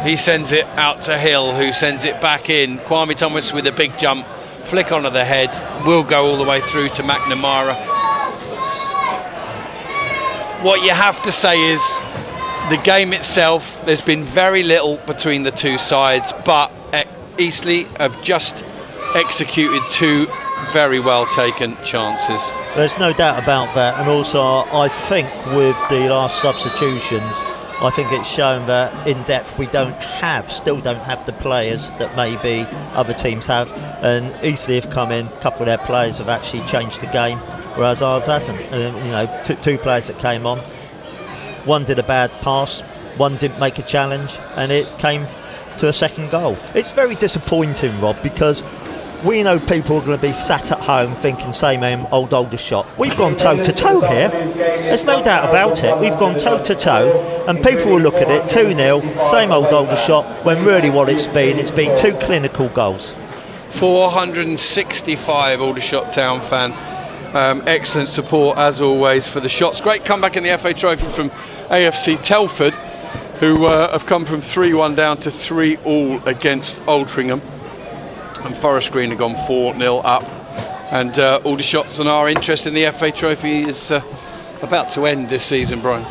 He sends it out to Hill, who sends it back in. Kwame Thomas with a big jump, flick onto the head, will go all the way through to McNamara. What you have to say is the game itself, there's been very little between the two sides, but Eastleigh have just executed two very well taken chances. There's no doubt about that, and also I think with the last substitutions, I think it's shown that in depth we still don't have the players that maybe other teams have, and Eastleigh have come in, a couple of their players have actually changed the game, whereas ours hasn't. Two players that came on, one did a bad pass, one didn't make a challenge, and it came to a second goal. It's very disappointing, Rob, because we know people are going to be sat at home thinking same old Aldershot. We've gone toe to toe here. There's no doubt about it. We've gone toe to toe, and people will look at it 2-0, same old Aldershot, when really what it's been 2 clinical goals. 465 Aldershot Town fans. Excellent support as always for the Shots. Great comeback in the FA Trophy from AFC Telford, who have come from 3-1 down to 3-all against Altrincham. And Forest Green have gone 4-0 up, and Aldershots and our interest in the FA Trophy is about to end this season, Brian.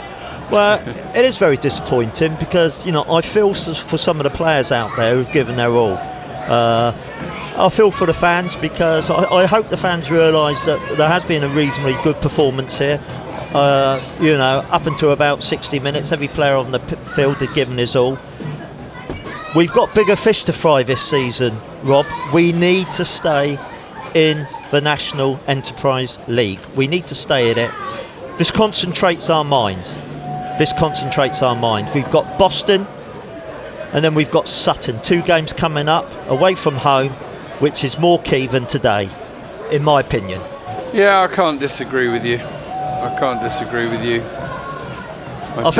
Well, it is very disappointing because I feel for some of the players out there who've given their all. I feel for the fans because I hope the fans realise that there has been a reasonably good performance here. Up until about 60 minutes, every player on the field had given his all. We've got bigger fish to fry this season, Rob. We need to stay in the National Enterprise League. We need to stay in it. This concentrates our mind. We've got Boston, and then we've got Sutton. 2 games coming up away from home, which is more key than today, in my opinion. Yeah, I can't disagree with you. I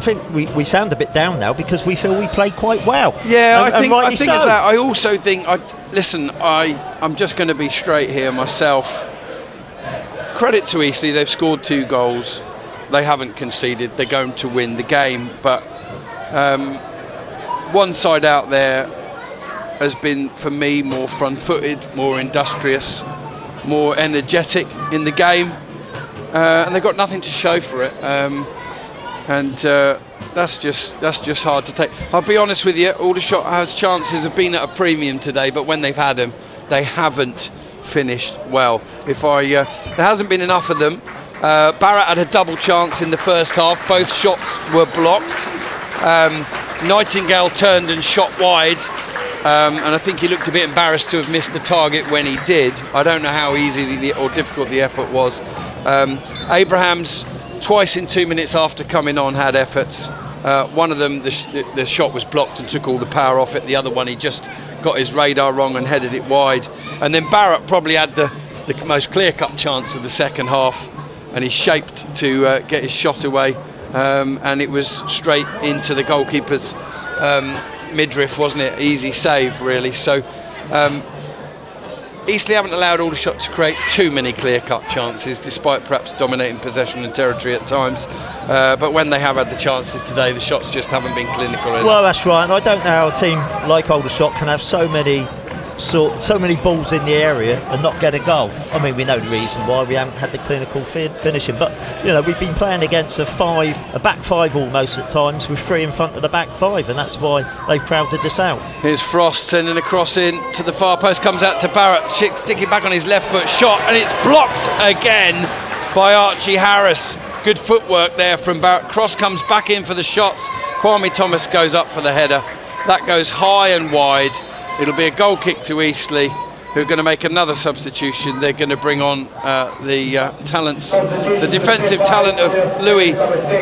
think we sound a bit down now because we feel we play quite well. Yeah, I think so. it's that. I also think I'm just going to be straight here myself. Credit to Eastleigh, they've scored 2 goals. They haven't conceded. They're going to win the game, but one side out there has been, for me, more front-footed, more industrious, more energetic in the game, and they've got nothing to show for it. And that's just hard to take. I'll be honest with you, Aldershot has chances have been at a premium today, but when they've had them, they haven't finished well. There hasn't been enough of them. Barrett had a double chance in the first half. Both shots were blocked. Nightingale turned and shot wide, and I think he looked a bit embarrassed to have missed the target when he did. I don't know how easy or difficult the effort was. Abraham's twice in 2 minutes after coming on had efforts. One of them, the shot was blocked and took all the power off it. The other one, he just got his radar wrong and headed it wide. And then Barrett probably had the most clear-cut chance of the second half, and he shaped to get his shot away, and it was straight into the goalkeeper's midriff, wasn't it? Easy save, really. So Eastleigh haven't allowed Aldershot to create too many clear-cut chances, despite perhaps dominating possession and territory at times. But when they have had the chances today, the shots just haven't been clinical enough. Well, that's right. And I don't know how a team like Aldershot can have so many balls in the area and not get a goal. I mean, we know the reason why we haven't had the clinical finishing, but we've been playing against a back five almost at times, with 3 in front of the back 5, and that's why they've crowded this out. Here's Frost sending a cross in to the far post, comes out to Barrett, sticking back on his left foot, shot, and it's blocked again by Archie Harris. Good footwork there from Barrett. Cross comes back in for the shots. Kwame Thomas goes up for the header. That goes high and wide. It'll be a goal kick to Eastleigh, who are going to make another substitution. They're going to bring on the defensive talent of Louis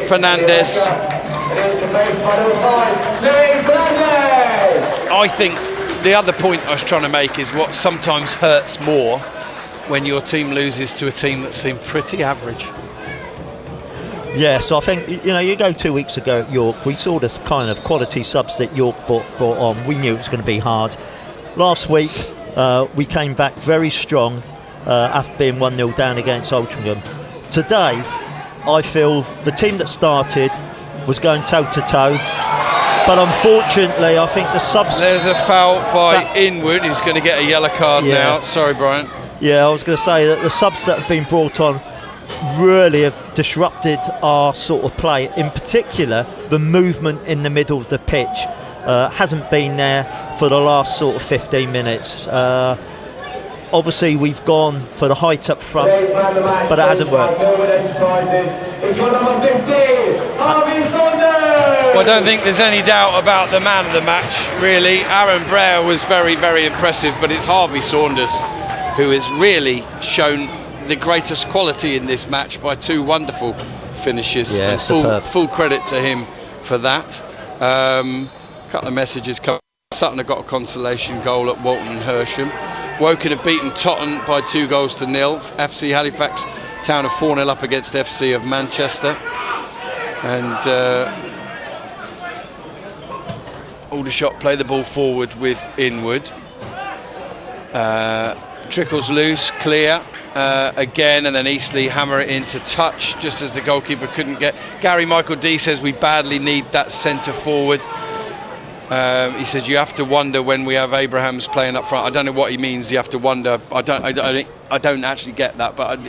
Fernandez. I think the other point I was trying to make is what sometimes hurts more when your team loses to a team that seemed pretty average. Yes, I think, you go 2 weeks ago at York, we saw this kind of quality subs that York brought on. We knew it was going to be hard. Last week, we came back very strong after being 1-0 down against Altrincham. Today, I feel the team that started was going toe-to-toe, but unfortunately, I think the subs... There's a foul by Inwood, who's going to get a yellow card now. Sorry, Brian. Yeah, I was going to say that the subs that have been brought on really have disrupted our sort of play. In particular, the movement in the middle of the pitch hasn't been there for the last sort of 15 minutes. obviously we've gone for the height up front, but it hasn't worked. Well, I don't think there's any doubt about the man of the match, really. Aaron Breyer was very, very impressive, but it's Harvey Saunders who has really shown the greatest quality in this match by 2 wonderful finishes. Yeah, and full credit to him for that. A couple of messages come. Sutton have got a consolation goal at Walton Hersham. Woking have beaten Totton by 2-0. FC Halifax Town are 4-0 up against FC of Manchester. And Aldershot play the ball forward with Inwood. Trickles loose, clear again, and then Eastleigh hammer it into touch just as the goalkeeper couldn't get. Gary Michael D says we badly need that centre forward. He says you have to wonder when we have Abrahams playing up front. I don't know what he means. You have to wonder. I don't actually get that. But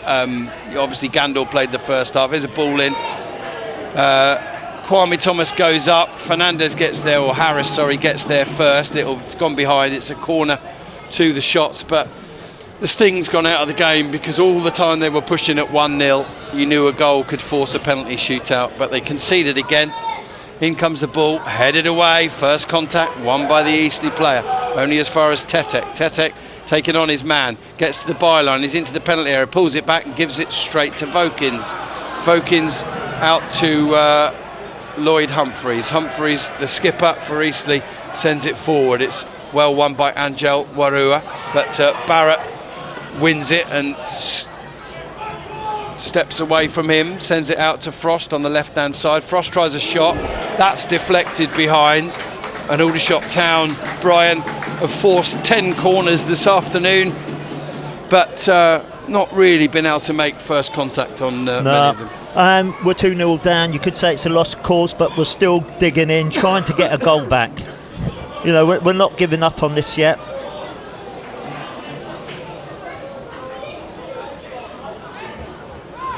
obviously Gandor played the first half. There's a ball in. Kwame Thomas goes up. Fernandez gets there, or Harris, sorry, gets there first. It's gone behind. It's a corner to the shots, but the sting's gone out of the game because all the time they were pushing at 1-0, you knew a goal could force a penalty shootout, but they conceded again. In comes the ball, headed away, first contact, won by the Eastleigh player, only as far as Tetek. Tetek taking on his man, gets to the byline, he's into the penalty area, pulls it back and gives it straight to Vokins. Vokins out to Lloyd Humphreys. Humphreys, the skipper for Eastleigh, sends it forward. It's well won by Angel Warua, but Barrett wins it and steps away from him, sends it out to Frost on the left hand side. Frost tries a shot, that's deflected behind, and Aldershot Town, Brian, have forced 10 corners this afternoon, but not really been able to make first contact on many of them. We're 2-0 down. You could say it's a lost cause, but we're still digging in, trying to get a goal back. You know, we're not giving up on this yet.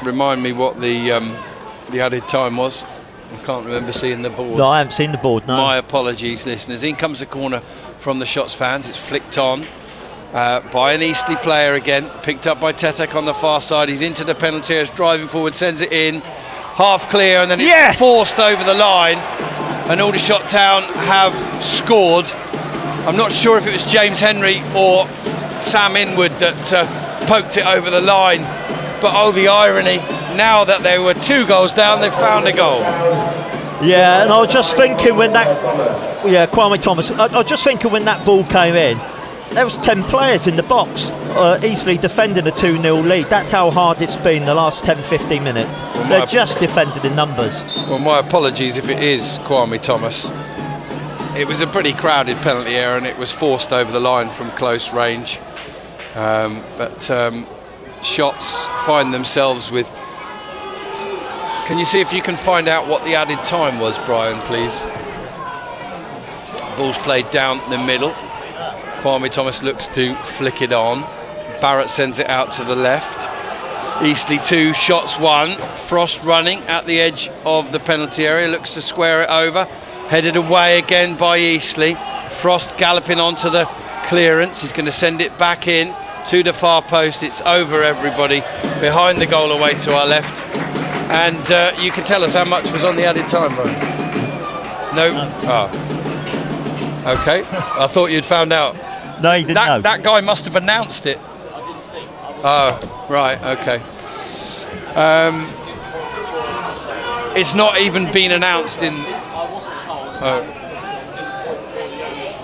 Remind me what the added time was. I can't remember seeing the board. No, I haven't seen the board, no. My apologies, listeners. In comes the corner from the Shots fans. It's flicked on by an Eastleigh player again. Picked up by Tetek on the far side. He's into the penalty area, driving forward, sends it in. Half clear, and then it's forced over the line. And Aldershot Town have scored. I'm not sure if it was James Henry or Sam Inwood that poked it over the line. But oh, the irony, now that they were 2 goals down, they've found a goal. Yeah, and I was just thinking when Kwame Thomas, I was just thinking when that ball came in, there was 10 players in the box, easily defending a 2-0 lead. That's how hard it's been the last 10-15 minutes. They're just defended in numbers. Well, my apologies if it is Kwame Thomas. It was a pretty crowded penalty area and it was forced over the line from close range. But Shots find themselves with... Can you see if you can find out what the added time was, Brian, please? Ball's played down the middle. Kwame Thomas looks to flick it on. Barrett sends it out to the left. Eastleigh 2, Shots 1. Frost running at the edge of the penalty area, looks to square it over. Headed away again by Eastleigh. Frost galloping onto the clearance. He's going to send it back in to the far post. It's over everybody. Behind the goal away to our left. And you can tell us how much was on the added time, Brian? No? Oh. Okay. I thought you'd found out. No, you didn't know. That guy must have announced it. I didn't see. Oh, right, okay. It's not even been announced in... I wasn't told.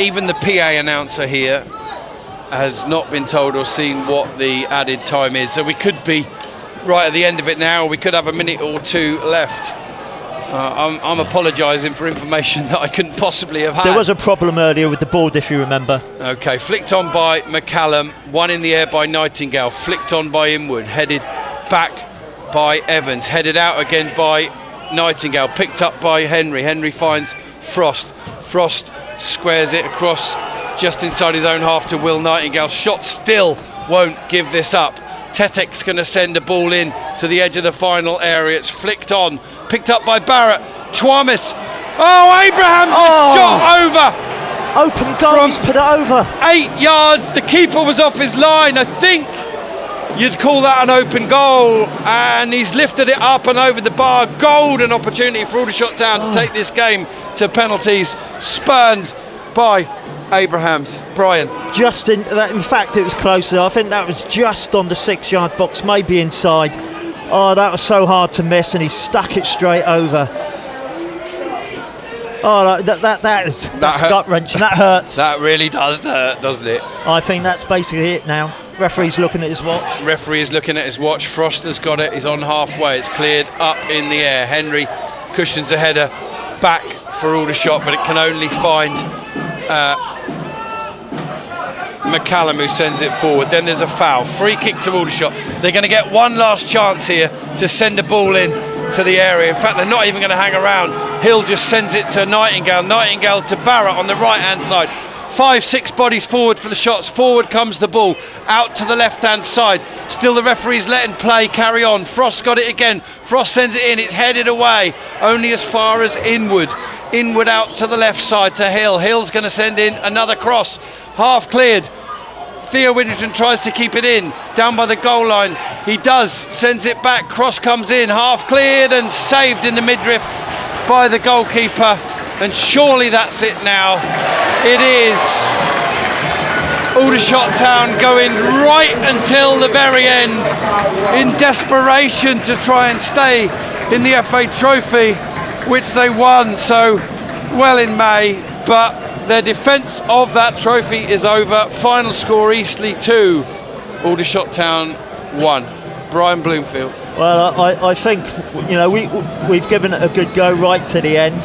Even the PA announcer here has not been told or seen what the added time is. So we could be right at the end of it now. We could have a minute or 2 left. I'm apologising for information that I couldn't possibly have had. There was a problem earlier with the board, if you remember. Okay, flicked on by McCallum, one in the air by Nightingale, flicked on by Inwood, headed back by Evans, headed out again by Nightingale, picked up by Henry. Henry finds Frost. Frost squares it across just inside his own half to Will Nightingale. Shot still won't give this up. Tetek's going to send a ball in to the edge of the final area. It's flicked on, picked up by Barrett. Twamis. Oh, Abrahams shot over. Open goal, he's put it over. 8 yards, the keeper was off his line. I think you'd call that an open goal, and he's lifted it up and over the bar. Golden opportunity for Aldershot Town to take this game to penalties, spurned by Abrahams. Brian. Just in fact, it was closer. I think that was just on the 6-yard box, maybe inside. Oh, that was so hard to miss, and he stuck it straight over. Oh, that's gut-wrenching. That hurts. That really does hurt, doesn't it? I think that's basically it now. Referee's looking at his watch. Referee is looking at his watch. Froster's got it. He's on halfway. It's cleared up in the air. Henry cushions a header back for Aldershot, but it can only find McCallum, who sends it forward. Then there's a foul. Free kick to Aldershot. They're going to get one last chance here to send a ball in to the area. In fact, they're not even going to hang around. Hill just sends it to Nightingale. Nightingale to Barrett on the right-hand side. 5-6 bodies forward for the shots. Forward comes the ball, out to the left-hand side. Still the referee's letting play carry on. Frost got it again. Frost sends it in. It's headed away, only as far as Inwood. Inwood out to the left side to Hill. Hill's going to send in another cross. Half cleared. Theo Widdington tries to keep it in, down by the goal line. He does, sends it back. Cross comes in, half cleared and saved in the midriff by the goalkeeper. And surely that's it now. It is. Aldershot Town going right until the very end in desperation to try and stay in the FA Trophy, which they won so well in May, but their defence of that trophy is over. Final score, Eastleigh 2, Aldershot Town 1. Brian Bloomfield. Well, I think, you know, we've given it a good go right to the end.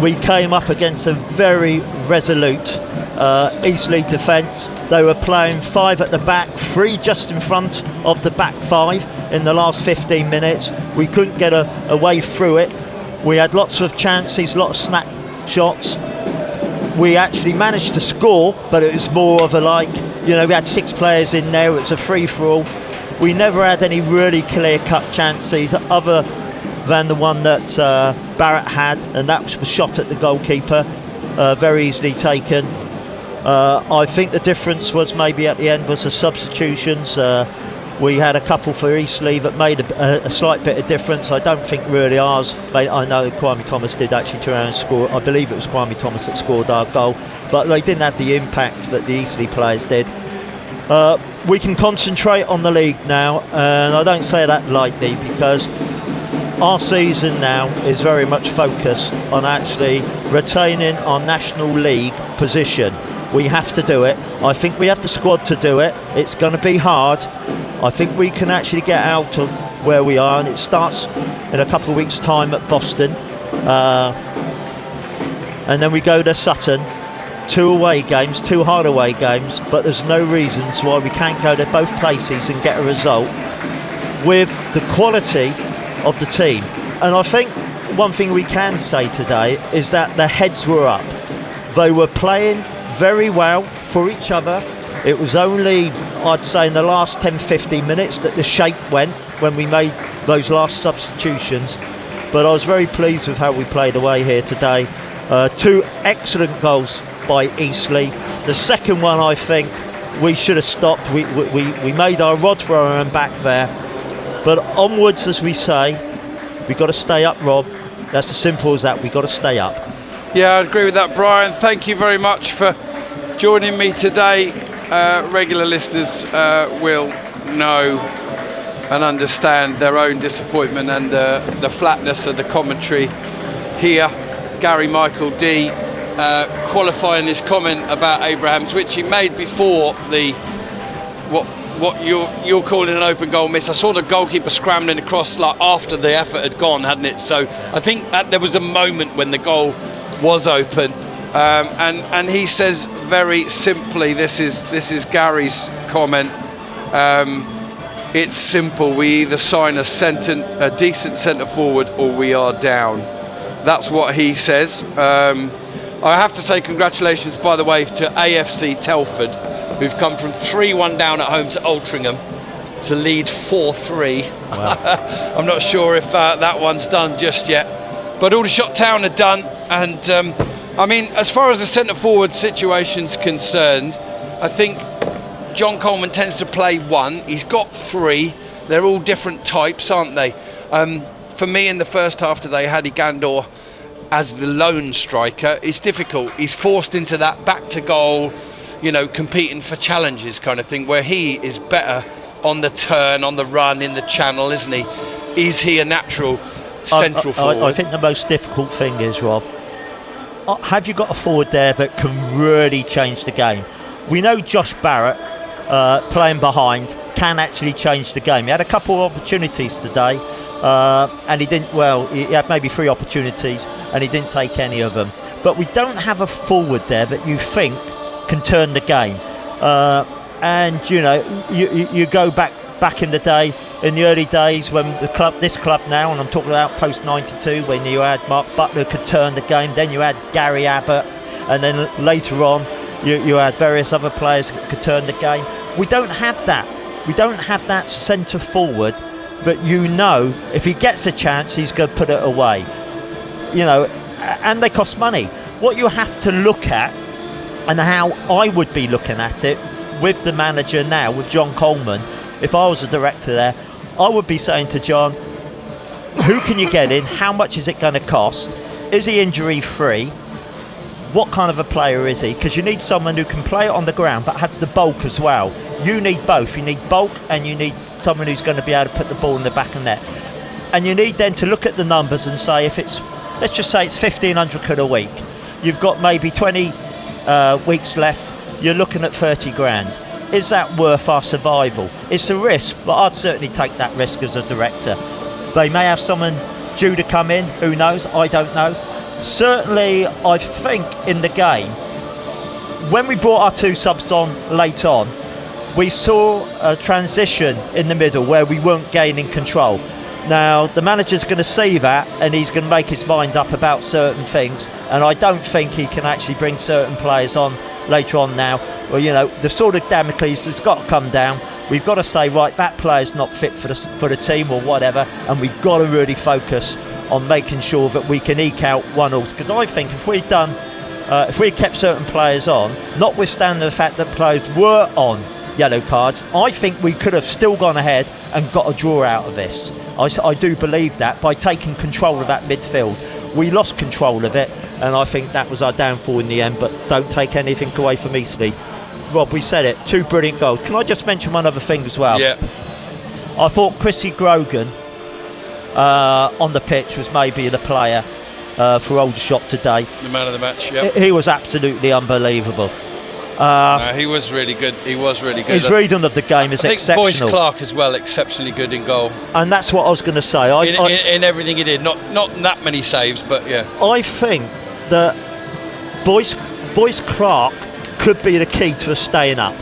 We came up against a very resolute Eastleigh defence. They were playing 5 at the back, 3 just in front of the back 5 in the last 15 minutes. We couldn't get a way through it. We had lots of chances, lots of snapshots. We actually managed to score, but it was more of a we had 6 players in there. It was a free-for-all. We never had any really clear-cut chances other than the one that Barrett had, and that was a shot at the goalkeeper, very easily taken. I think the difference was maybe at the end was the substitutions. We had a couple for Eastleigh that made a slight bit of difference. I don't think really ours. I know Kwame Thomas did actually turn around and score. I believe it was Kwame Thomas that scored our goal, but they didn't have the impact that the Eastleigh players did. We can concentrate on the league now, and I don't say that lightly, because our season now is very much focused on actually retaining our National League position. We have to do it. I think we have the squad to do it. It's going to be hard. I think we can actually get out of where we are, and it starts in a couple of weeks' time at Boston, and then we go to Sutton. 2 away games, 2 hard away games, but there's no reasons why we can't go to both places and get a result with the quality of the team. And I think one thing we can say today is that their heads were up. They were playing very well for each other. It was only, I'd say, in the last 10-15 minutes that the shape went when we made those last substitutions. But I was very pleased with how we played away here today. 2 excellent goals by Eastleigh. The second one, I think we should have stopped. We made our rod for our own back there. But onwards, as we say, we've got to stay up, Rob. That's as simple as that. We've got to stay up. Yeah, I agree with that, Brian. Thank you very much for joining me today. Regular listeners will know and understand their own disappointment and the flatness of the commentary here. Gary Michael D qualifying his comment about Abrahams, which he made before the what you're calling an open goal miss. I saw the goalkeeper scrambling across after the effort had gone, hadn't it? So I think that there was a moment when the goal was open, and he says very simply, this is Gary's comment. It's simple. We either sign a decent centre forward or we are down. That's what he says. I have to say congratulations, by the way, to AFC Telford, who've come from 3-1 down at home to Altrincham to lead 4-3. Wow. I'm not sure if that one's done just yet. But Aldershot Town are done, and I mean, as far as the centre forward situation's concerned, I think John Coleman tends to play one. He's got three. They're all different types, aren't they? For me, in the first half today, Hadi Gandor as the lone striker, it's difficult. He's forced into that back to goal, you know, competing for challenges kind of thing, where he is better on the turn, on the run, in the channel, isn't he? Is he a natural central forward? I think the most difficult thing is, Rob, have you got a forward there that can really change the game? We know Josh Barrett, playing behind, can actually change the game. He had a couple of opportunities today, and he didn't. Well, he had maybe 3 opportunities, and he didn't take any of them. But we don't have a forward there that you think can turn the game. And you know, you go back in the day, in the early days when this club now, and I'm talking about post '92, when you had Mark Butler could turn the game, then you had Gary Abbott, and then later on you had various other players that could turn the game. We don't have that. We don't have that centre forward that, you know, if he gets a chance, he's going to put it away. You know, and they cost money. What you have to look at, and how I would be looking at it with the manager now, with John Coleman, if I was a director there, I would be saying to John, who can you get in? How much is it going to cost? Is he injury free? What kind of a player is he? Because you need someone who can play it on the ground but has the bulk as well. You need both. You need bulk, and you need someone who's going to be able to put the ball in the back of the net. And you need then to look at the numbers and say, if it's, let's just say it's 1,500 quid a week, you've got maybe 20 weeks left, you're looking at 30 grand. Is that worth our survival? It's a risk, but I'd certainly take that risk as a director. They may have someone due to come in, who knows, I don't know. Certainly, I think in the game, when we brought our 2 subs on late on, we saw a transition in the middle where we weren't gaining control. Now, the manager's going to see that, and he's going to make his mind up about certain things, and I don't think he can actually bring certain players on later on now. Well, you know, the sword of Damocles has got to come down. We've got to say, right, that player's not fit for the team or whatever, and we've got to really focus on making sure that we can eke out 1-0. Because I think if we kept certain players on, notwithstanding the fact that players were on yellow cards, I think we could have still gone ahead and got a draw out of this. I do believe that, by taking control of that midfield. We lost control of it, and I think that was our downfall in the end. But don't take anything away from Eastleigh. Rob, we said it, 2 brilliant goals. Can I just mention one other thing as well? Yeah. I thought Chrissy Grogan on the pitch was maybe the player for Aldershot today. The man of the match, yeah. He was absolutely unbelievable. No, he was really good. He was really good. His reading of the game is exceptional. I think Boyce Clark as well, exceptionally good in goal. And that's what I was going to say. In everything he did, not that many saves, but yeah. I think that Boyce Clark could be the key to us staying up.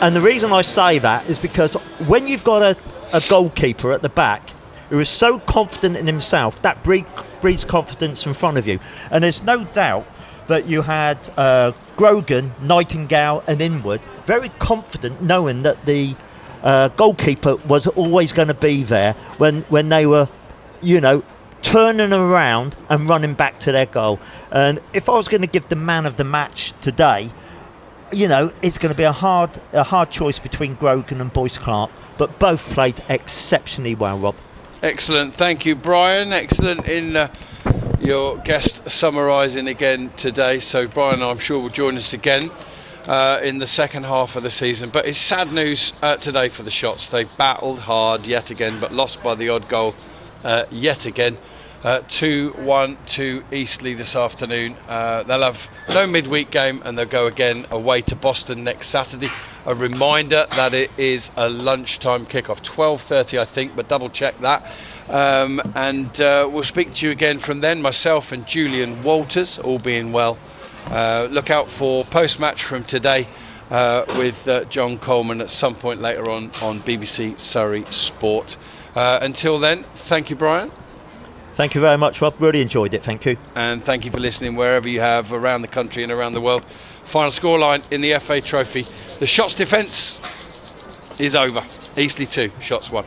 And the reason I say that is because when you've got a goalkeeper at the back who is so confident in himself, that breeds confidence in front of you. And there's no doubt that you had Grogan, Nightingale and Inwood very confident, knowing that the goalkeeper was always going to be there when they were, you know, turning around and running back to their goal. And if I was going to give the man of the match today, you know, it's going to be a hard choice between Grogan and Boyce Clark, but both played exceptionally well, Rob. Excellent, thank you, Brian. Excellent in your guest summarising again today. So Brian, I'm sure, will join us again in the second half of the season. But it's sad news today for the Shots. They battled hard yet again, but lost by the odd goal yet again. 2-1 to Eastleigh this afternoon. They'll have no midweek game, and they'll go again away to Boston next Saturday. A reminder that it is a lunchtime kickoff, 12:30 I think, but double check that. And we'll speak to you again from then, myself and Julian Walters, all being well. Look out for post-match from today with John Coleman at some point later on BBC Surrey Sport. Until then, thank you, Brian. Thank you very much, Rob. Really enjoyed it. Thank you. And thank you for listening wherever you have around the country and around the world. Final scoreline in the FA Trophy. The Shots defence is over. Eastleigh 2, Shots 1.